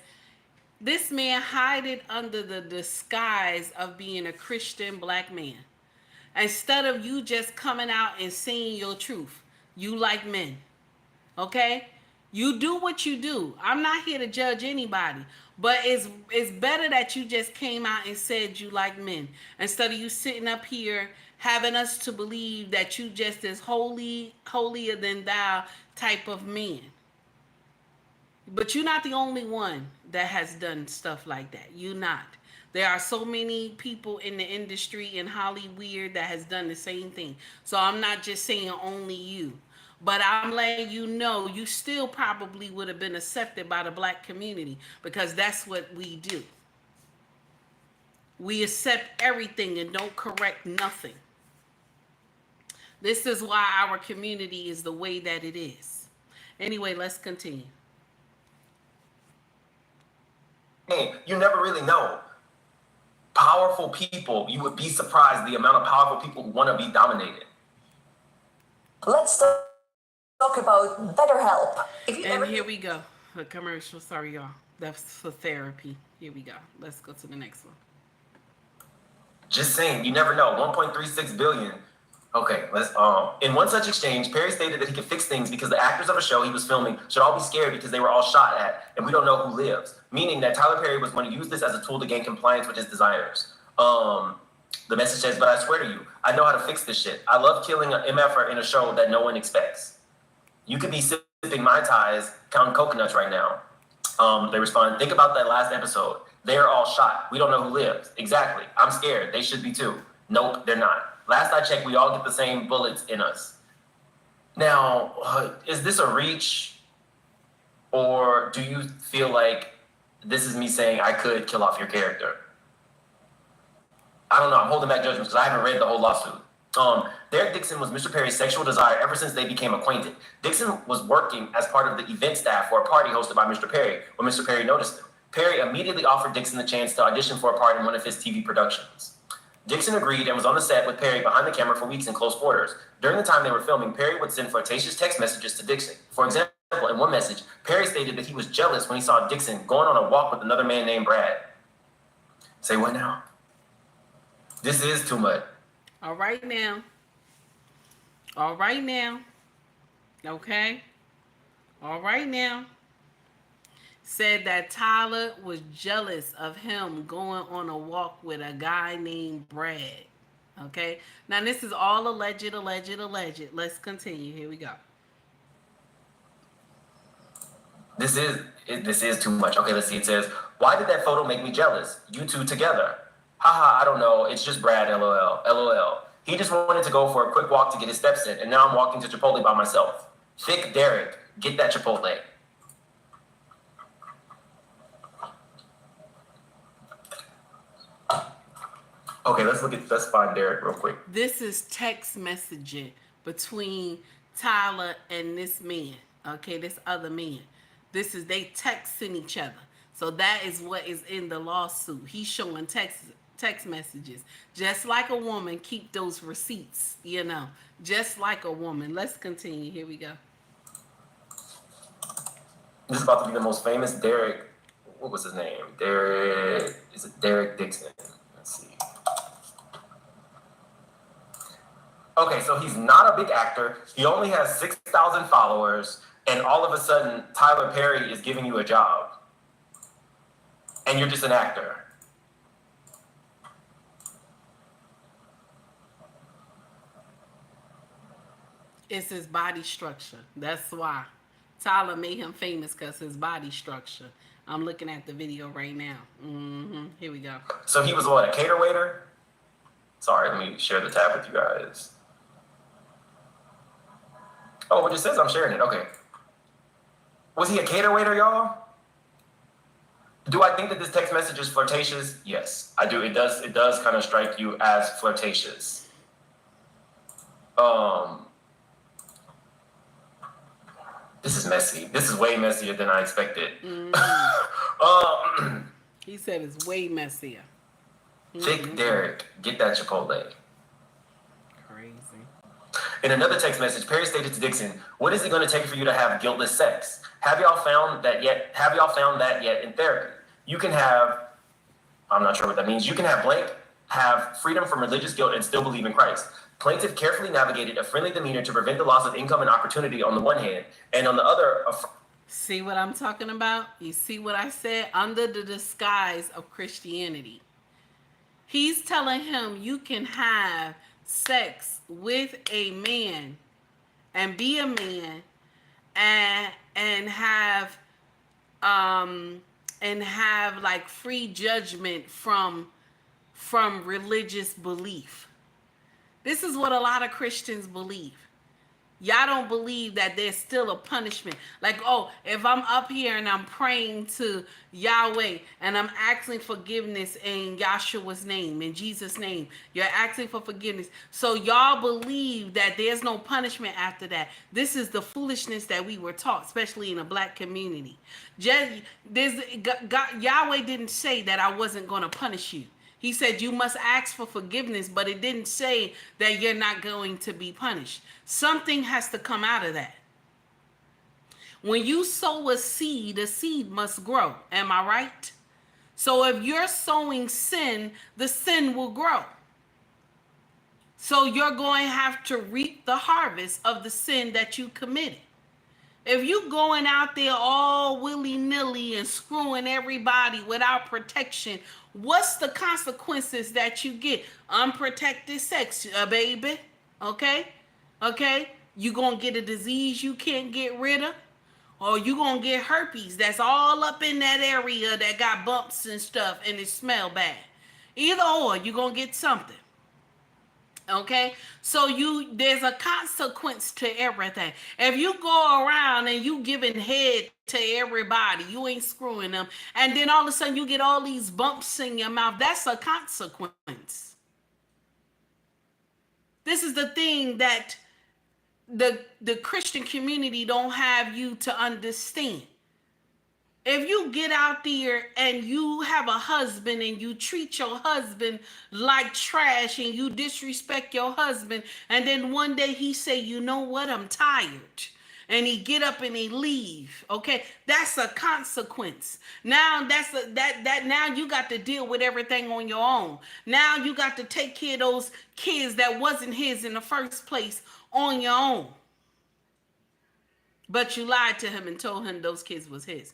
this man hid it under the disguise of being a Christian black man. Instead of you just coming out and saying your truth, you like men. Okay? You do what you do. I'm not here to judge anybody, but it's better that you just came out and said you like men instead of you sitting up here having us to believe that you just as holier than thou type of man. But you're not the only one that has done stuff like that. You're not. There are so many people in the industry in Hollywood that has done the same thing. So I'm not just saying only you. But I'm letting you know you still probably would have been accepted by the black community because that's what we do. We accept everything and don't correct nothing. This is why our community is the way that it is. Anyway, let's continue. Hey, you never really know. Powerful people, you would be surprised the amount of powerful people who want to be dominated. Let's talk about BetterHelp. And here we go. A commercial. Sorry, y'all. That's for therapy. Here we go. Let's go to the next one. Just saying, you never know. 1.36 billion. Okay, let's in one such exchange, Perry stated that he could fix things because the actors of a show he was filming should all be scared because they were all shot at, and we don't know who lives. Meaning that Tyler Perry was going to use this as a tool to gain compliance with his desires. The message says, but I swear to you, I know how to fix this shit. I love killing an MFer in a show that no one expects. You could be sipping Mai Tais, counting coconuts right now. They respond, think about that last episode. They're all shot. We don't know who lives. Exactly. I'm scared. They should be too. Nope, they're not. Last I checked, we all get the same bullets in us. Now, is this a reach? Or do you feel like this is me saying I could kill off your character? I don't know. I'm holding back judgments because I haven't read the whole lawsuit. Derek Dixon was Mr. Perry's sexual desire ever since they became acquainted. Dixon was working as part of the event staff for a party hosted by Mr. Perry when Mr. Perry noticed him. Perry immediately offered Dixon the chance to audition for a part in one of his TV productions. Dixon agreed and was on the set with Perry behind the camera for weeks in close quarters. During the time they were filming, Perry would send flirtatious text messages to Dixon. For example, in one message, Perry stated that he was jealous when he saw Dixon going on a walk with another man named Brad. Say what now? This is too much. All right now. All right now. Okay. All right now. Said that Tyler was jealous of him going on a walk with a guy named Brad. Okay. Now this is all alleged. Let's continue. Here we go. This is too much. Okay, let's see. It says, why did that photo make me jealous? You two together. Haha, I don't know. It's just Brad, LOL. LOL. He just wanted to go for a quick walk to get his steps in, and now I'm walking to Chipotle by myself. Thick Derek, get that Chipotle. Okay, let's find Derek real quick. This is text messaging between Tyler and this man. Okay, this other man. They texting each other. So that is what is in the lawsuit. He's showing text messages. Just like a woman, keep those receipts, just like a woman. Let's continue. Here we go. This is about to be the most famous Derek. What was his name? Derek Dixon? Let's see. Okay, so he's not a big actor. He only has 6,000 followers, and all of a sudden, Tyler Perry is giving you a job. And you're just an actor. It's his body structure. That's why. Tyler made him famous because his body structure. I'm looking at the video right now. Here we go. So he was what, a cater waiter? Sorry, let me share the tab with you guys. Oh, it just says I'm sharing it. Okay. Was he a cater waiter, y'all? Do I think that this text message is flirtatious? Yes, I do. It does kind of strike you as flirtatious. This is messy. This is way messier than I expected. He said it's way messier. Thick Derek, get that Chipotle. Crazy. In another text message, Perry stated to Dixon, "What is it going to take for you to have guiltless sex? Have y'all found that yet in therapy? You can have," I'm not sure what that means, "you can have blank, have freedom from religious guilt and still believe in Christ." Plaintiff carefully navigated a friendly demeanor to prevent the loss of income and opportunity on the one hand, and on the other, see what I'm talking about? You see what I said? Under the disguise of Christianity. He's telling him you can have sex with a man and be a man and have like free judgment from religious belief. This is what a lot of Christians believe. Y'all don't believe that there's still a punishment. Like, oh, if I'm up here and I'm praying to Yahweh and I'm asking forgiveness in Yahshua's name, in Jesus' name, you're asking for forgiveness. So y'all believe that there's no punishment after that. This is the foolishness that we were taught, especially in the black community. Yahweh didn't say that I wasn't going to punish you. He said you must ask for forgiveness, but it didn't say that you're not going to be punished. Something has to come out of that. When you sow a seed must grow. Am I right? So if you're sowing sin, the sin will grow. So you're going to have to reap the harvest of the sin that you committed. If you going out there all willy-nilly and screwing everybody without protection, what's the consequences that you get? Unprotected sex, baby. Okay? You gonna get a disease you can't get rid of? Or you gonna get herpes that's all up in that area that got bumps and stuff and it smell bad. Either or, you gonna get something. Okay, so there's a consequence to everything. If you go around and you giving head to everybody, you ain't screwing them, and then all of a sudden you get all these bumps in your mouth, that's a consequence. This is the thing that the Christian community don't have you to understand. If you get out there and you have a husband and you treat your husband like trash and you disrespect your husband, and then one day he say, you know what, I'm tired, and he get up and he leave, okay, that's a consequence. Now now you got to deal with everything on your own. Now you got to take care of those kids that wasn't his in the first place on your own. But you lied to him and told him those kids was his.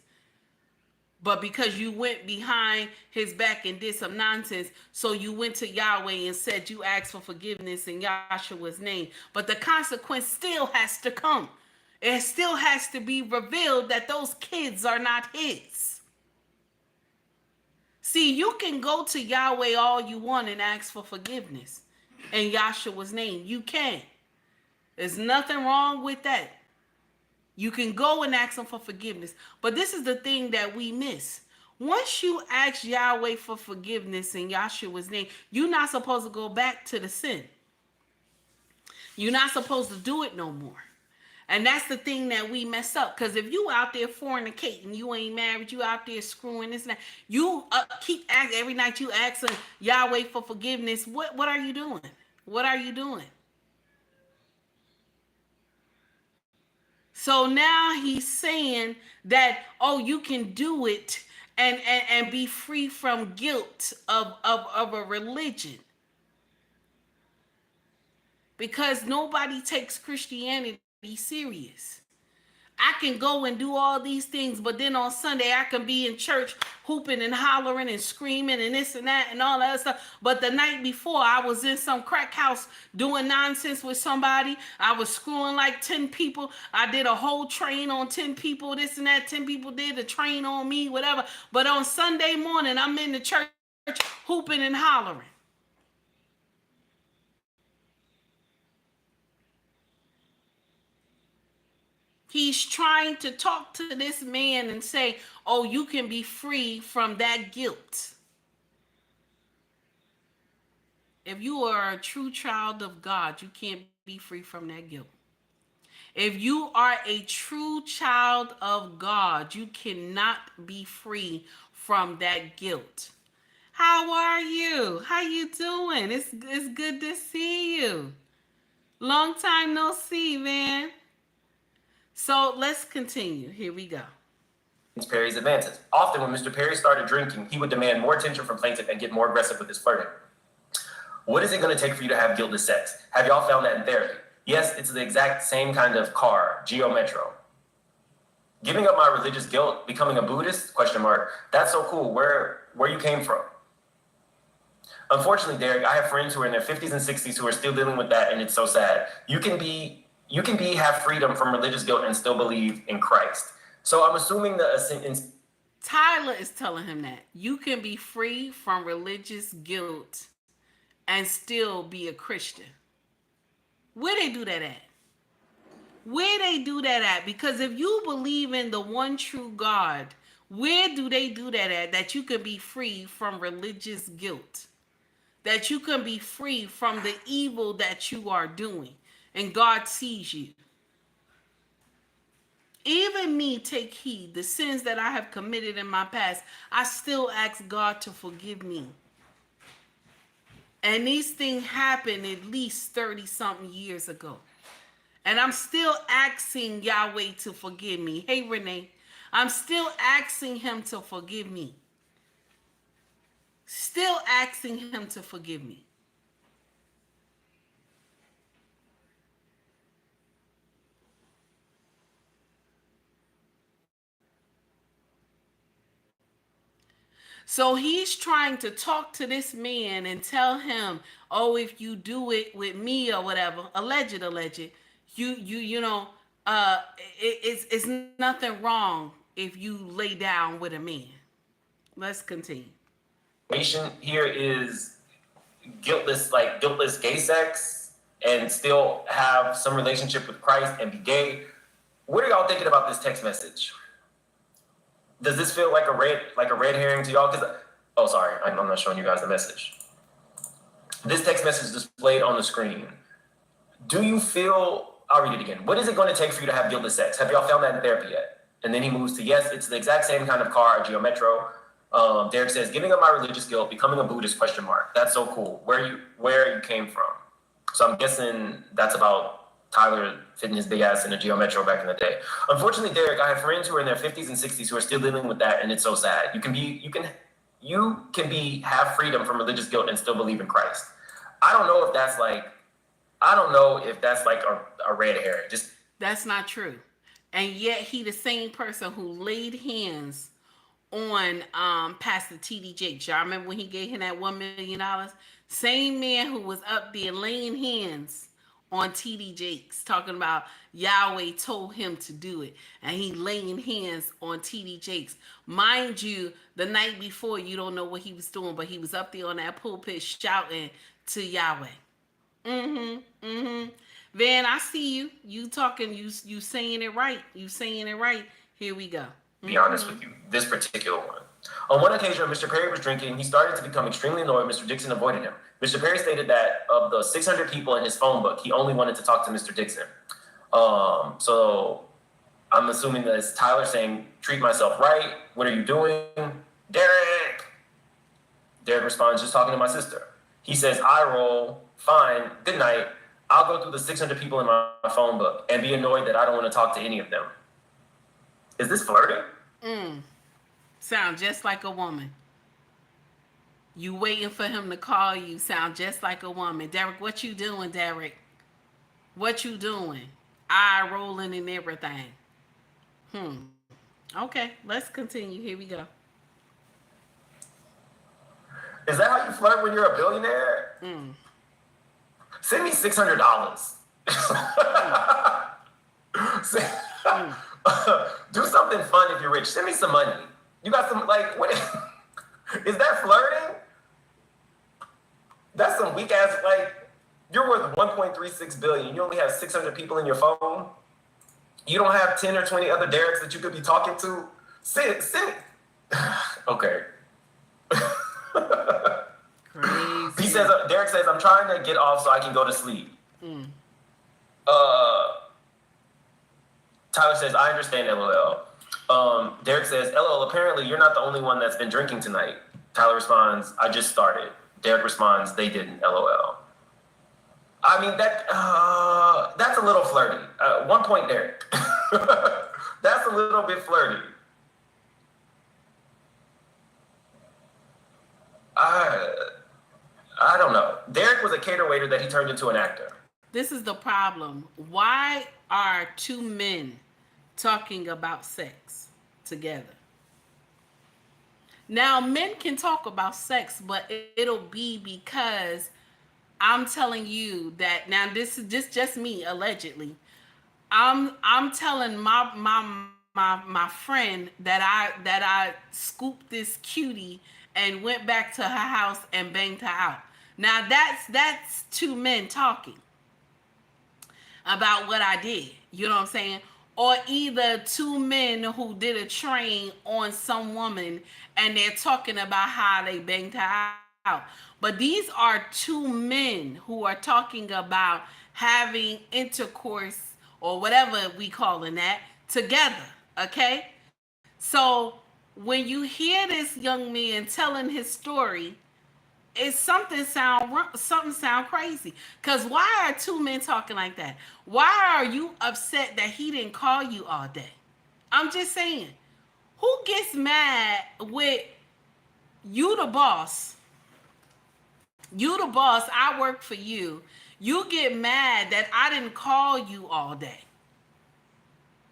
But because you went behind his back and did some nonsense, so you went to Yahweh and said you asked for forgiveness in Yahshua's name. But the consequence still has to come. It still has to be revealed that those kids are not his. See, you can go to Yahweh all you want and ask for forgiveness in Yahshua's name. You can. There's nothing wrong with that. You can go and ask him for forgiveness. But this is the thing that we miss. Once you ask Yahweh for forgiveness in Yahshua's name, you're not supposed to go back to the sin. You're not supposed to do it no more. And that's the thing that we mess up. Because if you out there fornicating, you ain't married, you out there screwing this and that, you keep asking, every night you asking Yahweh for forgiveness, what are you doing? What are you doing? So now he's saying that, oh, you can do it and be free from guilt of a religion. Because nobody takes Christianity serious. I can go and do all these things, but then on Sunday I can be in church hooping and hollering and screaming and this and that and all that stuff. But the night before I was in some crack house doing nonsense with somebody. I was screwing like 10 people. I did a whole train on 10 people, this and that. 10 people did a train on me, whatever. But on Sunday morning, I'm in the church hooping and hollering. He's trying to talk to this man and say, oh, you can be free from that guilt. If you are a true child of God, you can't be free from that guilt. If you are a true child of God, you cannot be free from that guilt. How are you? How you doing? It's good to see you. Long time no see, man. So let's continue. Here we go. Perry's advances. Often when Mr. Perry started drinking, he would demand more attention from plaintiff and get more aggressive with his flirting. What is it going to take for you to have guiltless sex? Have y'all found that in therapy? Yes, it's the exact same kind of car, Geo Metro. Giving up my religious guilt, becoming a Buddhist? ? That's so cool. Where you came from? Unfortunately, Derek, I have friends who are in their 50s and 60s who are still dealing with that, and it's so sad. You can have freedom from religious guilt and still believe in Christ. So I'm assuming that Tyler is telling him that you can be free from religious guilt and still be a Christian. Where they do that at? Where they do that at? Because if you believe in the one true God, where do they do that at? That you can be free from religious guilt. That you can be free from the evil that you are doing. And God sees you. Even me, take heed, the sins that I have committed in my past, I still ask God to forgive me. And these things happened at least 30-something years ago. And I'm still asking Yahweh to forgive me. Hey, Renee, I'm still asking him to forgive me. Still asking him to forgive me. So he's trying to talk to this man and tell him, oh, if you do it with me or whatever, alleged, it's nothing wrong if you lay down with a man. Let's continue. Here is guiltless gay sex and still have some relationship with Christ and be gay. What are y'all thinking about this text message? Does this feel like a red herring to y'all? Sorry, I'm not showing you guys the message. This text message is displayed on the screen. Do you feel, I'll read it again. What is it going to take for you to have guiltless sex? Have y'all found that in therapy yet? And then he moves to, yes, it's the exact same kind of car, Geo Metro. Derek says, giving up my religious guilt, becoming a Buddhist, ? That's so cool. Where you came from. So I'm guessing that's about Tyler fitting his big ass in a Geo Metro back in the day. Unfortunately, Derek, I have friends who are in their 50s and 60s who are still dealing with that, and it's so sad. You can have freedom from religious guilt and still believe in Christ. I don't know if that's like a red herring. That's not true. And yet he the same person who laid hands on Pastor T.D. Jakes. Y'all remember when he gave him that $1 million? Same man who was up there laying hands on T.D. Jakes, talking about Yahweh told him to do it. And he laying hands on T.D. Jakes. Mind you, the night before, you don't know what he was doing, but he was up there on that pulpit shouting to Yahweh. Van, I see you. You talking, you saying it right. You saying it right. Here we go. Be honest with you, this particular one. On one occasion, Mr. Perry was drinking. He started to become extremely annoyed. Mr. Dixon avoided him. Mr. Perry stated that of the 600 people in his phone book, he only wanted to talk to Mr. Dixon. So I'm assuming that it's Tyler saying, treat myself right. What are you doing? Derek responds, just talking to my sister. He says, I roll. Fine. Good night. I'll go through the 600 people in my phone book and be annoyed that I don't want to talk to any of them. Is this flirting? Sound just like a woman. You waiting for him to call you. Sound just like a woman. Derek, what you doing, Derek? What you doing? Eye rolling and everything. Okay, let's continue. Here we go. Is that how you flirt when you're a billionaire? Send me $600. Do something fun if you're rich. Send me some money. You got some, what is that flirting? That's some weak ass, you're worth $1.36 billion. You only have 600 people in your phone. You don't have 10 or 20 other Dereks that you could be talking to? Sit. Okay. Crazy. He says, Derek says, I'm trying to get off so I can go to sleep. Tyler says, I understand, LOL. Derek says, LOL, apparently you're not the only one that's been drinking tonight. Tyler responds, I just started. Derek responds, they didn't, LOL. I mean, that's a little flirty. 1 point, Derek. That's a little bit flirty. I don't know. Derek was a cater waiter that he turned into an actor. This is the problem. Why are two men talking about sex together? Now, men can talk about sex, but it'll be because I'm telling you that now this is just me allegedly. I'm telling my friend that I scooped this cutie and went back to her house and banged her out. Now that's two men talking about what I did. You know what I'm saying? Or either two men who did a train on some woman and they're talking about how they banged her out. But these are two men who are talking about having intercourse or whatever we calling that together. Okay? So when you hear this young man telling his story, it's something sound crazy. Cause why are two men talking like that? Why are you upset that he didn't call you all day? I'm just saying, who gets mad with you the boss? You the boss, I work for you. You get mad that I didn't call you all day.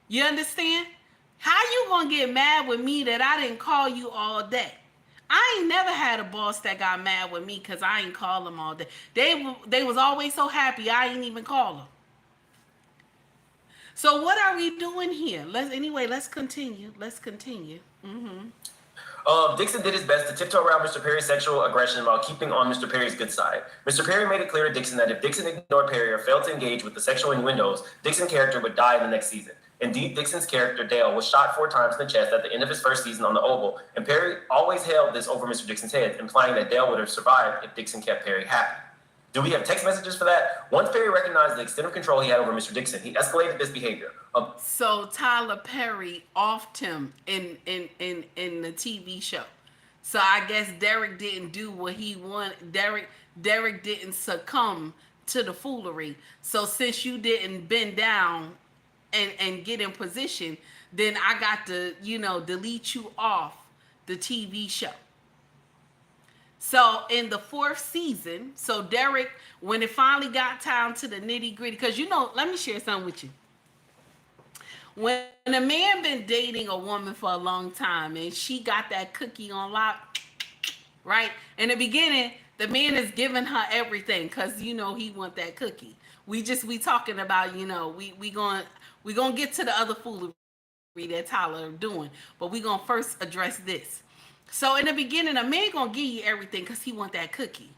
You understand? How you gonna get mad with me that I didn't call you all day? I ain't never had a boss that got mad with me because I ain't call them all day. They was always so happy I ain't even call them. So what are we doing here? Let's continue. Dixon did his best to tiptoe around Mr. Perry's sexual aggression while keeping on Mr. Perry's good side. Mr. Perry made it clear to Dixon that if Dixon ignored Perry or failed to engage with the sexual innuendos, Dixon's character would die in the next season. Indeed, Dixon's character, Dale, was shot 4 times in the chest at the end of his first season on the Oval, and Perry always held this over Mr. Dixon's head, implying that Dale would have survived if Dixon kept Perry happy. Do we have text messages for that? Once Perry recognized the extent of control he had over Mr. Dixon, he escalated this behavior. So Tyler Perry offed him in the TV show. So I guess Derek didn't do what he wanted. Derek didn't succumb to the foolery. So since you didn't bend down and get in position, then I got to, delete you off the TV show. So in the 4th season, so Derek, when it finally got down to the nitty gritty, because let me share something with you. When a man been dating a woman for a long time and she got that cookie on lock, right? In the beginning, the man is giving her everything because he want that cookie. We talking about, we gonna get to the other foolery that Tyler doing, but we gonna first address this. So in the beginning, a man gonna give you everything because he want that cookie.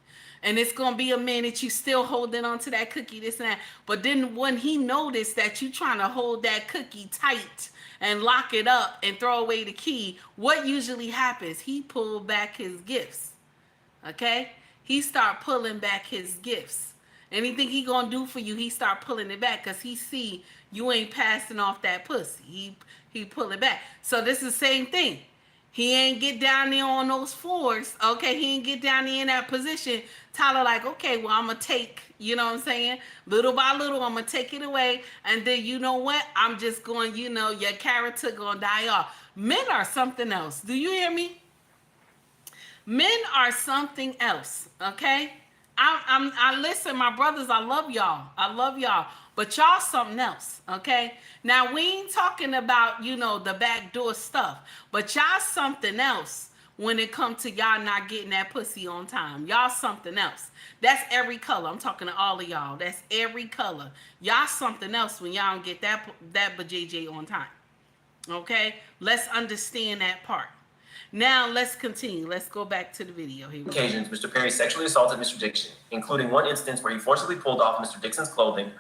And it's gonna be a minute you still holding on to that cookie, this and that. But then when he noticed that you trying to hold that cookie tight and lock it up and throw away the key, what usually happens? He pulled back his gifts. Okay? He start pulling back his gifts. Anything he gonna do for you, he start pulling it back because he see you ain't passing off that pussy. He pull it back. So this is the same thing. He ain't get down there on those floors. Okay, he ain't get down there in that position. Tyler like, okay, well, I'm going to take, little by little, I'm going to take it away. And then, you know what? I'm just going, your character going to die off. Men are something else. Do you hear me? Men are something else, okay? I listen, my brothers, I love y'all. But y'all something else, okay? Now, we ain't talking about, the backdoor stuff. But y'all something else when it comes to y'all not getting that pussy on time. Y'all something else. That's every color. I'm talking to all of y'all. That's every color. Y'all something else when y'all don't get that BJJ on time. Okay? Let's understand that part. Now, let's continue. Let's go back to the video here. Occasions, Mr. Perry sexually assaulted Mr. Dixon, including one instance where he forcibly pulled off Mr. Dixon's clothing,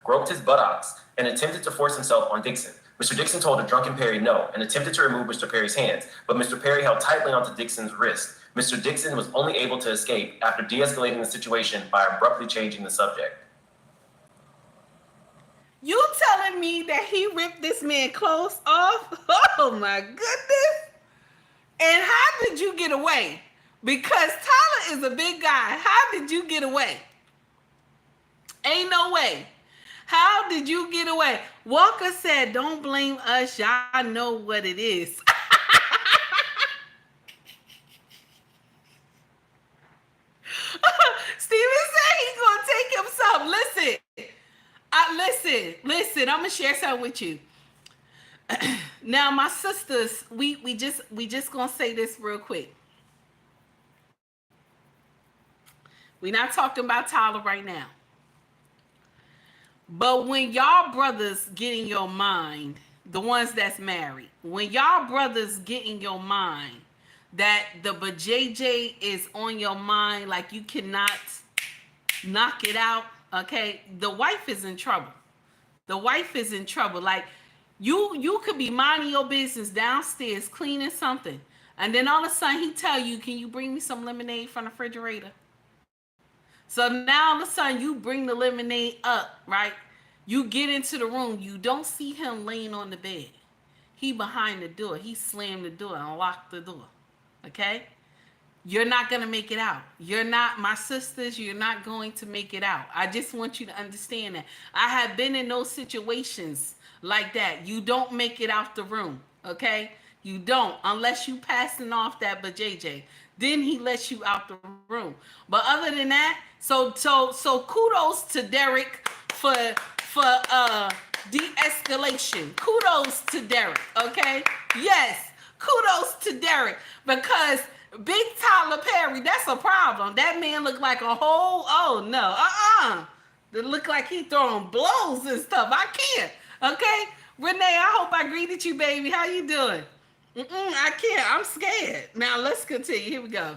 groped his buttocks, and attempted to force himself on Dixon. Mr. Dixon told a drunken Perry no and attempted to remove Mr. Perry's hands, but Mr. Perry held tightly onto Dixon's wrist. Mr. Dixon was only able to escape after de-escalating the situation by abruptly changing the subject. You telling me that he ripped this man clothes off? Oh my goodness. And how did you get away? Because Tyler is a big guy. How did you get away? Ain't no way. How did you get away? Walker said, don't blame us. Y'all know what it is. Steven said he's going to take himself. Listen. I'm going to share something with you. Now, my sisters, we just going to say this real quick. We're not talking about Tyler right now. But when y'all brothers get in your mind, the ones that's married, when y'all brothers get in your mind that the JJ is on your mind, like you cannot knock it out, okay? The wife is in trouble. The wife is in trouble. Like you could be minding your business downstairs cleaning something, and then all of a sudden he tell you, can you bring me some lemonade from the refrigerator? So now all of a sudden you bring the lemonade up, right? You get into the room. You don't see him laying on the bed. He behind the door. He slammed the door and locked the door. Okay? You're not going to make it out. You're not, my sisters, you're not going to make it out. I just want you to understand that. I have been in those situations like that. You don't make it out the room. Okay? You don't, unless you passing off that JJ. Then he lets you out the room. But other than that, so kudos to Derek for de-escalation. Kudos to Derek, okay? Yes, kudos to Derek, because Big Tyler Perry, that's a problem. That man looked like a whole, oh no, It looked like he throwing blows and stuff. I can't, okay? Renee, I hope I greeted you, baby. How you doing? I can't. I'm scared. Now let's continue. Here we go.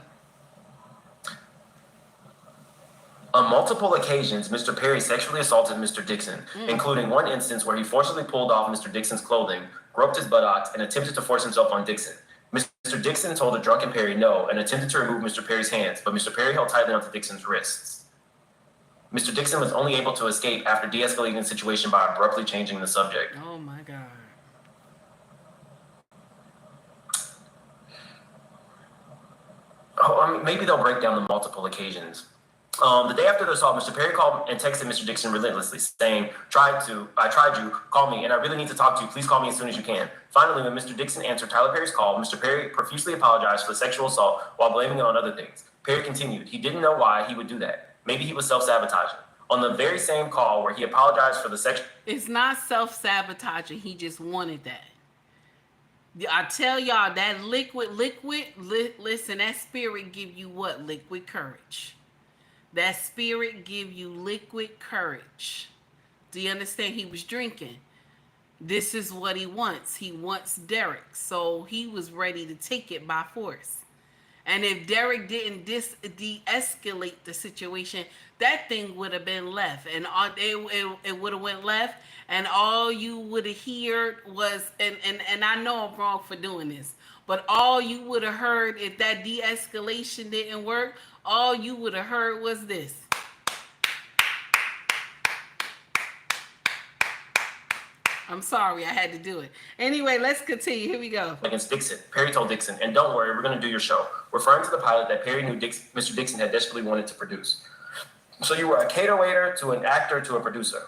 On multiple occasions, Mr. Perry sexually assaulted Mr. Dixon, including one instance where he forcibly pulled off Mr. Dixon's clothing, groped his buttocks, and attempted to force himself on Dixon. Mr. Dixon told a drunken Perry no and attempted to remove Mr. Perry's hands, but Mr. Perry held tightly onto Dixon's wrists. Mr. Dixon was only able to escape after de-escalating the situation by abruptly changing the subject. Oh my God. Maybe they'll break down the multiple occasions. The day after the assault, Mr. Perry called and texted Mr. Dixon relentlessly, saying, I tried you, call me, and I really need to talk to you. Please call me as soon as you can. Finally, when Mr. Dixon answered Tyler Perry's call, Mr. Perry profusely apologized for the sexual assault while blaming it on other things. Perry continued, he didn't know why he would do that. Maybe he was self-sabotaging. On the very same call where he apologized for the sexual... It's not self-sabotaging. He just wanted that. I tell y'all, that listen, that spirit give you what? Liquid courage. That spirit give you liquid courage. Do you understand? He was drinking. This is what he wants. He wants Derek. So he was ready to take it by force. And if Derek didn't de-escalate the situation, that thing would have been left. And it would have went left. And all you would have heard was, and I know I'm wrong for doing this, but all you would have heard if that de-escalation didn't work, all you would have heard was this. I'm sorry, I had to do it. Anyway, let's continue. Here we go. Against Dixon. Perry told Dixon, and don't worry, we're going to do your show. Referring to the pilot that Perry knew Mr. Dixon had desperately wanted to produce. So you were a cater waiter to an actor to a producer.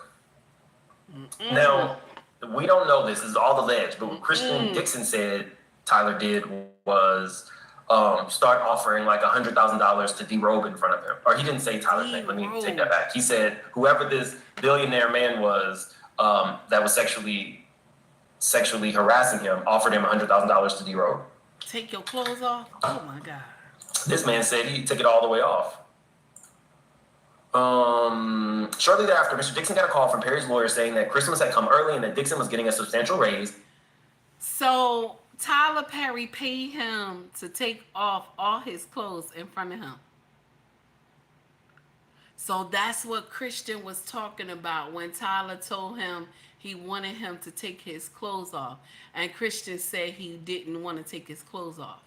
Now, we don't know this. This is all alleged. But what Kristen Dixon said Tyler did was start offering like $100,000 to derobe in front of him. Or he didn't say Tyler's name. Let me take that back. He said whoever this billionaire man was that was sexually harassing him offered him $100,000 to derobe. Take your clothes off? Oh my God. This man said he took it all the way off. Shortly thereafter, Mr. Dixon got a call from Perry's lawyer saying that Christmas had come early and that Dixon was getting a substantial raise. So Tyler Perry paid him to take off all his clothes in front of him. So that's what Christian was talking about when Tyler told him he wanted him to take his clothes off. And Christian said he didn't want to take his clothes off.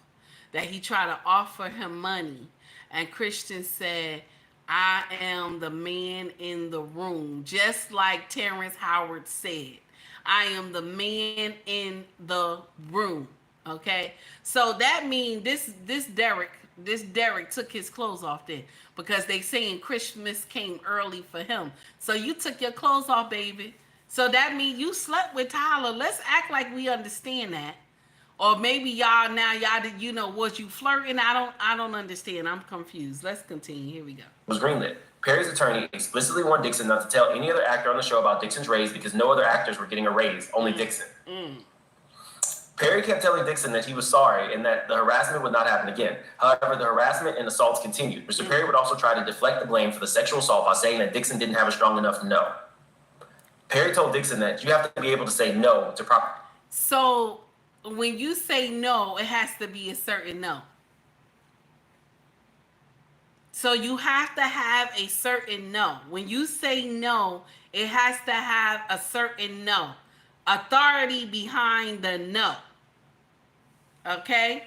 That he tried to offer him money. And Christian said, I am the man in the room. Just like Terrence Howard said, I am the man in the room. Okay? So that means this Derek took his clothes off then, because they saying Christmas came early for him. So you took your clothes off, baby. So that means you slept with Tyler. Let's act like we understand that. Or maybe y'all was you flirting? I don't understand. I'm confused. Let's continue. Here we go. Was greenlit. Perry's attorney explicitly warned Dixon not to tell any other actor on the show about Dixon's raise because no other actors were getting a raise, only Dixon. Perry kept telling Dixon that he was sorry and that the harassment would not happen again. However, the harassment and assaults continued. Mr. Perry would also try to deflect the blame for the sexual assault by saying that Dixon didn't have a strong enough no. Perry told Dixon that you have to be able to say no to proper. So when you say no, it has to be a certain no. So you have to have a certain no. When you say no, it has to have a certain no. Authority behind the no. Okay?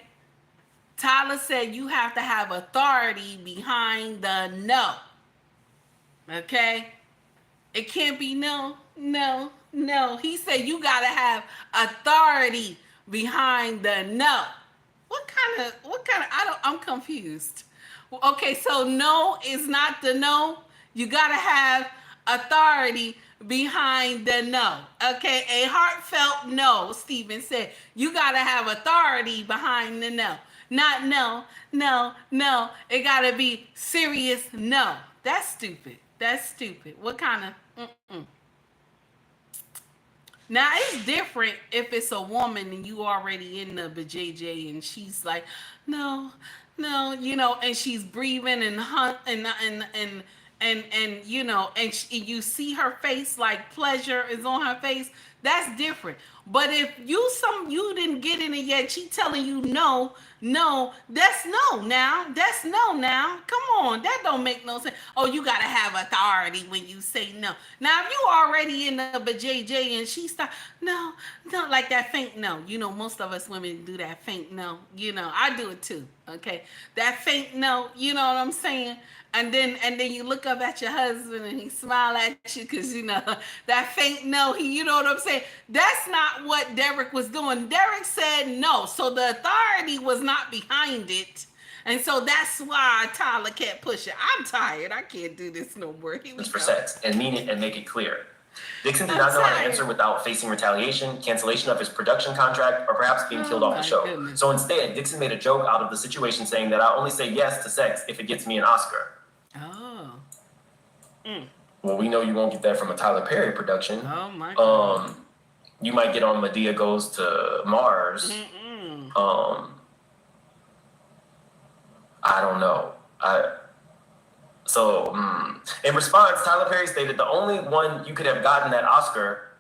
Tyler said you have to have authority behind the no. Okay? It can't be no. He said you got to have authority behind the no. What kind of, I'm confused. Okay, so no is not the no. You got to have authority behind the no. Okay, a heartfelt no, Stephen said. You got to have authority behind the no. Not no. It got to be serious no. That's stupid. What kind of, Now, it's different if it's a woman and you already in the JJ and she's like, no, and she's breathing and you see her face, like pleasure is on her face. That's different. But if you didn't get in it yet, she telling you no, that's no now. That's no now. Come on, that don't make no sense. Oh, you gotta have authority when you say no. Now, if you already in the JJ and she start no, like that faint no. Most of us women do that faint no. I do it too. Okay, that faint no. You know what I'm saying? And then you look up at your husband and he smile at you because that faint no. You know what I'm saying? That's not what Derek was doing. Derek said no, so the authority was not behind it, and so that's why Tyler can't push it. I'm tired. I can't do this no more. For sex and mean it and make it clear. Dixon did not know how to answer without facing retaliation, cancellation of his production contract, or perhaps being killed off the show. Goodness. So instead, Dixon made a joke out of the situation, saying that I only say yes to sex if it gets me an Oscar. Oh. Well, we know you won't get that from a Tyler Perry production. Oh my God. You might get on Medea Goes to Mars. I don't know. In response, Tyler Perry stated the only one you could have gotten that Oscar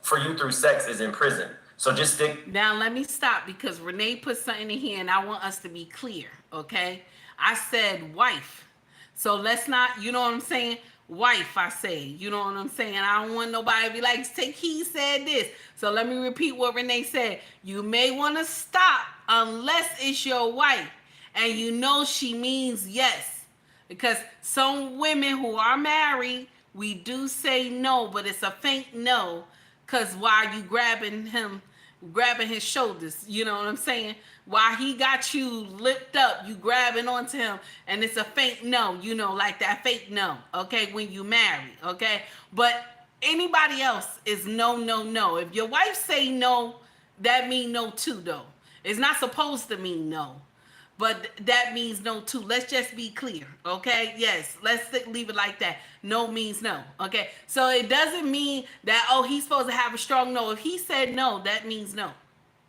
for you through sex is in prison. So just stick. Now let me stop because Renee put something in here and I want us to be clear, okay? I said wife. So let's not, you know what I'm saying? Wife, I say. You know what I'm saying? I don't want nobody to be like, he said this. So let me repeat what Renee said. You may want to stop unless it's your wife and she means yes. Because some women who are married, we do say no, but it's a faint no. Because while you grabbing his shoulders, you know what I'm saying? While he got you lipped up, you grabbing onto him, and it's a faint no, like that fake no, okay, when you marry, okay? But anybody else is no. If your wife say no, that mean no too, though. It's not supposed to mean no, but that means no too. Let's just be clear, okay? Yes, let's leave it like that. No means no, okay? So it doesn't mean that, he's supposed to have a strong no. If he said no, that means no.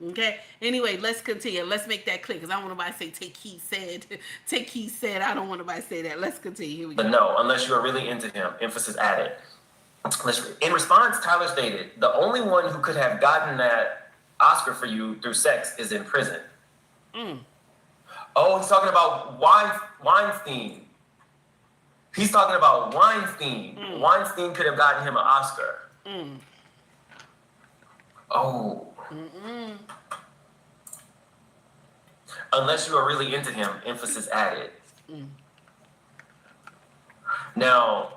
Okay. Anyway, let's continue. Let's make that clear because I don't want nobody to say take he said. I don't want nobody to say that. Let's continue. Here we go. But no, unless you are really into him. Emphasis added. In response, Tyler stated, the only one who could have gotten that Oscar for you through sex is in prison. Oh, he's talking about Weinstein. He's talking about Weinstein. Weinstein could have gotten him an Oscar. Oh. Unless you are really into him, emphasis added. Now,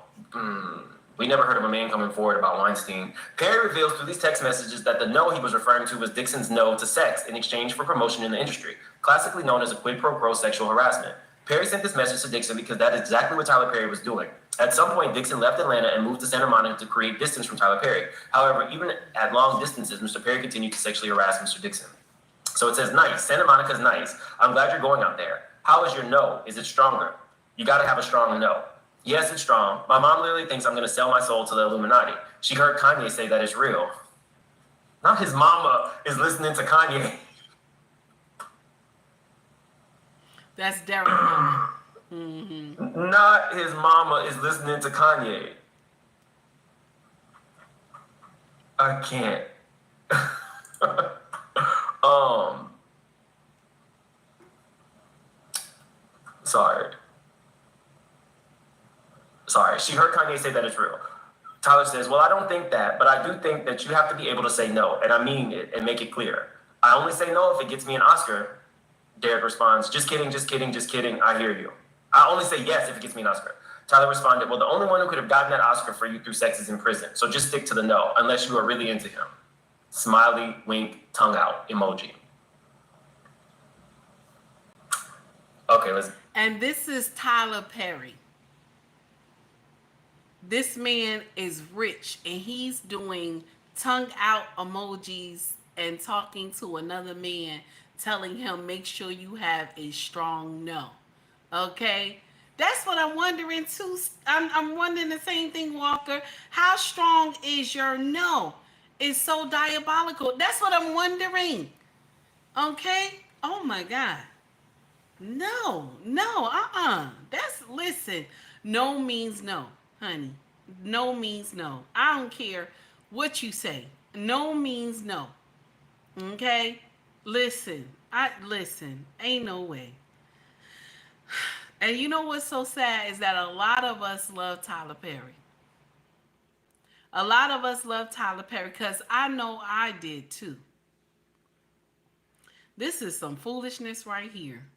we never heard of a man coming forward about Weinstein. Perry reveals through these text messages that the no he was referring to was Dixon's no to sex in exchange for promotion in the industry, classically known as a quid pro quo sexual harassment. Perry sent this message to Dixon because that is exactly what Tyler Perry was doing. At some point, Dixon left Atlanta and moved to Santa Monica to create distance from Tyler Perry. However, even at long distances, Mr. Perry continued to sexually harass Mr. Dixon. So it says, nice. Santa Monica's nice. I'm glad you're going out there. How is your no? Is it stronger? You got to have a strong no. Yes, it's strong. My mom literally thinks I'm going to sell my soul to the Illuminati. She heard Kanye say that it's real. Not his mama is listening to Kanye. That's Derek mama. Not his mama is listening to Kanye. I can't. Sorry. She heard Kanye say that it's real. Tyler says, well, I don't think that, but I do think that you have to be able to say no, and I mean it, and make it clear. I only say no if it gets me an Oscar. Derek responds, just kidding, I hear you. I only say yes if it gets me an Oscar. Tyler responded, well, the only one who could have gotten that Oscar for you through sex is in prison, so just stick to the no, unless you are really into him. Smiley, wink, tongue out, emoji. Okay, let's... And this is Tyler Perry. This man is rich, and he's doing tongue out emojis and talking to another man, telling him, make sure you have a strong no. Okay? That's what I'm wondering too. I'm wondering the same thing, Walker. How strong is your no? It's so diabolical. That's what I'm wondering. Okay? Oh my God. No. Listen. No means no, honey. No means no. I don't care what you say. No means no. Okay? Listen. Ain't no way. And you know what's so sad is that a lot of us love Tyler Perry. A lot of us love Tyler Perry because I know I did too. This is some foolishness right here.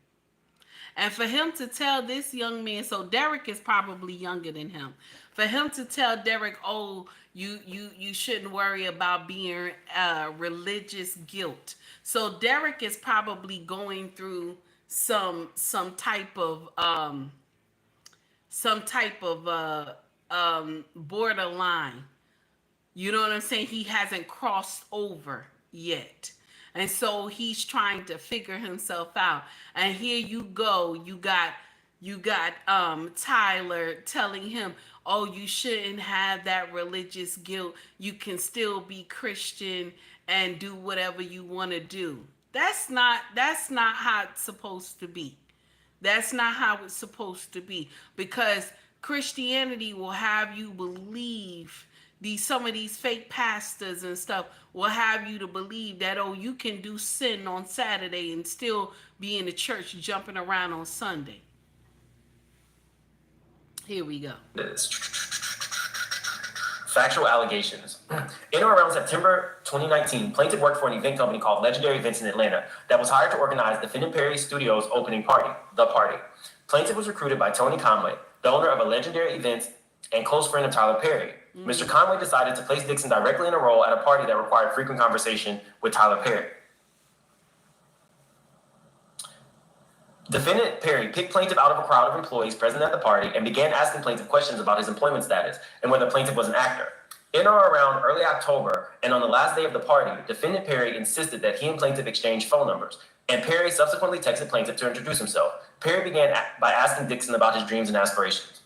And for him to tell this young man, so Derek is probably younger than him. For him to tell Derek, oh, you shouldn't worry about being religious guilt. So Derek is probably going through some type of borderline. You know what I'm saying? He hasn't crossed over yet. And so he's trying to figure himself out. And here you go. You got Tyler telling him, oh, you shouldn't have that religious guilt. You can still be Christian and do whatever you want to do. That's not how it's supposed to be. That's not how it's supposed to be. Because Christianity will have you believe, some of these fake pastors and stuff will have you to believe that, oh, you can do sin on Saturday and still be in the church jumping around on Sunday. Here we go. Factual allegations. In or around September 2019, plaintiff worked for an event company called Legendary Events in Atlanta that was hired to organize Defendant Perry Studios' opening party, The Party. Plaintiff was recruited by Tony Conway, the owner of a Legendary Events and close friend of Tyler Perry. Mr. Conway decided to place Dixon directly in a role at a party that required frequent conversation with Tyler Perry. Defendant Perry picked plaintiff out of a crowd of employees present at the party and began asking plaintiff questions about his employment status and whether plaintiff was an actor. In or around early October and on the last day of the party, Defendant Perry insisted that he and plaintiff exchanged phone numbers, and Perry subsequently texted plaintiff to introduce himself. Perry began by asking Dixon about his dreams and aspirations.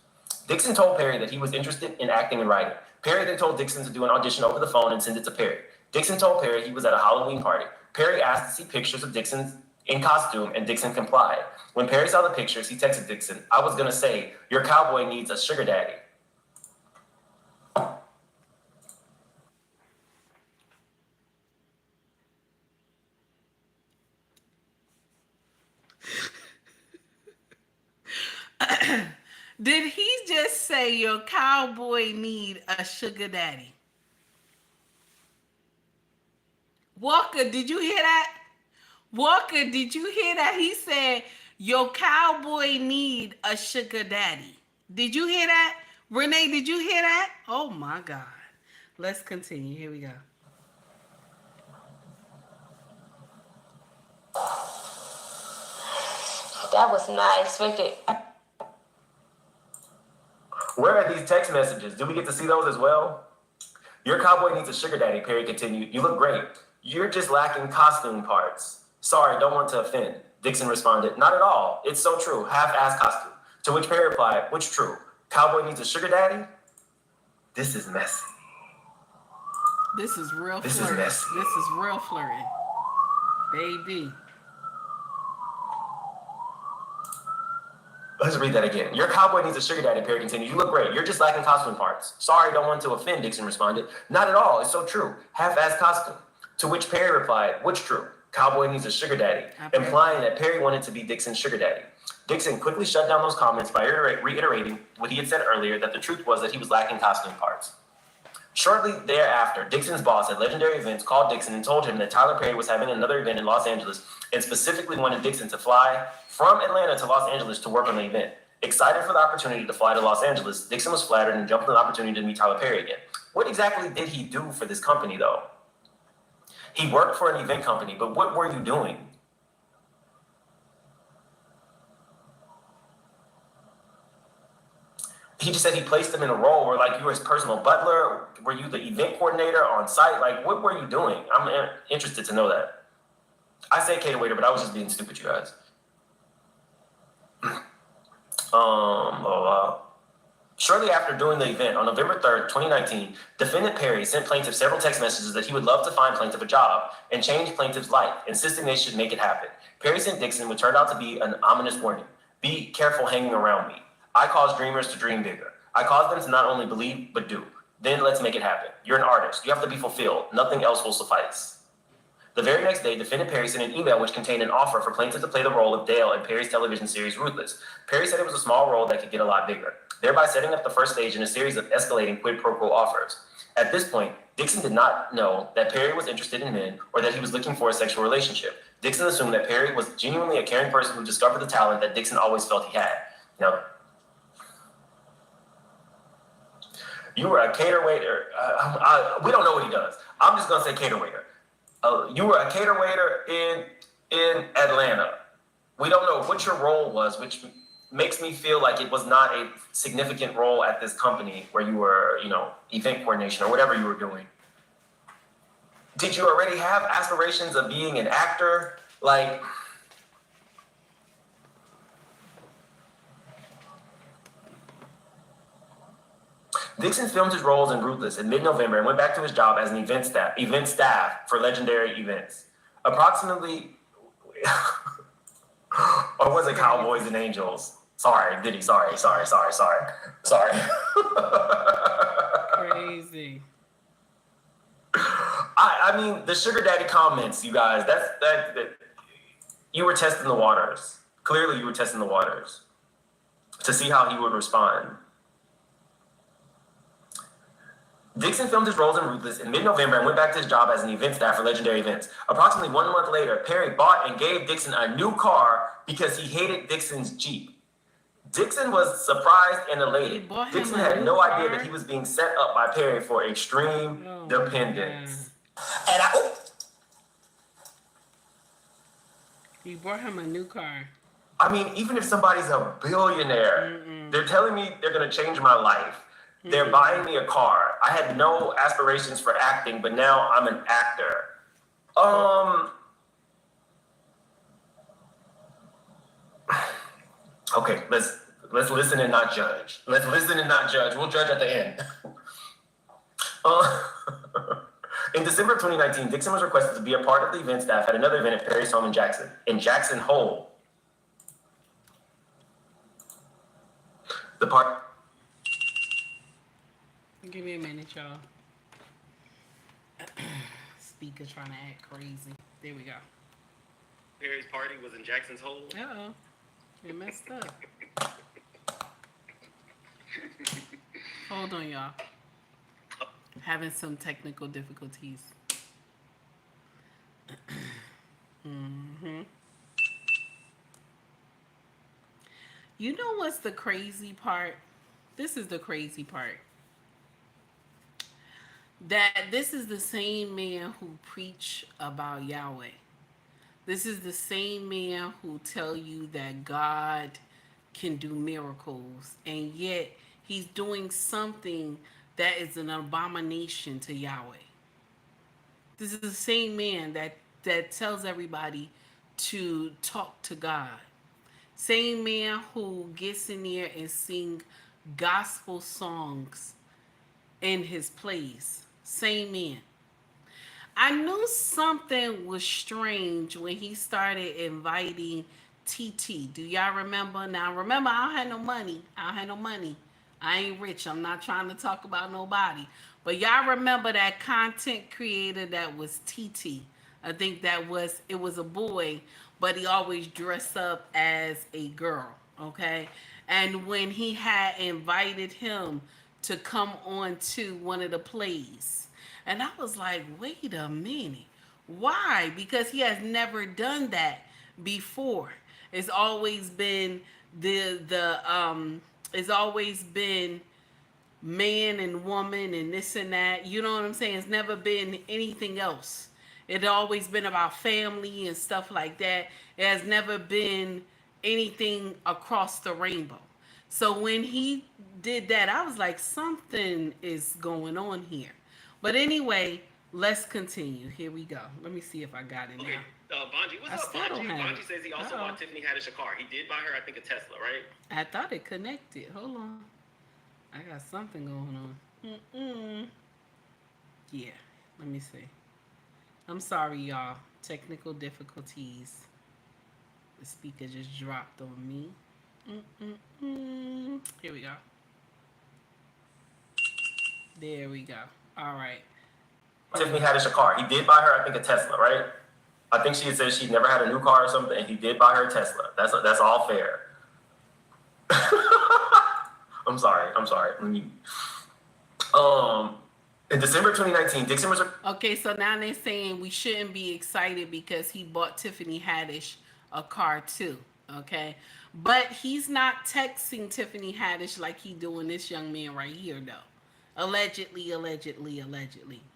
Dixon told Perry that he was interested in acting and writing. Perry then told Dixon to do an audition over the phone and send it to Perry. Dixon told Perry he was at a Halloween party. Perry asked to see pictures of Dixon in costume, and Dixon complied. When Perry saw the pictures, he texted Dixon, I was gonna say, your cowboy needs a sugar daddy. Did he just say your cowboy need a sugar daddy? Walker, did you hear that? Walker, did you hear that? He said your cowboy need a sugar daddy. Did you hear that? Renee, did you hear that? Oh my God. Let's continue. Here we go. That was not expected. Where are these text messages? Do we get to see those as well? Your cowboy needs a sugar daddy, Perry continued. You look great. You're just lacking costume parts. Sorry, don't want to offend. Dixon responded, not at all. It's so true. Half-ass costume. To which Perry replied, which true? Cowboy needs a sugar daddy? This is messy. This is real This flirting. is messy. This is real flirting. Baby. Let's read that again. Your cowboy needs a sugar daddy, Perry continued. You look great. You're just lacking costume parts. Sorry, don't want to offend, Dixon responded. Not at all. It's so true. Half-ass costume. To which Perry replied, which true? Cowboy needs a sugar daddy, implying that Perry wanted to be Dixon's sugar daddy. Dixon quickly shut down those comments by reiterating what he had said earlier, that the truth was that he was lacking costume parts. Shortly thereafter, Dixon's boss at Legendary Events called Dixon and told him that Tyler Perry was having another event in Los Angeles and specifically wanted Dixon to fly from Atlanta to Los Angeles to work on the event. Excited for the opportunity to fly to Los Angeles, Dixon was flattered and jumped on the opportunity to meet Tyler Perry again. What exactly did he do for this company, though? He worked for an event company, but what were you doing? He just said he placed him in a role where, like, you were his personal butler. Were you the event coordinator on site? Like, what were you doing? I'm interested to know that. I say cater waiter, but I was just being stupid, you guys. Shortly after doing the event on November 3rd, 2019, defendant Perry sent plaintiff several text messages that he would love to find plaintiff a job and change plaintiff's life, insisting they should make it happen. Perry sent Dixon what turned out to be an ominous warning. Be careful hanging around me. I cause dreamers to dream bigger. I cause them to not only believe, but do. Then let's make it happen. You're an artist. You have to be fulfilled. Nothing else will suffice. The very next day, defendant Perry sent an email which contained an offer for plaintiff to play the role of Dale in Perry's television series Ruthless. Perry said it was a small role that could get a lot bigger, thereby setting up the first stage in a series of escalating quid pro quo offers. At this point, Dixon did not know that Perry was interested in men or that he was looking for a sexual relationship. Dixon assumed that Perry was genuinely a caring person who discovered the talent that Dixon always felt he had. Now, you were a cater waiter. We don't know what he does. I'm just going to say cater waiter. You were a cater waiter in Atlanta. We don't know what your role was, which makes me feel like it was not a significant role at this company where you were, event coordination or whatever you were doing. Did you already have aspirations of being an actor? Like, Dixon filmed his roles in Ruthless in mid-November and went back to his job as an event staff for Legendary Events. Approximately, or was it Cowboys and Angels? Sorry, Diddy, sorry. Crazy. I mean, the sugar daddy comments, you guys, that you were testing the waters. Clearly you were testing the waters to see how he would respond. Dixon filmed his roles in Ruthless in mid-November and went back to his job as an event staff for Legendary Events. Approximately 1 month later, Perry bought and gave Dixon a new car because he hated Dixon's Jeep. Dixon was surprised and elated. Dixon had no idea that he was being set up by Perry for extreme dependence. And You bought him a new car. I mean, even if somebody's a billionaire, they're telling me they're going to change my life. They're buying me a car. I had no aspirations for acting, but now I'm an actor. Okay, let's listen and not judge. Let's listen and not judge. We'll judge at the end. In December of 2019, Dixon was requested to be a part of the event staff at another event at Perry's home in Jackson Hole. The part. Give me a minute, y'all. Speaker trying to act crazy. There we go. Perry's party was in Jackson's Hole. Uh-oh. It messed up. Hold on, y'all. Having some technical difficulties. You know what's the crazy part? This is the crazy part. That this is the same man who preach about Yahweh. This is the same man who tell you that God can do miracles, and yet he's doing something that is an abomination to Yahweh. This is the same man that tells everybody to talk to God. Same man who gets in there and sing gospel songs in his plays. Same man. I knew something was strange when he started inviting TT. Do y'all remember? Now remember, I don't have no money. I ain't rich. I'm not trying to talk about nobody. But y'all remember that content creator that was TT. I think it was a boy, but he always dressed up as a girl, okay? And when he had invited him to come on to one of the plays, and I was like, wait a minute. Why? Because he has never done that before. It's always been it's always been man and woman and this and that. You know what I'm saying? It's never been anything else. It's always been about family and stuff like that. It has never been anything across the rainbow. So when he did that, I was like, something is going on here. But anyway, let's continue. Here we go. Let me see if I got it now. Bonji, what's up, Bonji? Bonji says he also bought Tiffany Haddish a car. He did buy her, I think, a Tesla, right? I thought it connected. Hold on. I got something going on. Yeah, let me see. I'm sorry, y'all. Technical difficulties. The speaker just dropped on me. Here we go. There we go. All right. Tiffany Haddish a car. He did buy her, I think, a Tesla, right? I think she had said she'd never had a new car or something, and he did buy her a Tesla. That's all fair. I'm sorry. In December 2019, Dixon was... Okay, so now they're saying we shouldn't be excited because he bought Tiffany Haddish a car too, okay? But he's not texting Tiffany Haddish like he doing this young man right here, though. Allegedly.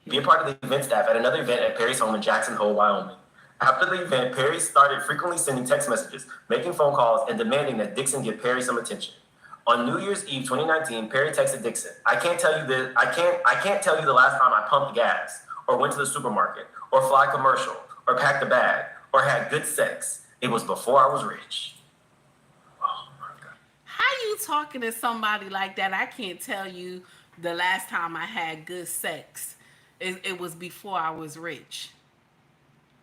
Be a part of the event staff at another event at Perry's home in Jackson Hole, Wyoming. After the event, Perry started frequently sending text messages, making phone calls, and demanding that Dixon give Perry some attention. On New Year's Eve 2019, Perry texted Dixon, I can't tell you the last time I pumped gas, or went to the supermarket, or fly commercial, or packed a bag, or had good sex. It was before I was rich. Oh my God. How you talking to somebody like that? I can't tell you the last time I had good sex. It was before I was rich.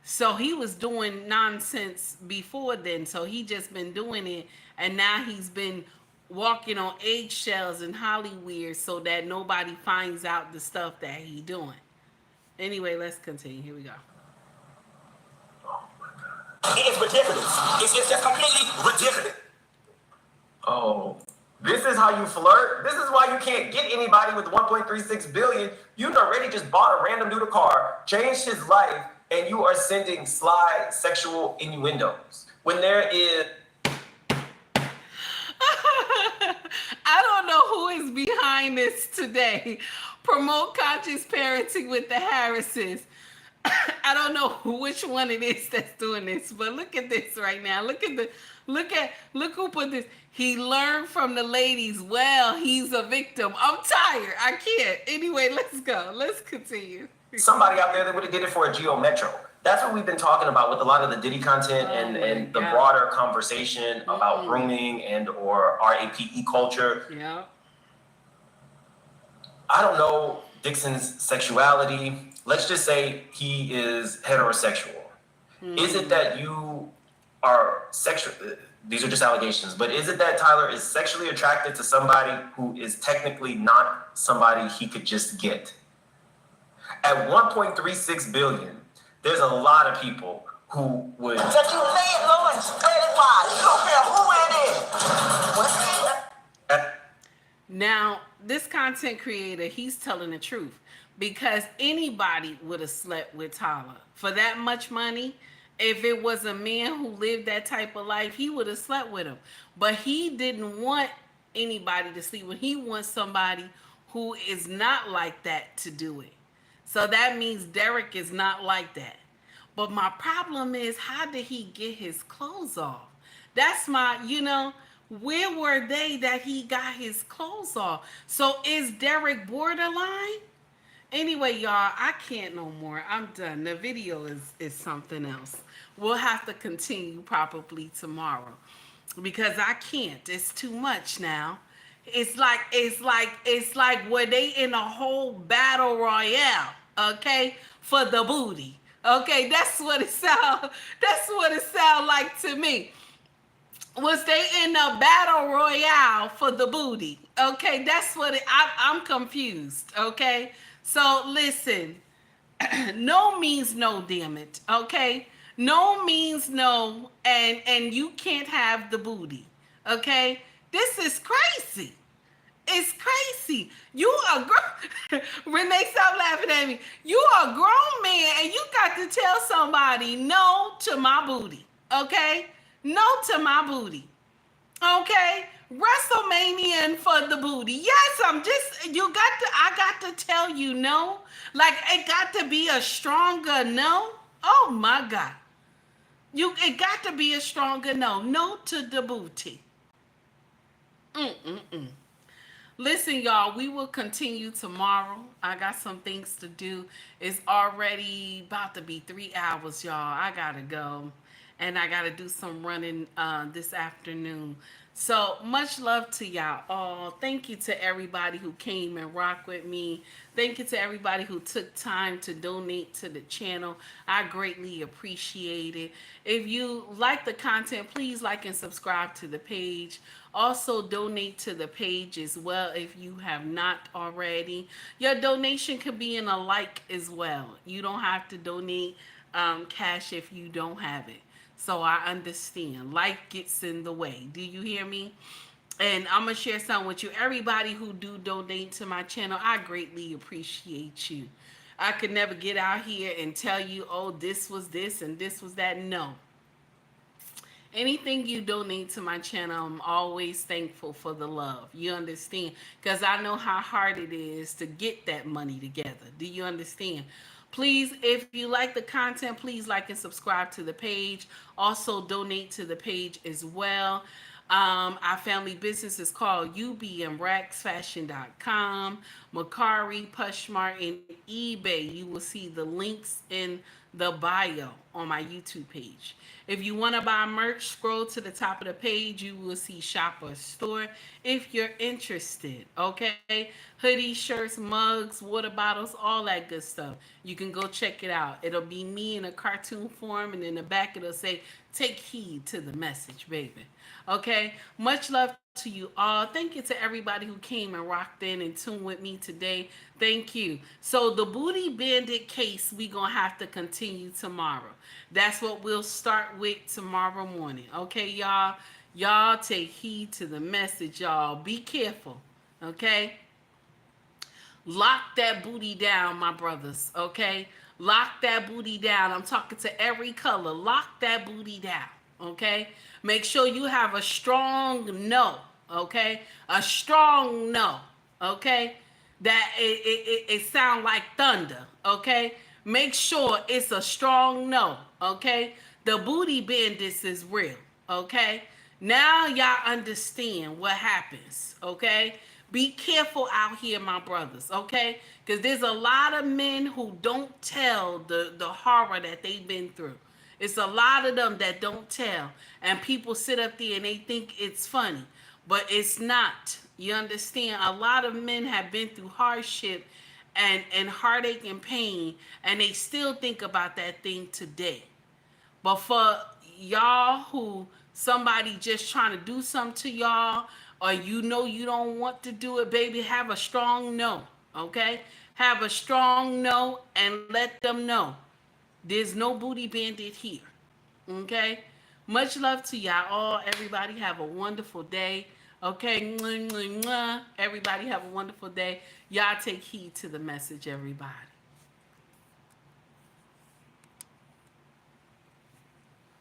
So he was doing nonsense before then. So he just been doing it, and now he's been walking on eggshells in Hollywood so that nobody finds out the stuff that he doing. Anyway, let's continue. Here we go. Oh my God. It is ridiculous. It's just completely ridiculous. Oh, this is how you flirt? This is why you can't get anybody with 1.36 billion. You already just bought a random dude a car, changed his life, and you are sending sly sexual innuendos. When there is... I don't know who is behind this today. Promote conscious parenting with the Harrises. I don't know which one it is that's doing this, but look at this right now. Look who put this. He learned from the ladies. Well, he's a victim. I'm tired. I can't. Anyway, let's go. Let's continue. Somebody out there that would have did it for a Geo Metro. That's what we've been talking about with a lot of the Diddy content and the broader conversation about grooming and or RAPE culture. Yeah. I don't know Dixon's sexuality. Let's just say he is heterosexual. Is it that you are sexual? These are just allegations, but is it that Tyler is sexually attracted to somebody who is technically not somebody he could just get? At 1.36 billion, there's a lot of people who would... That you lay it low and spread it wide. You don't care who it is. Now, this content creator, he's telling the truth because anybody would have slept with Tyler for that much money. If it was a man who lived that type of life, he would have slept with him. But he didn't want anybody to sleep with. He wants somebody who is not like that to do it. So that means Derek is not like that. But my problem is, how did he get his clothes off? That's my, where were they that he got his clothes off? So is Derek borderline? Anyway, y'all, I can't no more. I'm done. The video is something else. We'll have to continue probably tomorrow because I can't. It's too much now. It's like where they in a whole battle royale, okay, for the booty. Okay, that's what it sound. That's what it sound like to me. Was they in a battle royale for the booty? Okay, that's what I'm confused. Okay, so listen, no means no, damn it. Okay, no means no, and you can't have the booty. Okay, this is crazy. It's crazy. You a grown Renee, stop laughing at me. You a grown man and you got to tell somebody no to my booty. Okay? No to my booty. Okay? WrestleMania for the booty. Yes, I got to tell you no. Like it got to be a stronger no. Oh my God. It got to be a stronger no. No to the booty. Mm-mm-mm. Listen, y'all, we will continue tomorrow. I got some things to do. It's already about to be 3 hours, y'all. I got to go. And I got to do some running this afternoon. So much love to y'all all. Thank you to everybody who came and rocked with me. Thank you to everybody who took time to donate to the channel. I greatly appreciate it. If you like the content, please like and subscribe to the page. Also donate to the page as well if you have not already. Your donation could be in a like as well. You don't have to donate cash if you don't have it. So I understand. Life gets in the way. Do you hear me? And I'm going to share something with you. Everybody who do donate to my channel, I greatly appreciate you. I could never get out here and tell you, oh, this was this and this was that. No. Anything you donate to my channel, I'm always thankful for the love. You understand? Because I know how hard it is to get that money together. Do you understand? Please, if you like the content, please like and subscribe to the page. Also, donate to the page as well. Our family business is called ubmracksfashion.com, Mercari, POSHMARK, and eBay. You will see the links in the bio on my YouTube page. If you want to buy merch, scroll to the top of the page. You will see shop or store if you're interested. Okay? Hoodies, shirts, mugs, water bottles, all that good stuff. You can go check it out. It'll be me in a cartoon form, and in the back it'll say, take heed to the message, baby. Okay? Much love to you all. Thank you to everybody who came and rocked in and tuned with me today. Thank you. So the Booty Bandit case, we gonna have to continue tomorrow. That's what we'll start with tomorrow morning. Okay, y'all? Y'all take heed to the message, y'all. Be careful. Okay? Lock that booty down, my brothers. Okay? Lock that booty down. I'm talking to every color. Lock that booty down. Okay? Make sure you have a strong no. Okay? A strong no. Okay? That it sound like thunder. Okay? Make sure it's a strong no. Okay? The booty bandits is real. Okay? Now y'all understand what happens. Okay? Be careful out here, my brothers, okay? Because there's a lot of men who don't tell the horror that they've been through. It's a lot of them that don't tell. And people sit up there and they think it's funny. But it's not. You understand? A lot of men have been through hardship and heartache and pain. And they still think about that thing today. But for y'all who somebody just trying to do something to y'all, or you know you don't want to do it, baby, have a strong no, okay? Have a strong no and let them know there's no booty bandit here, okay? Much love to y'all all. Everybody have a wonderful day. Okay, everybody have a wonderful day. Y'all take heed to the message, everybody.